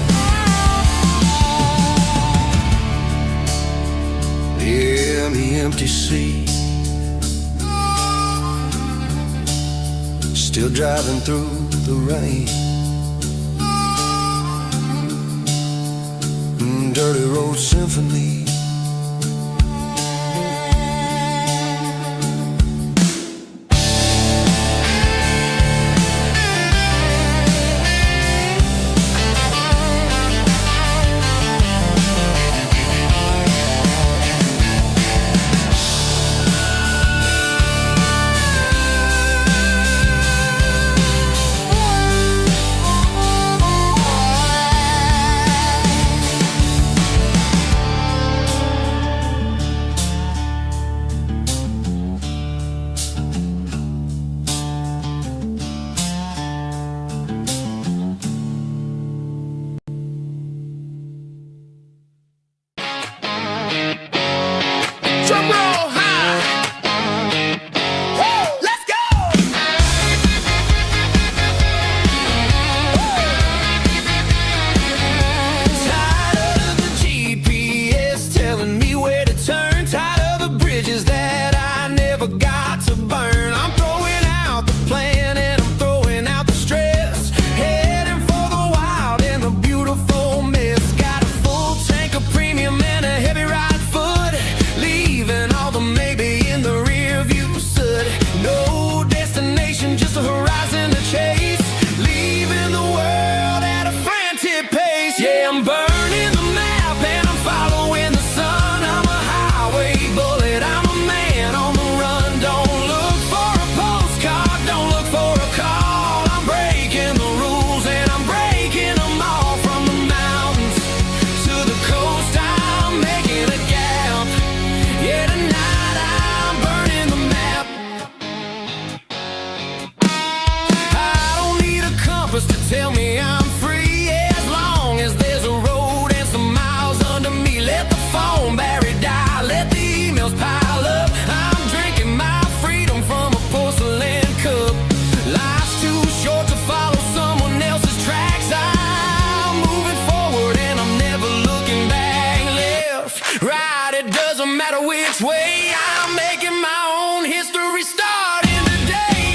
Yeah, the empty sea, still driving through the rain. Dirty road symphony. Tell me I'm free, yeah, as long as there's a road and some miles under me. Let the phone battery die, let the emails pile up. I'm drinking my freedom from a porcelain cup. Life's too short to follow someone else's tracks. I'm moving forward and I'm never looking back. Left, right, it doesn't matter which way. I'm making my own history starting today.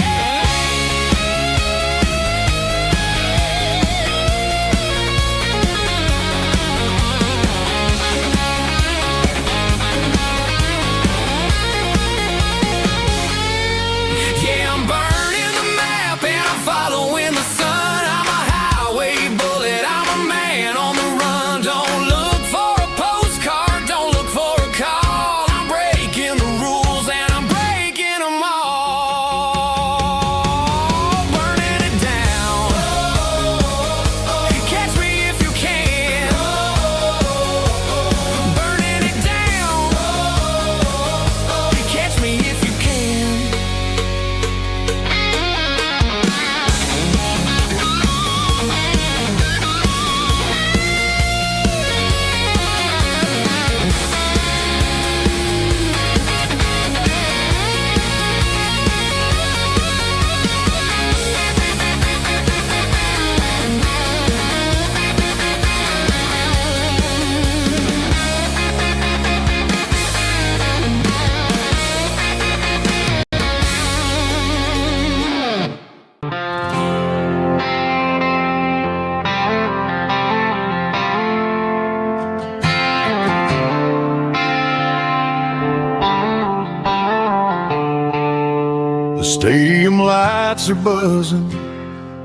lights are buzzing,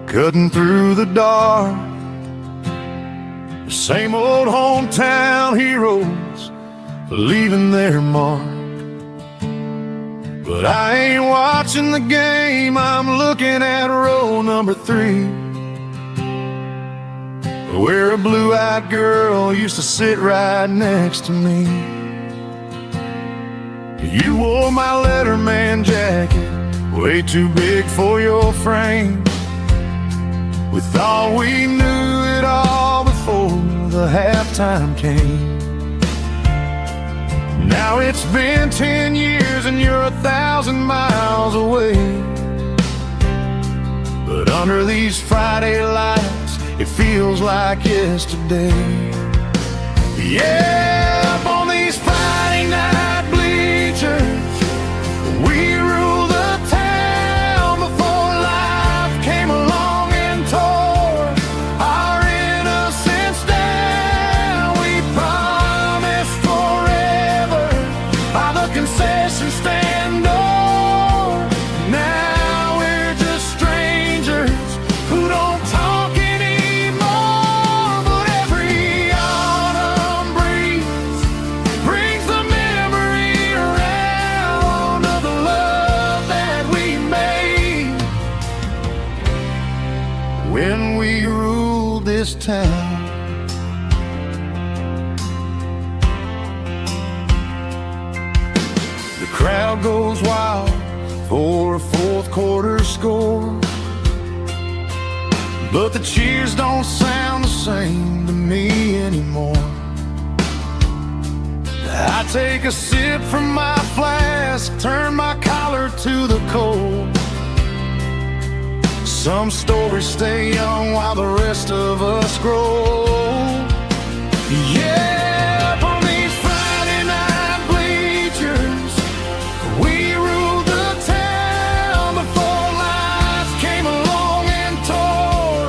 cutting through the dark. The same old hometown heroes leaving their mark. But I ain't watching the game, I'm looking at row number 3, where a blue-eyed girl used to sit right next to me. You wore my Letterman jacket, way too big for your frame. We thought we knew it all before the halftime came. Now it's been 10 years and you're 1,000 miles away. But under these Friday lights, it feels like yesterday. Yeah, up on these Friday night bleachers, we rule the town before life came along and tore our innocence down. We promised forever by the concession stand door. Now we're just strangers who don't talk anymore. But every autumn breeze brings the memory around of the love that we made when we ruled this town. The crowd goes wild for a fourth quarter score, but the cheers don't sound the same to me anymore. I take a sip from my flask, turn my collar to the cold. Some stories stay young while the rest of us grow. Yeah, up on these Friday night bleachers, we ruled the town before life came along and tore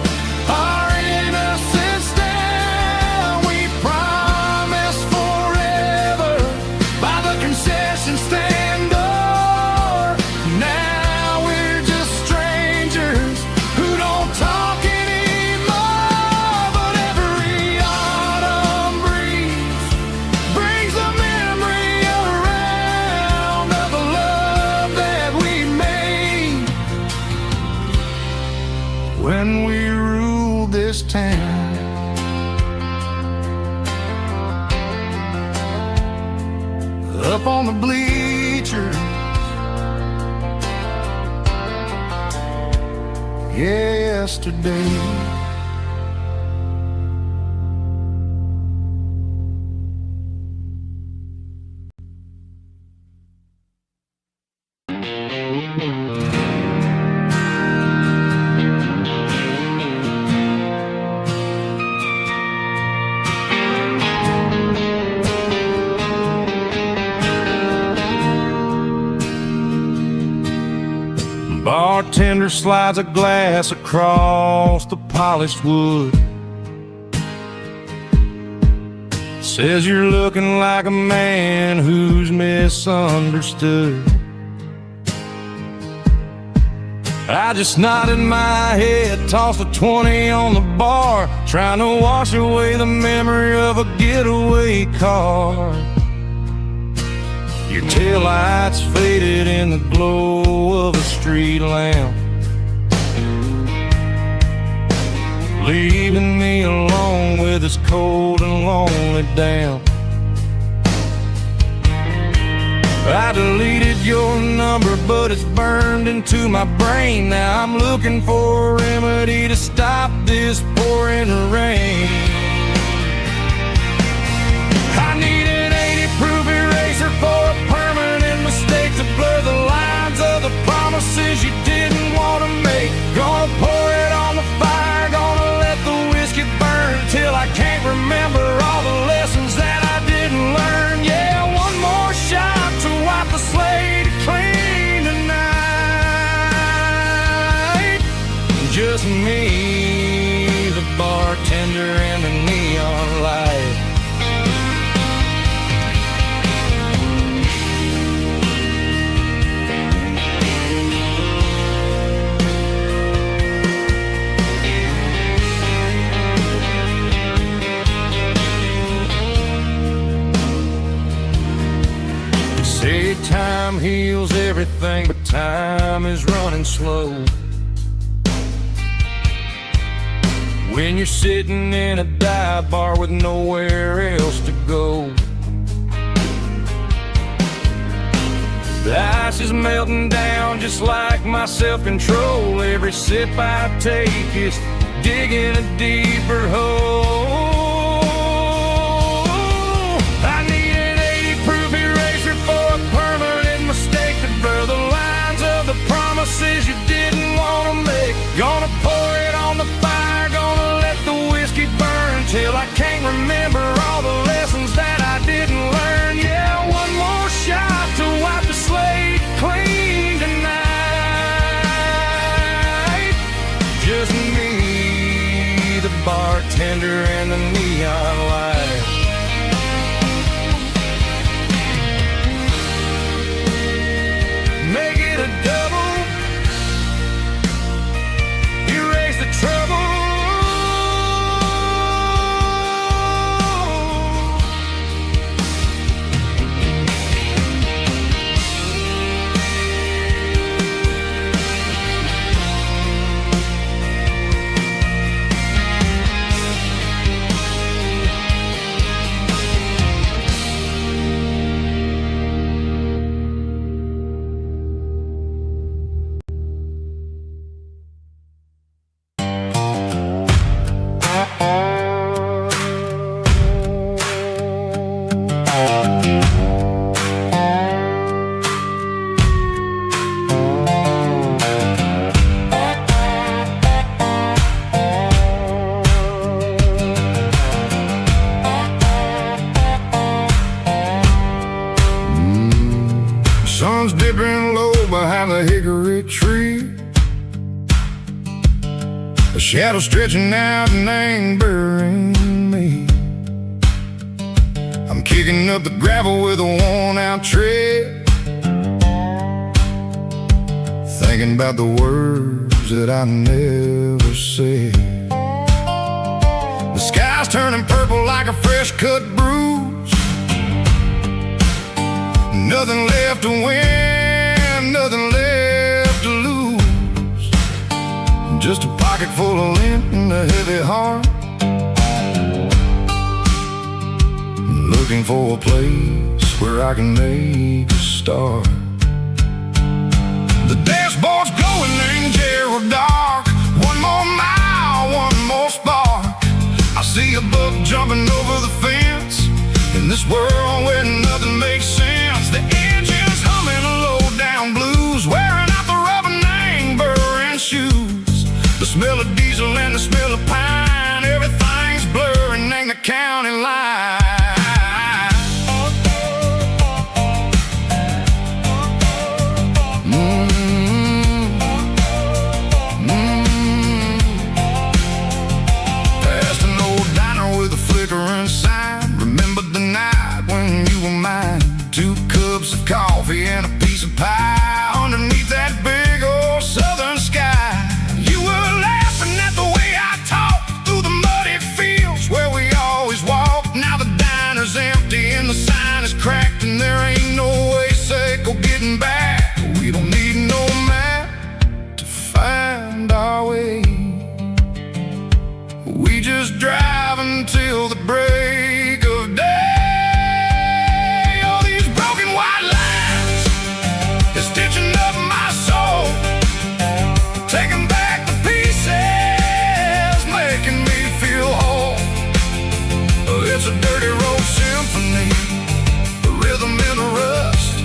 our innocence down. We promised forever by the concession stand door. Now we're just strangers who don't talk anymore. But every autumn breeze brings a memory around of the love that we made when we ruled this town. Up on the bleachers, yesterday. Bartender slides a glass across the polished wood. Says you're looking like a man who's misunderstood. I just nodded my head, tossed a 20 on the bar, trying to wash away the memory of a getaway car. Your taillights faded in the glow of a street lamp, leaving me alone with this cold and lonely damp. I deleted your number, but it's burned into my brain. Now I'm looking for a remedy to stop this pouring rain. I need an 80-proof eraser for a permanent mistake to blur the lines of the promises you didn't want to make. Gonna pour it on the fire, gonna let the whiskey burn till I can't remember all the lessons that I didn't learn. Yeah, one more shot to wipe the slate clean tonight. Just me, the bartender, and the neon light. time heals everything, but time is running slow. When you're sitting in a dive bar with nowhere else to go. The ice is melting down just like my self-control. Every sip I take is digging a deeper hole. I need an 80-proof eraser for a permanent mistake to blur the lines of the promises you didn't want to make. Gonna pour it on the fire, gonna let the whiskey burn till I can't remember all the lessons that I didn't learn. Yeah, one more shot to wipe the slate clean tonight. Just me, the bartender, and the neon light. Make it a double, erase the trouble. Sun's dipping low behind the hickory tree. A shadow stretching out and angering me. I'm kicking up the gravel with a worn-out tread, thinking about the words that I never said. The sky's turning purple like a fresh-cut bruise. Nothing left to win, nothing left to lose. Just a pocket full of lint and a heavy heart, looking for a place where I can make a start. The dashboard's glowing in Gerald dark. One more mile, one more spark. I see a buck jumping over the fence in this world where nothing makes sense. The engine's humming a low-down blues, wearing out the rubber name burring shoes. The smell of diesel and the smell of pine, everything's blurring in the county line. Past an old diner with a flickering sign. Remember the night when you were mine. 2 cups of coffee and a piece of pie underneath that big old southern sky. You were laughing at the way I talked through the muddy fields where we always walked. Now the diner's empty and the sign is cracked, and there ain't no way safe or getting back. We don't need no map to find our way. We just drive until the break of day. Stitching up my soul, taking back the pieces, making me feel whole. It's a dirty road symphony, a rhythm in a rust,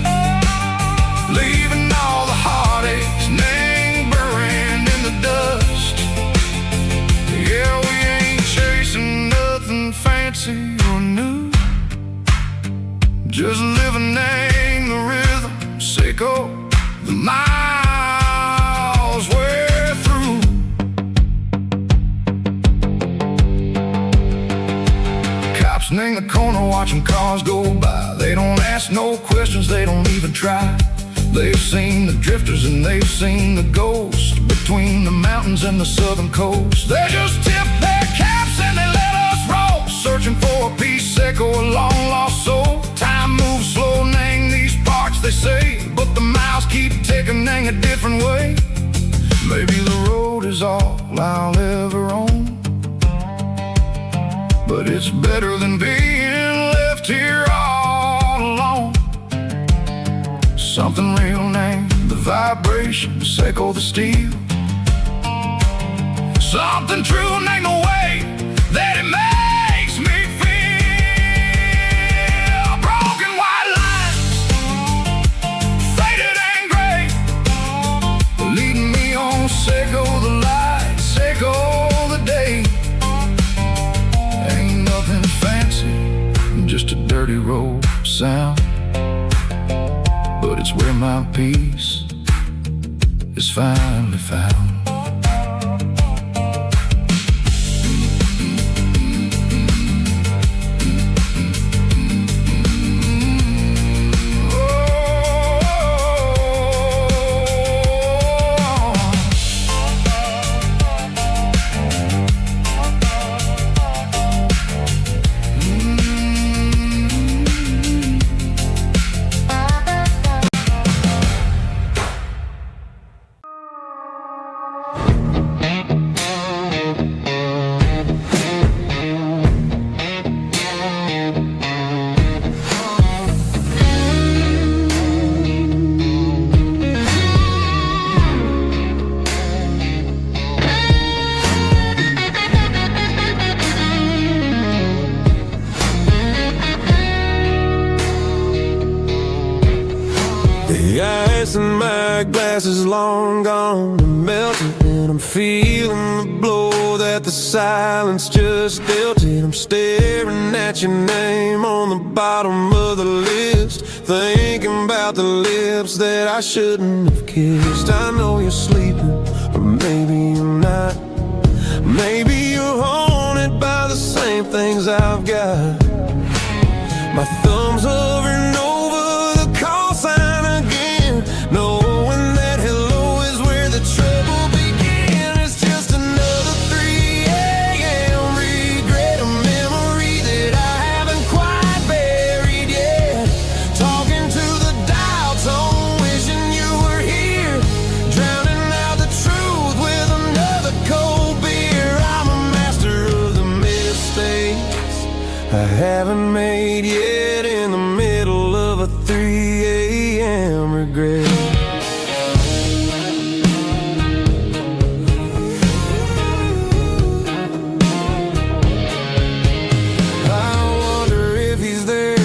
leaving all the heartaches, name buried in the dust. Yeah, we ain't chasing nothing fancy or new, just living in the rhythm. Sicko, the miles we're through. Cops in the corner watching cars go by. They don't ask no questions, they don't even try. They've seen the drifters and they've seen the ghosts between the mountains and the southern coast. They just tip their caps and they let us roll, searching for a piece, Sicko, a long lost soul. Time moves slow, name these parts, they say, but keep taking a different way. Maybe the road is all I'll ever own, but it's better than being left here all alone. Something real named the vibrations echo the steel. Something true named the way that it makes me feel. Broken white lines, faded and gray, leading me on. Say go the light, say go the day. Ain't nothing fancy, just a dirty road sound, but it's where my peace is finally found. The ice in my glass is long gone and melted, and I'm feeling the blow that the silence just dealt it. I'm staring at your name on the bottom of the list, thinking about the lips that I shouldn't have kissed. I know you're sleeping, or maybe you're not. Maybe you're haunted by the same things I've got. My thumb's hovering over the call sign again, knowing that hello is where the trouble began. It's just another 3 a.m. regret, a memory that I haven't quite buried yet. Talking to the dial tone, wishing you were here, drowning out the truth with another cold beer. I'm a master of the mistakes I haven't made yet, in the middle of a 3 a.m. regret. I wonder if he's there,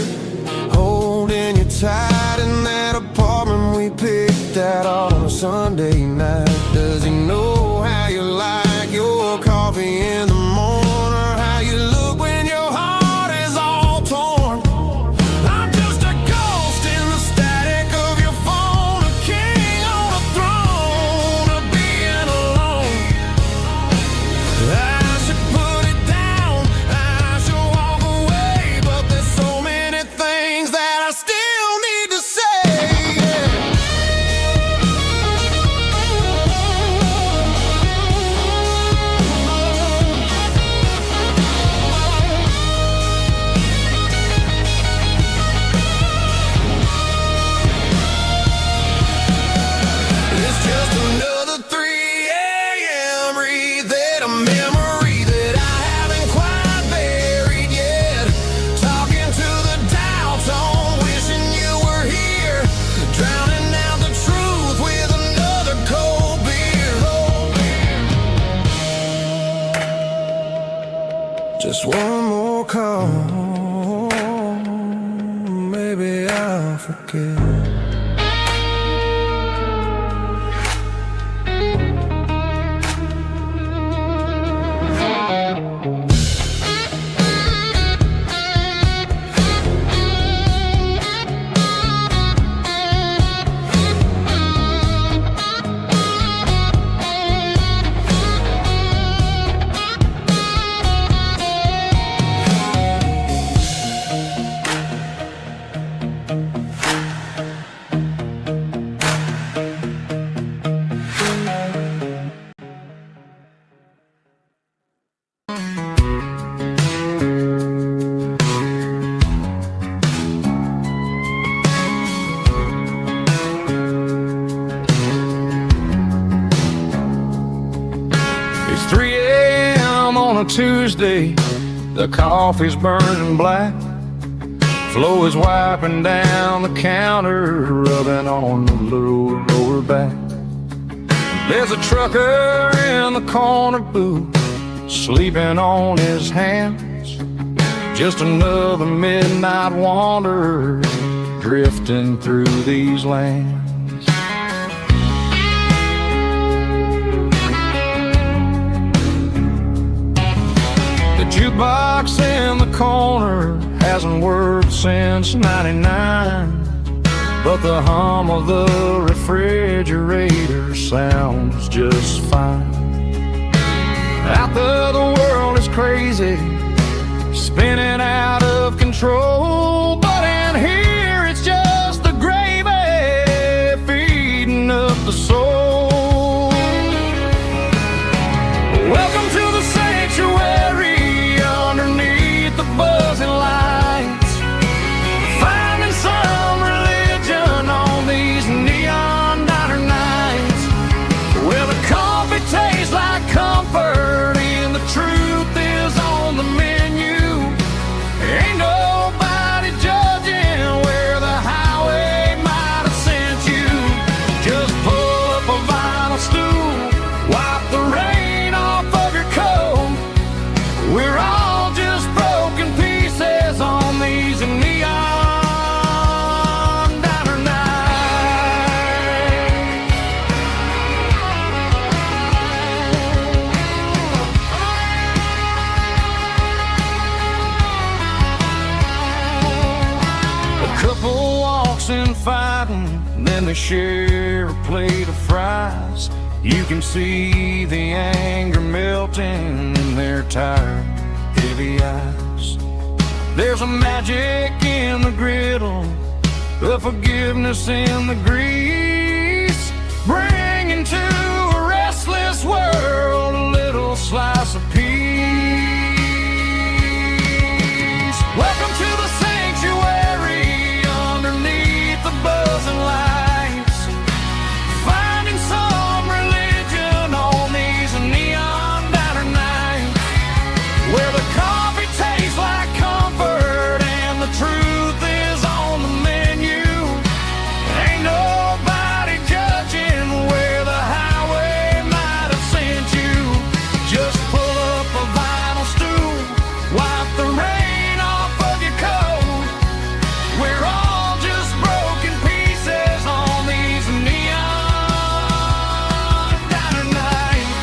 holding you tight in that apartment we picked out on a Sunday night. Does he know how you like your coffee in the morning, or how you look when your heart is all torn? I'm just a ghost in the static of your phone, a king on a throne of being alone. I should put it down, I should walk away, but there's so many things that I still need to say. It's just another 3 a.m. read, a memory that I haven't quite buried yet. Talking to the dial tone, wishing you were here, drowning out the truth with another cold beer. Just one more call, maybe I'll forget. on a Tuesday, the coffee's burning black. Flo is wiping down the counter, rubbing on the lower back. There's a trucker in the corner booth, sleeping on his hands. Just another midnight wanderer, drifting through these lands. The jukebox in the corner hasn't worked since '99, but the hum of the refrigerator sounds just fine. Out there the world is crazy, spinning out of control, but in here it's just the gravy feeding up the soul. Welcome to the sanctuary underneath the buzzing lights, finding some religion on these neon diner nights, where the coffee tastes like comfort and the truth is on the menu. Ain't nobody judging where the highway might have sent you. Just pull up a vinyl stool, wipe the rain off of your coat. We're all just broken pieces on these neon diner nights. A couple walks in fighting, then they share a plate of fries. You can see the anger melting in their tired, heavy eyes. There's a magic in the griddle, a forgiveness in the grease, bringing to a restless world a little slice of peace. Welcome to the sanctuary underneath the buzzing lights, finding some religion on these neon diner nights, where the coffee tastes like comfort and the truth is on the menu. Ain't nobody judging where the highway might have sent you. Just pull up a vinyl stool, wipe the rain off of your coat. We're all just broken pieces on these neon diner nights.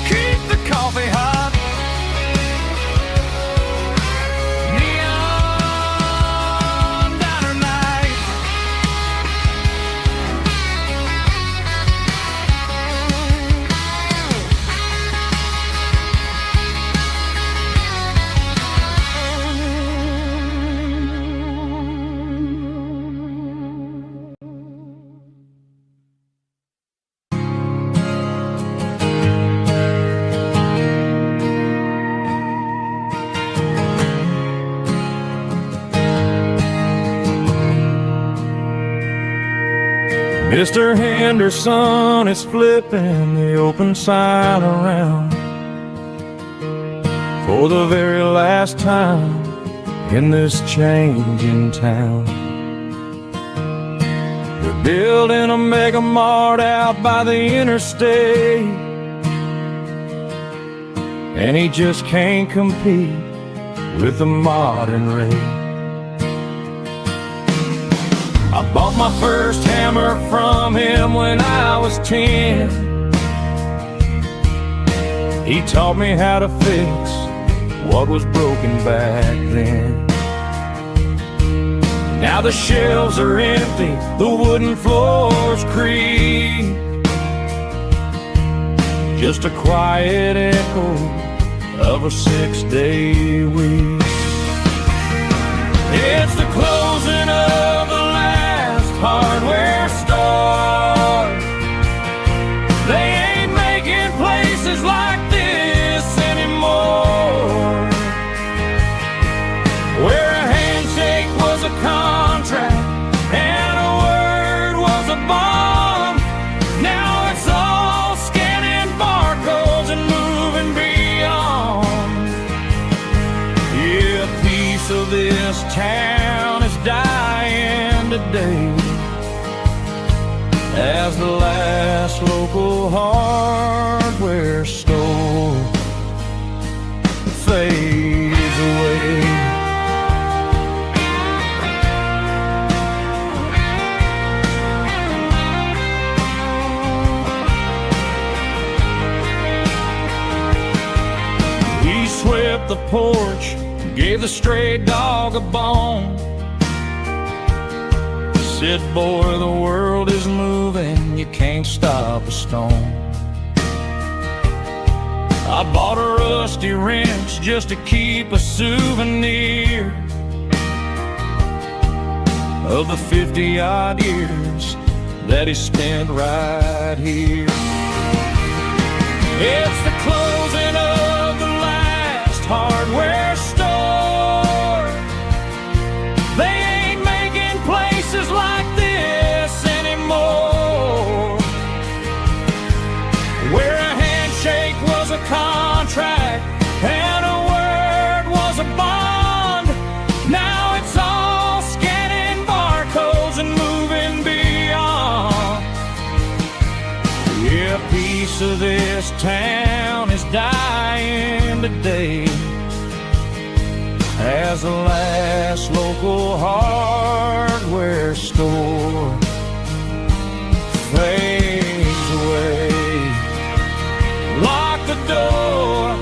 Keep the coffee hot. Neon diner nights. Mr. Henderson is flipping the open sign around for the very last time in this changing town. They're building a mega mart out by the interstate, and he just can't compete with the modern rate. I bought my first hammer from him when I was 10. He taught me how to fix what was broken back then. Now the shelves are empty, the wooden floors creak, just a quiet echo of a 6-day week. It's the closing of the last hardware store. They ain't making places like this anymore, where a handshake was a contract and a word was a bond. Now it's all as the last local hardware store fades away. He swept the porch, gave the stray dog a bone. Said, boy, the world is moving, you can't stop a stone. I bought a rusty wrench just to keep a souvenir of the 50-odd years that he spent right here. It's the closing of the last hardware store. They ain't making places like this anymore, where a handshake was a contract and a word was a bond. Now it's all scanning barcodes and moving beyond. Yeah, a piece of this town is dying today as the last local hardware store fades away. Lock the door,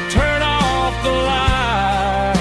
turn off the light.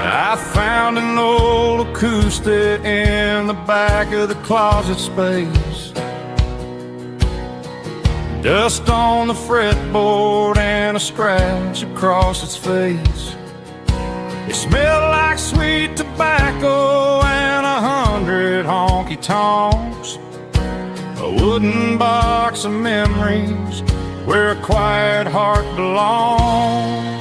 I found an old acoustic in the back of the closet space. Dust on the fretboard and a scratch across its face. It smelled like sweet tobacco and 100 honky-tonks. A wooden box of memories where a quiet heart belongs.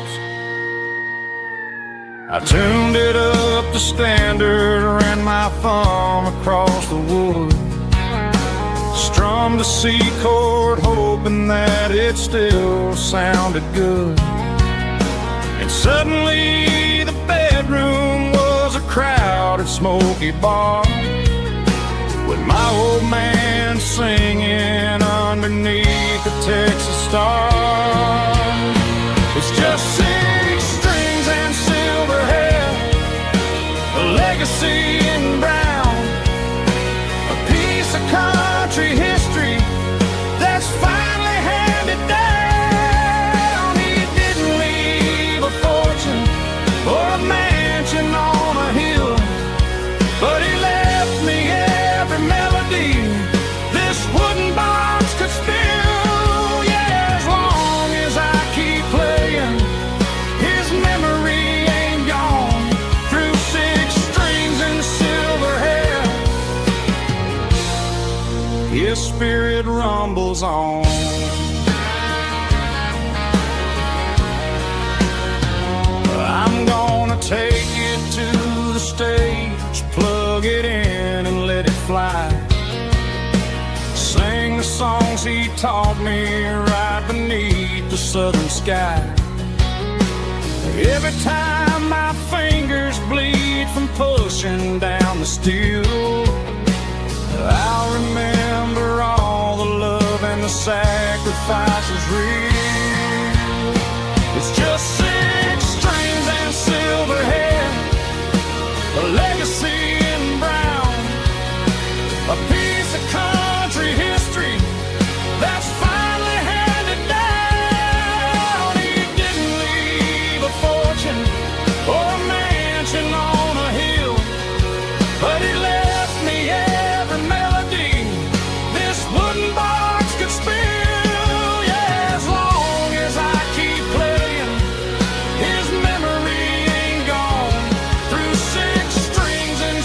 I tuned it up to standard, ran my thumb across the wood, strummed a C chord, hoping that it still sounded good. And suddenly the bedroom was a crowded, smoky bar, with my old man singing underneath the Texas star. It's just 6 strings and silver hair, a legacy in brown, a piece of country history that's finally handed down. He didn't leave a fortune or a mansion on a hill, but he left me every melody this wooden box could spill. Yeah, as long as I keep playing, his memory ain't gone. Through 6 strings and silver hair, his spirit rumbles on. I'm gonna take it to the stage, plug it in and let it fly. Sing the songs he taught me right beneath the southern sky. Every time my fingers bleed from pushing down the steel, I'll remember all the love and the sacrifices real. It's just 6 strings and silver hair, a legacy in brown, a piece of country history that's finally handed down. He didn't leave a fortune or a mansion on a hill, but he left me every melody this wooden box could spill. Yeah, as long as I keep playing, his memory ain't gone. Through 6 strings and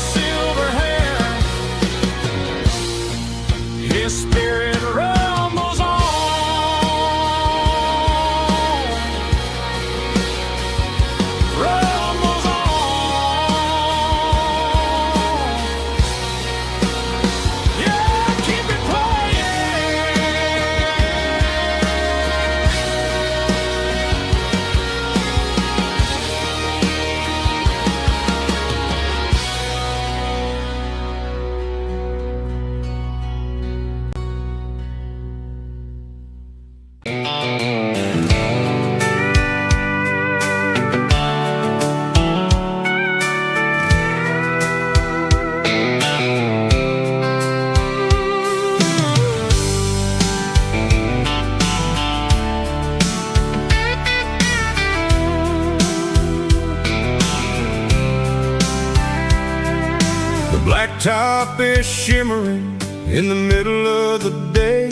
The blacktop is shimmering in the middle of the day.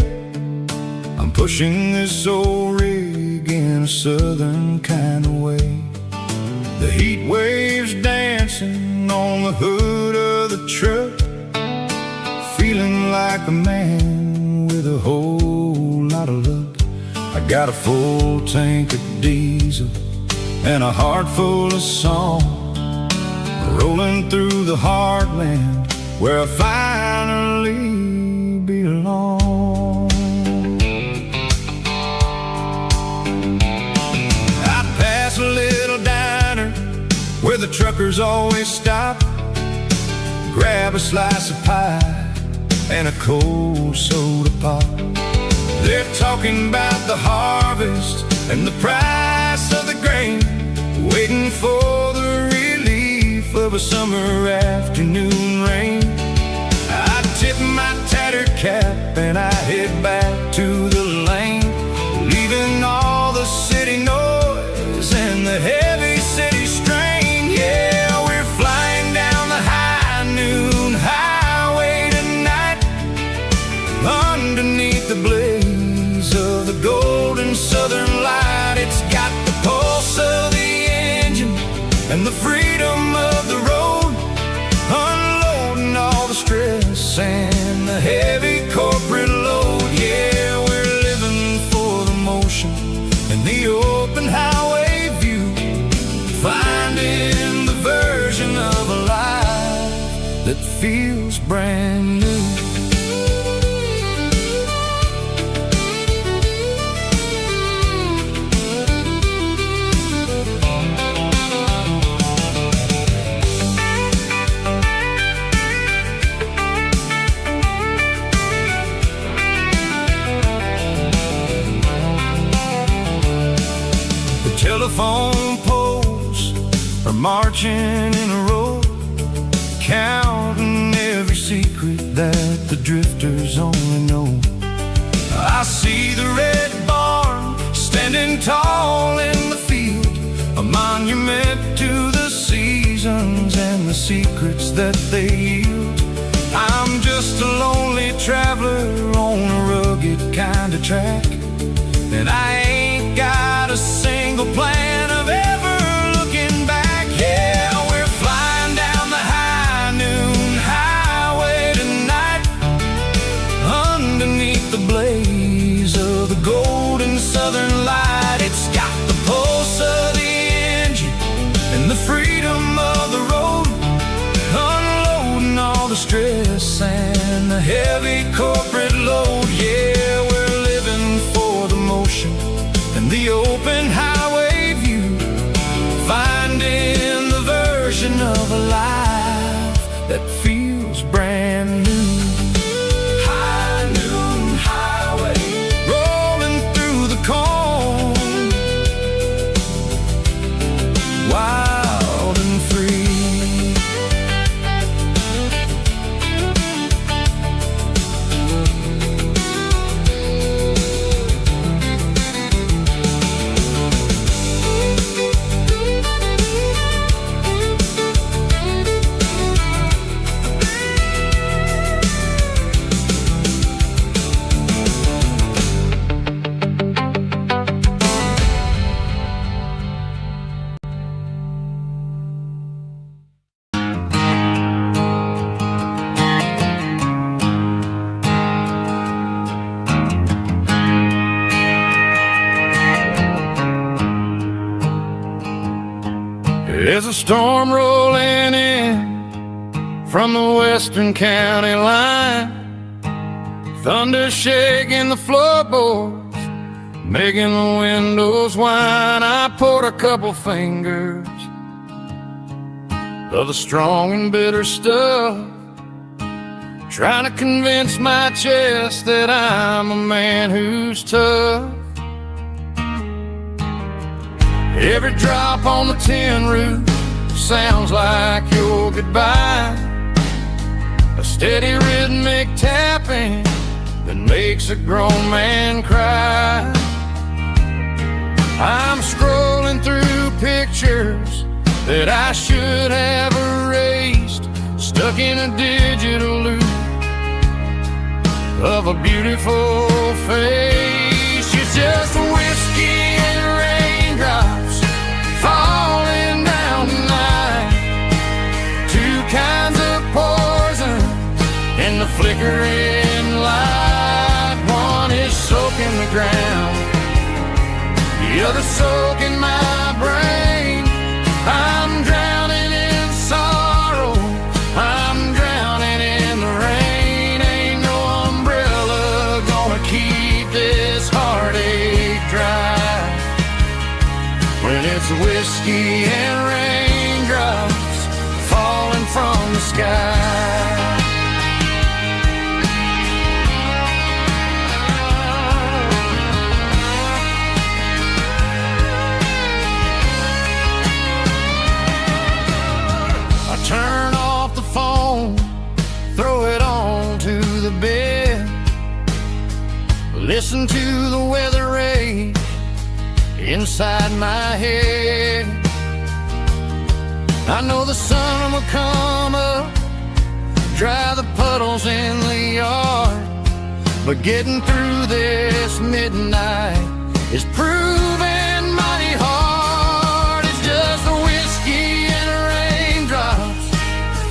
I'm pushing this old rig in a southern kind of way. The heat waves dancing on the hood of the truck, feeling like a man with a whole lot of luck. I got a full tank of diesel and a heart full of song, rolling through the heartland where I finally belong. I pass a little diner where the truckers always stop, grab a slice of pie and a cold soda pop. They're talking about the harvest and the price of the grain, waiting for the relief of a summer afternoon rain. I tip my tattered cap and I head back to the lane, leaving all the city noise and the heavy city strain. Yeah, we're flying down the high noon highway tonight, underneath the blaze of the golden southern light. It's got the pulse of the engine and the freedom of the road, unloading all the stress and the heavy corporate load. Yeah, we're living for the motion and the open highway view, finding the version of a life that feels brand new. Telephone poles are marching in a row, counting every secret that the drifters only know. I see the red barn standing tall in the field, a monument to the seasons and the secrets that they yield. I'm just a lonely traveler on a rugged kind of track, and I ain't got a single plan of ever looking back. Yeah, we're flying down the high noon highway tonight, underneath the blaze of the golden southern light. It's got the pulse of the engine and the freedom of the road, unloading all the stress and the heavy corporate load. Yeah, we're living for the motion and the open highway view, finding the version of a life that feels brand new. High noon highway, rolling through the corn, wild and free. There's a storm rolling in from the western county line, thunder shaking the floorboards, making the windows whine. I poured a couple fingers of the strong and bitter stuff, trying to convince my chest that I'm a man who's tough. Every drop on the tin roof sounds like your goodbye, a steady rhythmic tapping that makes a grown man cry. I'm scrolling through pictures that I should have erased, stuck in a digital loop of a beautiful face. It's just whiskey and raindrops falling down tonight. Two kinds of poison in the flickering light. One is soaking the ground, the other soaking my brain. I'm drowning in sorrow, I'm drowning in the rain. Ain't no umbrella gonna keep this heartache dry when it's whiskey and raindrops falling from the sky. Turn off the phone, throw it on to the bed. Listen to the weather rage inside my head. I know the sun will come up, dry the puddles in the yard, but getting through this midnight is proving mighty hard. It's just the whiskey and raindrops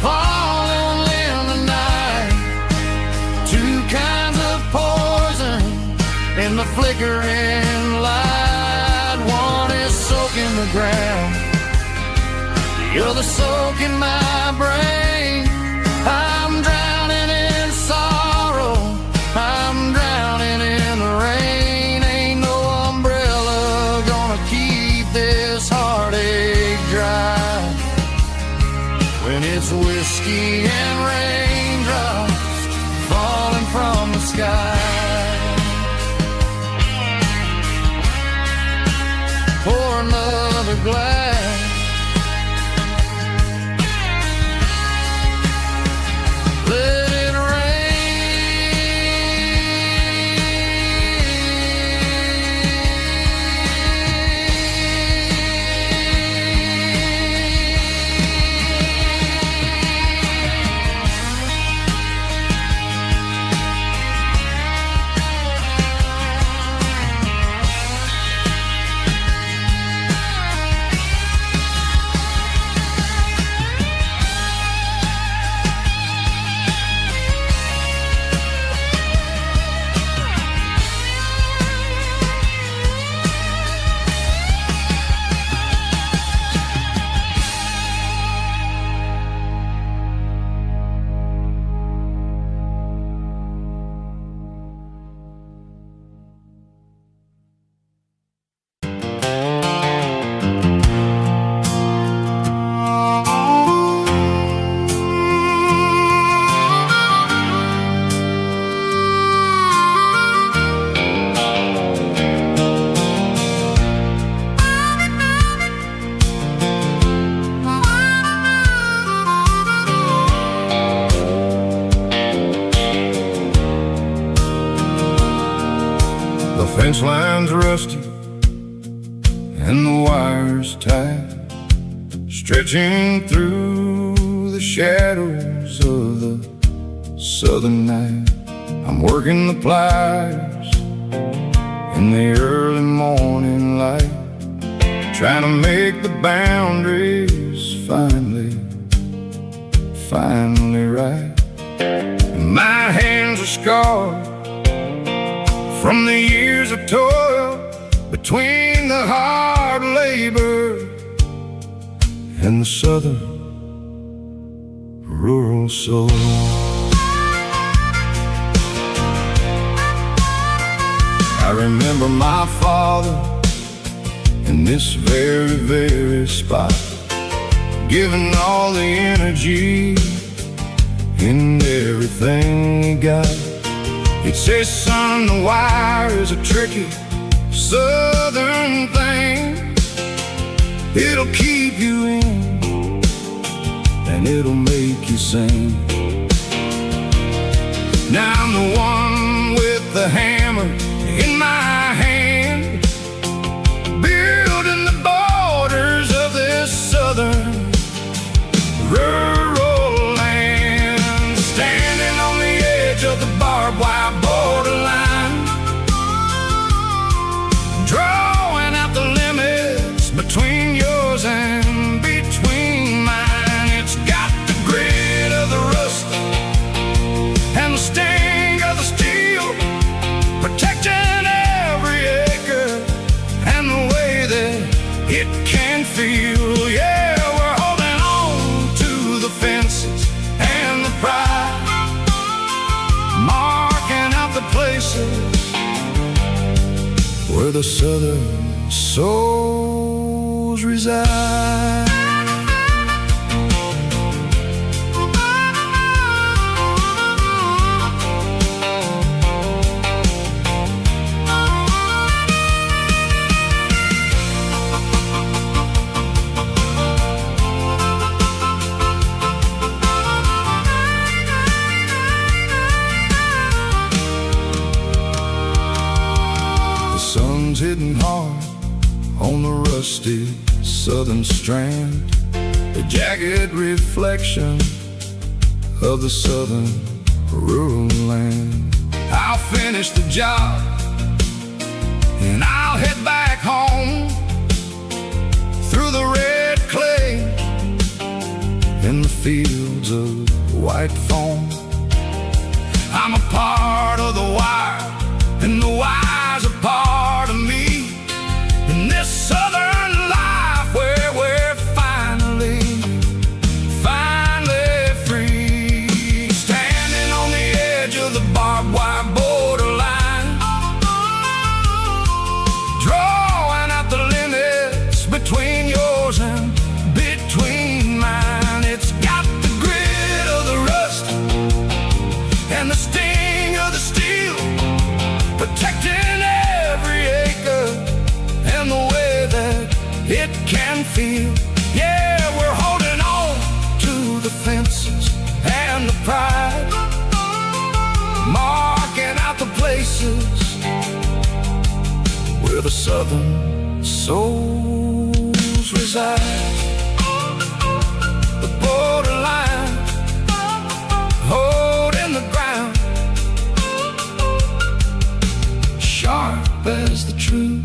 falling in the night. Two kinds of poison in the flickering light. One is soaking the ground, the other soaking my brain. I'm drowning in sorrow, I'm drowning in the rain. Ain't no umbrella gonna keep this heartache dry when it's whiskey and raindrops falling from the sky. Pour another glass, let it fence line's rusty and the wires tight, stretching through the shadows of the southern night. I'm working the pliers in the early morning light, trying to make the boundaries finally right. My hands are scarred from the years of toil, between the hard labor and the southern rural soul. I remember my father in this very spot, giving all the energy in everything he got. He'd say, son, the wire is a tricky southern thing. It'll keep you in and it'll make you sing. Now I'm the one with the hammer in my hand, building the borders of this southern rural land. where the southern souls reside. Sun's hitting hard on the rusty southern strand, a jagged reflection of the southern rural land. I'll finish the job and I'll head back home through the red clay in the fields of white foam. I'm a part of the wire, and the wire's a part of me, in this southern life where we're finally free. Standing on the edge of the barbed wire borderline, drawing out the limits between yours and between mine. It's got the grit of the rust and the sting of the steel, protecting every acre and the way that it can feel. Yeah, we're holding on to the fences and the pride, marking out the places where the southern souls reside. The borderline, holding the ground, sharp as the truth.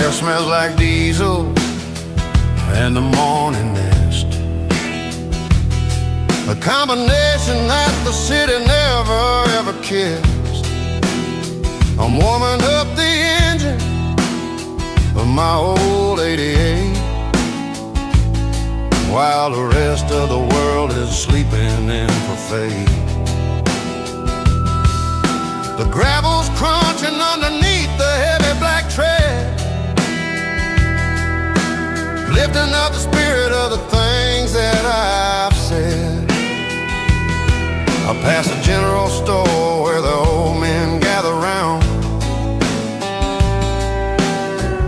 Smells like diesel and the morning mist, a combination that the city never ever kissed. I'm warming up the engine of my old 88, while the rest of the world is sleeping in for fate. The gravel's crunching underneath the heavy black tread, lifting up the spirit of the things that I've said. I pass a general store where the old men gather round,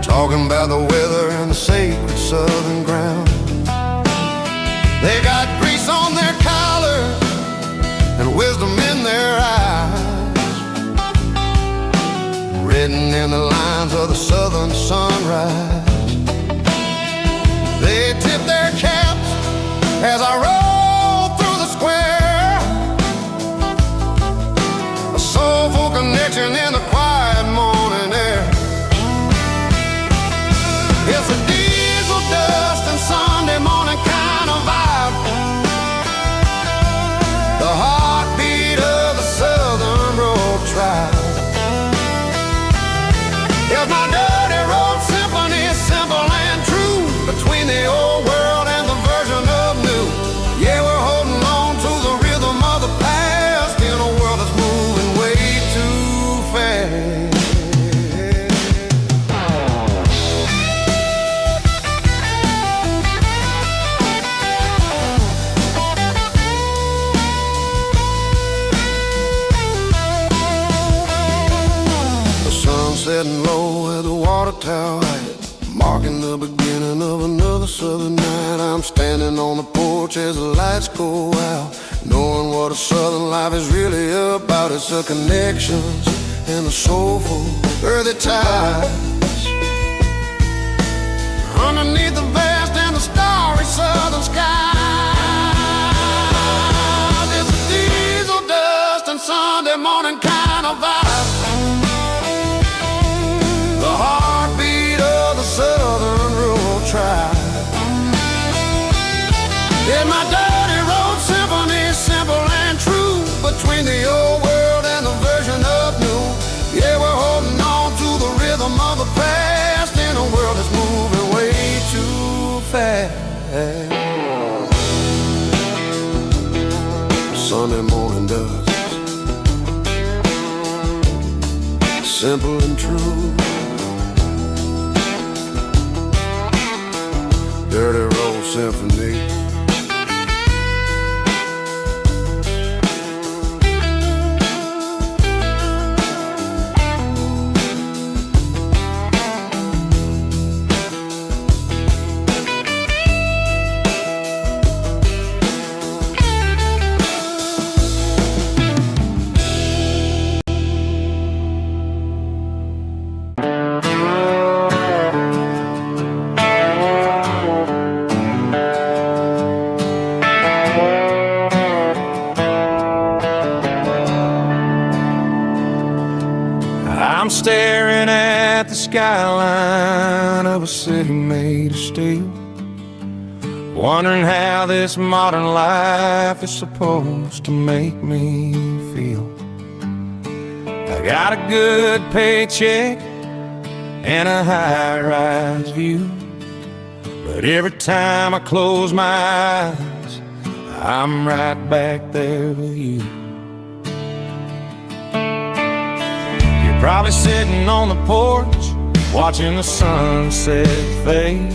talking about the weather and the sacred southern ground. They got grease on their collars and wisdom in their eyes, written in the lines of the southern sunrise. They tip their caps as I roll through the square, a soulful connection in the quiet morning air. It's a diesel dust and Sunday morning kind of vibe, the heartbeat of the southern road tribe. It's my dirty road symphony, simple and true, between the old world and the version of new. Yeah, we're holding on to the rhythm of the past in a world that's moving way too fast. The sun setting low where the water tower hit, marking the beginning of another southern night. I'm standing on the porch as the lights go out, knowing what a southern life is really about. It's the connections and the soulful earthy ties underneath the vast and the starry southern sky. It's a diesel dust and Sunday morning kind of vibe, the heartbeat of the southern rural tribe. Yeah, my dirty road symphony, simple and true, between the old world and the version of new. Yeah, we're holding on to the rhythm of the past in a world that's moving way too fast. Sunday morning dust, simple and true. Dirty road symphony. I'm staring at the skyline of a city made of steel, wondering how this modern life is supposed to make me feel. I got a good paycheck and a high-rise view, but every time I close my eyes, I'm right back there with you. Probably sitting on the porch, watching the sunset fade,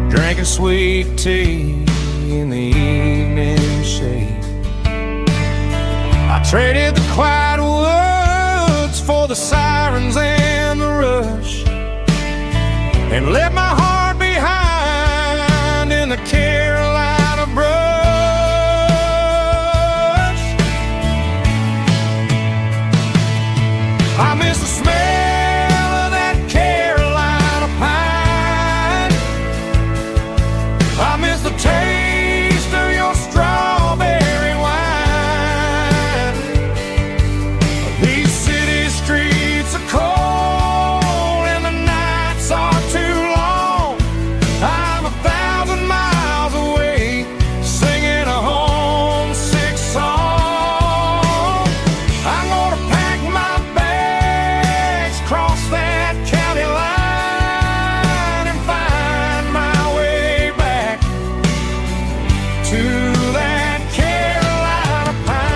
drinking sweet tea in the evening shade. I traded the quiet woods for the sirens and the rush, and left my heart behind in the Carolina brush. I miss the smell of that Carolina pine. I miss the taste of your strawberry wine. These city streets are cold and the nights are too long. I'm 1,000 miles away, singing a homesick song. I'm gonna pack my bags, cross that county line, and find my way back to that Carolina pine.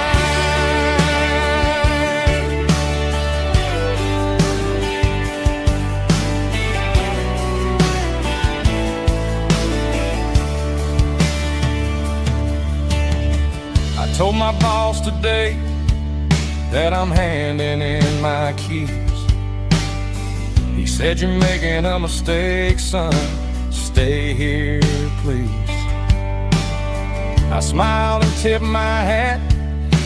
I told my boss today that I'm handing in my keys. He said, "You're making a mistake, son. Stay here, please." I smiled and tipped my hat,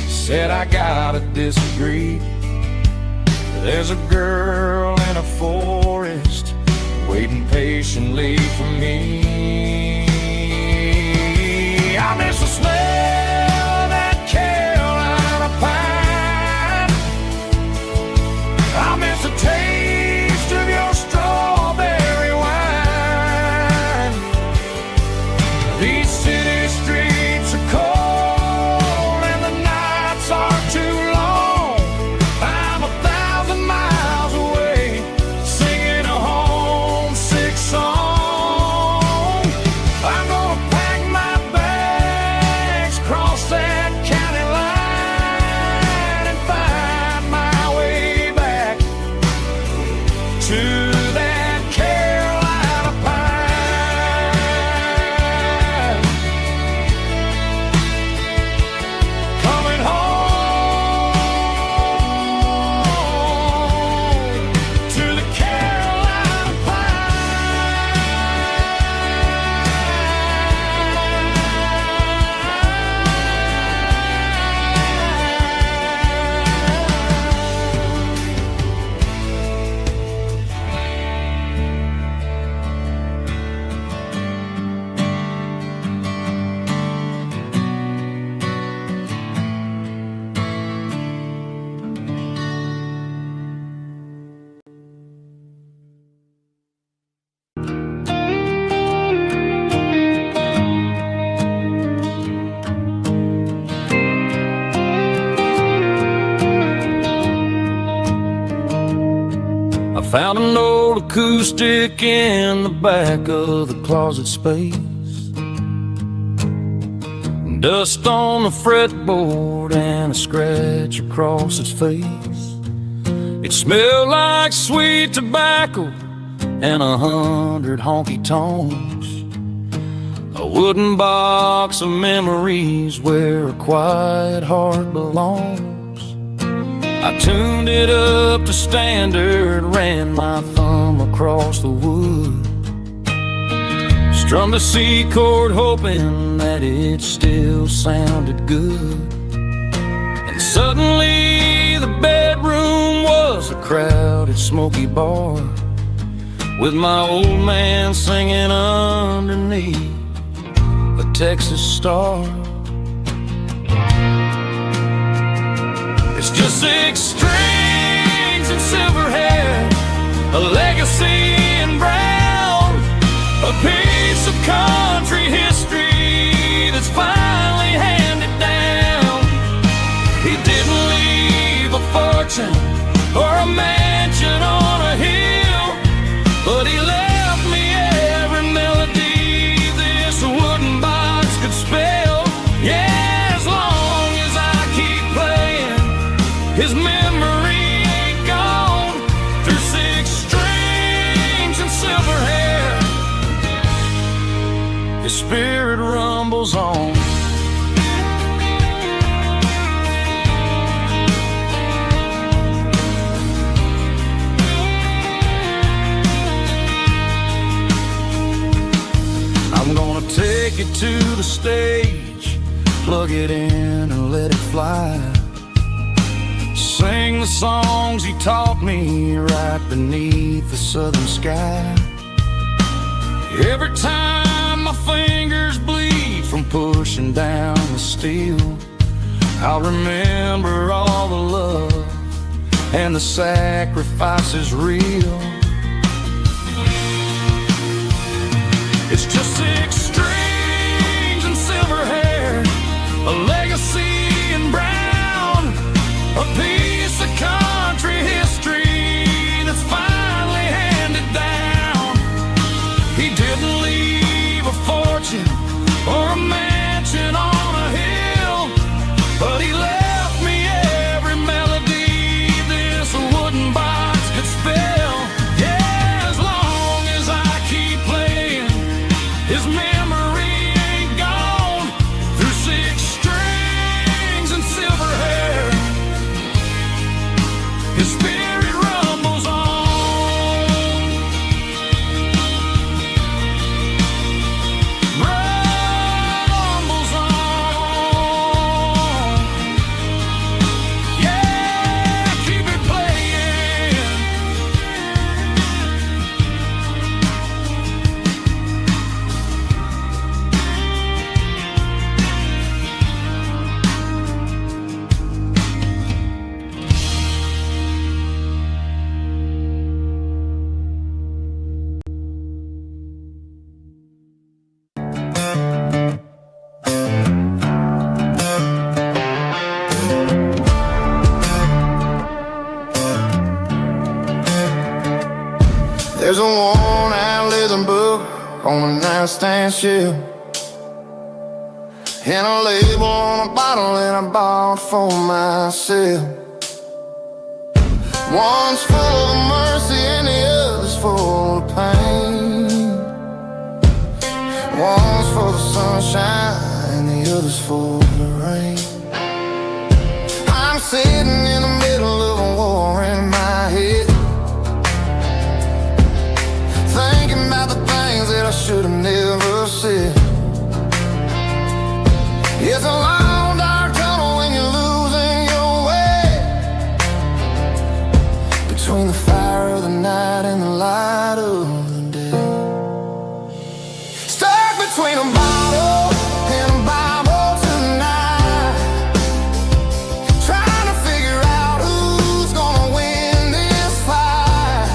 said, "I gotta disagree. There's a girl in a forest waiting patiently for me. I miss the smell of that Carolina pine. I miss the taste of your strawberry wine. These city streets are cold and the nights are too long. I'm 1,000 miles away, singing a homesick song. Found an old acoustic in the back of the closet space. Dust on the fretboard and a scratch across its face. It smelled like sweet tobacco and 100 honky-tonks. A wooden box of memories where a quiet heart belongs. I tuned it up to standard, ran my thumb across the wood. Strummed a C chord hoping that it still sounded good. And suddenly the bedroom was a crowded smoky bar, with my old man singing underneath a Texas star. It's just 6 strings and silver hair, a legacy in brown, a piece of country history that's finally handed down. He didn't leave a fortune or a mansion on a hill, but he left me every melody this wooden box could spell. Yeah, as long as I keep playing, his memory ain't gone. Through 6 strings and silver hair, his spirit rumbles on. I'm gonna take it to the stage, plug it in and let it fly. Sing the songs he taught me right beneath the southern sky. Every time my fingers bleed from pushing down the steel, I'll remember all the love and the sacrifices real. It's just 6 strings and silver hair, a legacy in brown, a piece of country history that's finally handed down. He didn't leave a fortune or a mansion on a hill, but he left me every melody this wooden box could spell. Yeah, as long as I keep playing, his memory ain't gone. Through 6 strings and silver hair, his spirit rumbles on. Rumbles on. Yeah, keep it playing. There's a worn-out leather book on the nightstand shelf, and a label on a bottle that I bought for myself. One's full of mercy and the other's full of pain. One's for the sunshine and the other's for the rain. I'm sitting in the middle of a war in my head, thinking about the things that I should have never said. It's a long dark tunnel when you're losing your way, between the fire of the night and the light of the day. Stuck between a bottle and a Bible tonight, trying to figure out who's gonna win this fight.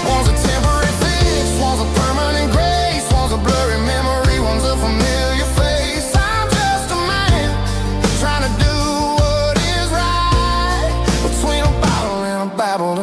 One's a temporary fix, one's a permanent grace, one's a blurry memory, one's a familiar face. I'm just a man trying to do what is right, between a bottle and a Bible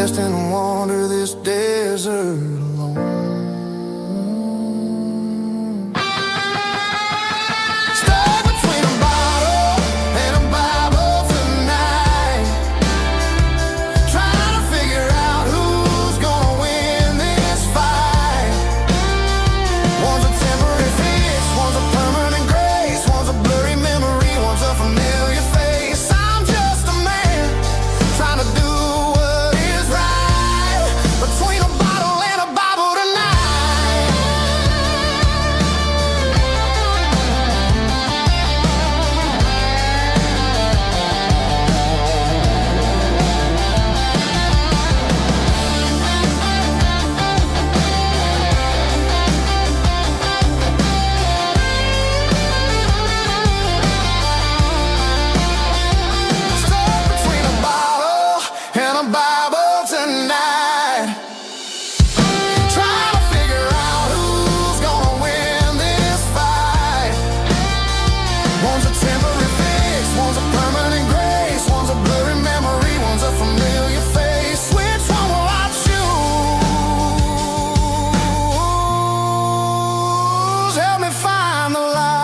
rest and wander this desert alone. Stuck between a bottle and a Bible tonight, trying to figure out who's gonna win this fight. One's a temporary fix, one's a permanent grace, one's a blurry memory, one's a familiar face. I'm just a man trying to do what is right, between a bottle and a Bible tonight. Stuck between a bottle and a Bible tonight, trying to figure out who's gonna win this fight. One's a temporary fix, one's a permanent grace, one's a blurry memory, one's a familiar face. Which one will I choose? Help me find the light.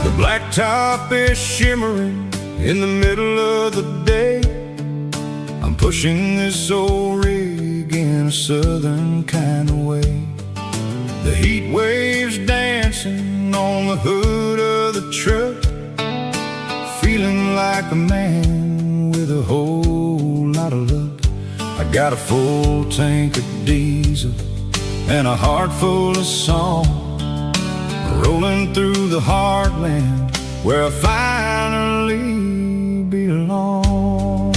The blacktop is shimmering in the middle of the day. I'm pushing this old rig in a southern kind of way. The heat waves dancing on the hood of the truck, feeling like a man with a whole lot of luck. I got a full tank of diesel and a heart full of song, rolling through the heartland where I finally belong.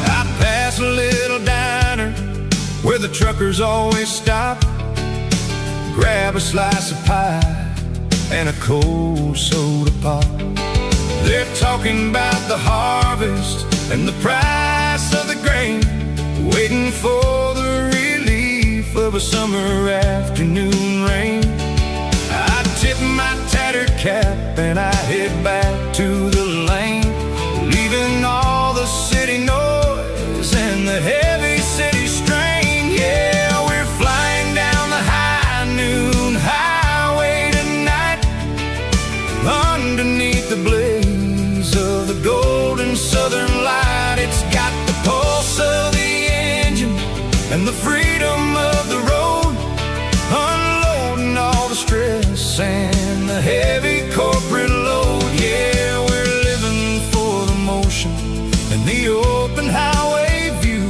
I pass a little diner where the truckers always stop, grab a slice of pie and a cold soda pop. They're talking about the harvest and the price of the grain, waiting for the relief of a summer afternoon rain. I tip my tattered cap and I head back to the lane, leaving all the city noise and the heavy city strain. Yeah, we're flying down the high noon highway tonight, underneath the blaze of the golden southern light. It's got the pulse of the engine and the freedom of the road, unloading all the stress and the heavy corporate load. Yeah, we're living for the motion and the open highway view,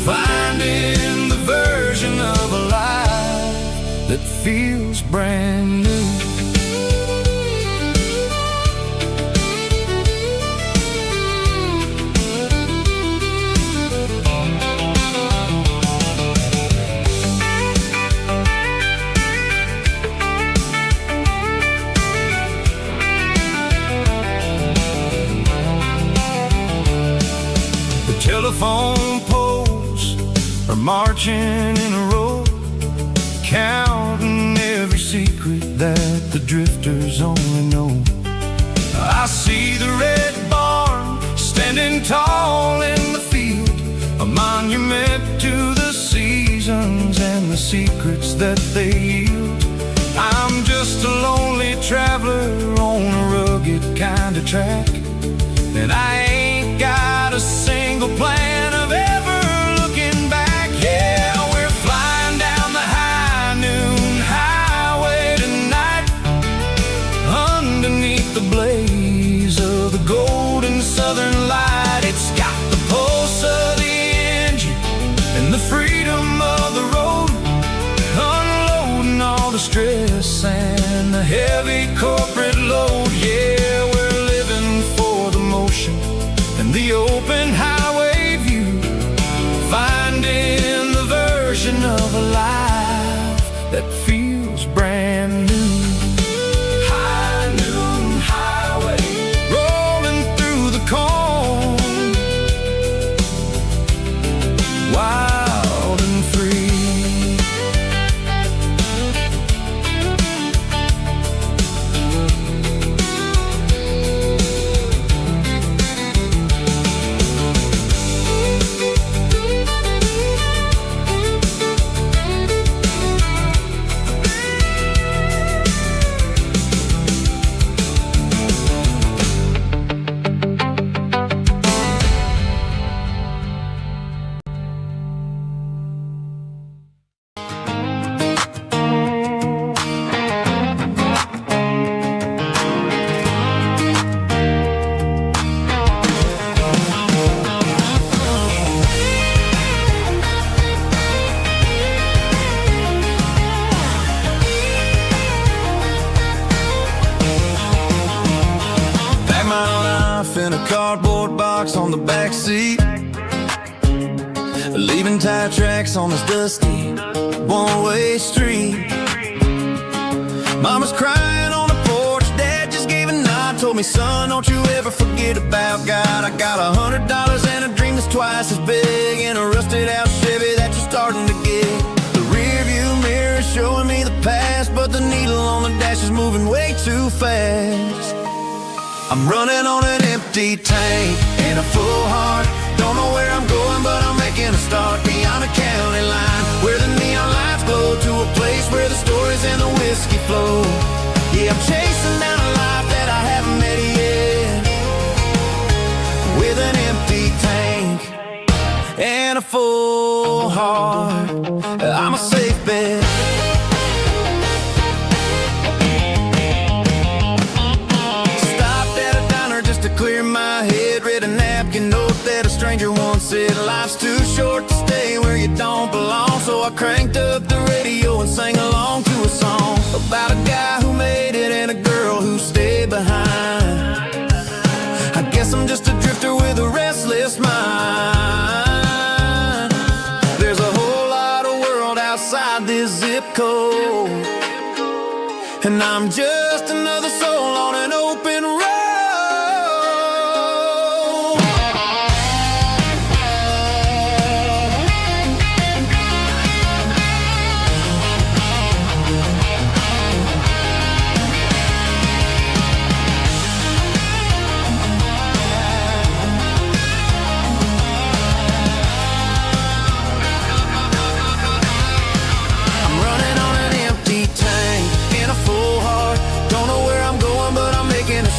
finding the version of a life that feels brand new. Telephone poles are marching in a row, counting every secret that the drifters only know. I see the red barn standing tall in the field, a monument to the seasons and the secrets that they yield. I'm just a lonely traveler on a rugged kind of track, and I ain't got a single plan of ever looking back. Yeah, we're flying down the high noon highway tonight, underneath the blaze of the golden southern light. It's got the pulse of the engine and the freedom of the road, unloading all the stress and and the heavy corporate load. Yeah, we're living for the motion and the open highway view, finding the version of a life that feels brand new. High noon highway, rolling through the corn, wild and free. In a cardboard box on the back seat, leaving tire tracks on this dusty one-way street. Mama's crying on the porch, Dad just gave a nod, told me, son, don't you ever forget about God. I got $100 and a dream that's twice as big, in a rusted out Chevy that you're starting to get. The rear view mirror is showing me the past, but the needle on the dash is moving way too fast. I'm running on an empty tank and a full heart. Don't know where I'm going, but I'm making a start beyond the county line, where the neon lights glow, to a place where the stories and the whiskey flow. Yeah, I'm chasing down a life that I haven't met yet, with an empty tank and a full heart. I'm a safe bet. Clear my head, read a napkin note that a stranger once said, life's too short to stay where you don't belong. So I cranked up the radio and sang along to a song about a guy who made it and a girl who stayed behind. I guess I'm just a drifter with a restless mind. There's a whole lot of world outside this zip code, and I'm just another soul on an open road.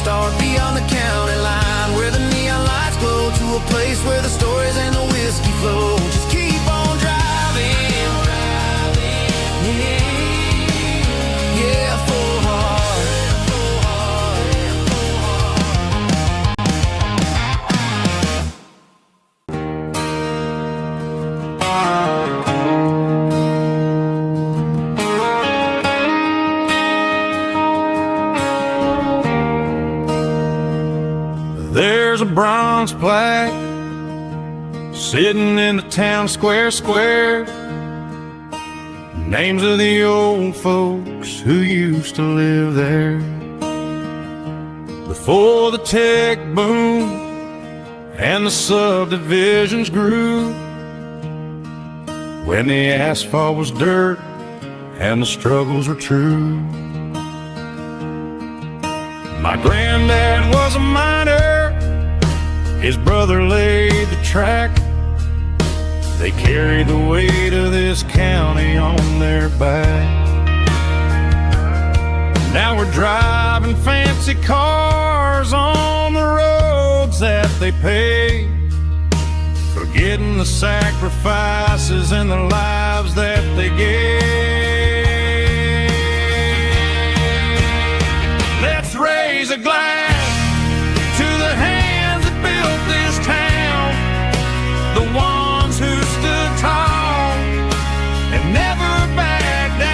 Start beyond the county line, where the neon lights glow, to a place where the stories and the whiskey flow. Just keep on driving, yeah, full heart, full There's a bronze plaque sitting in the town square. Names of the old folks who used to live there before the tech boom and the subdivisions grew, when the asphalt was dirt and the struggles were true. My granddad was a miner, his brother laid the track. They carried the weight of this county on their back. Now we're driving fancy cars on the roads that they paved, forgetting the sacrifices and the lives that they gave. Let's raise a glass to the hands that built this town, the ones who stood tall and never backed down.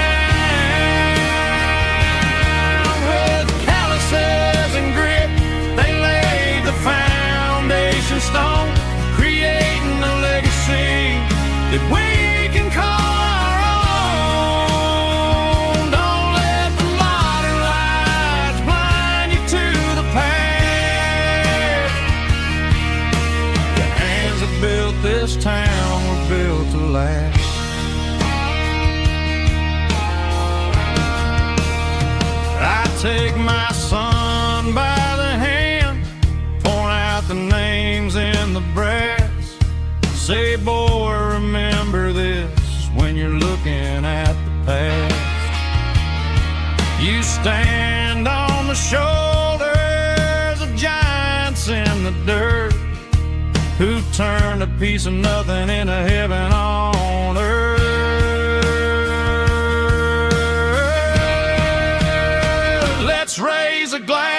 take my son by the hand, point out the names in the brass. Say, boy, remember this when you're looking at the past. You stand on the shoulders of giants in the dirt, who turned a piece of nothing into heaven on earth. Let's raise a glass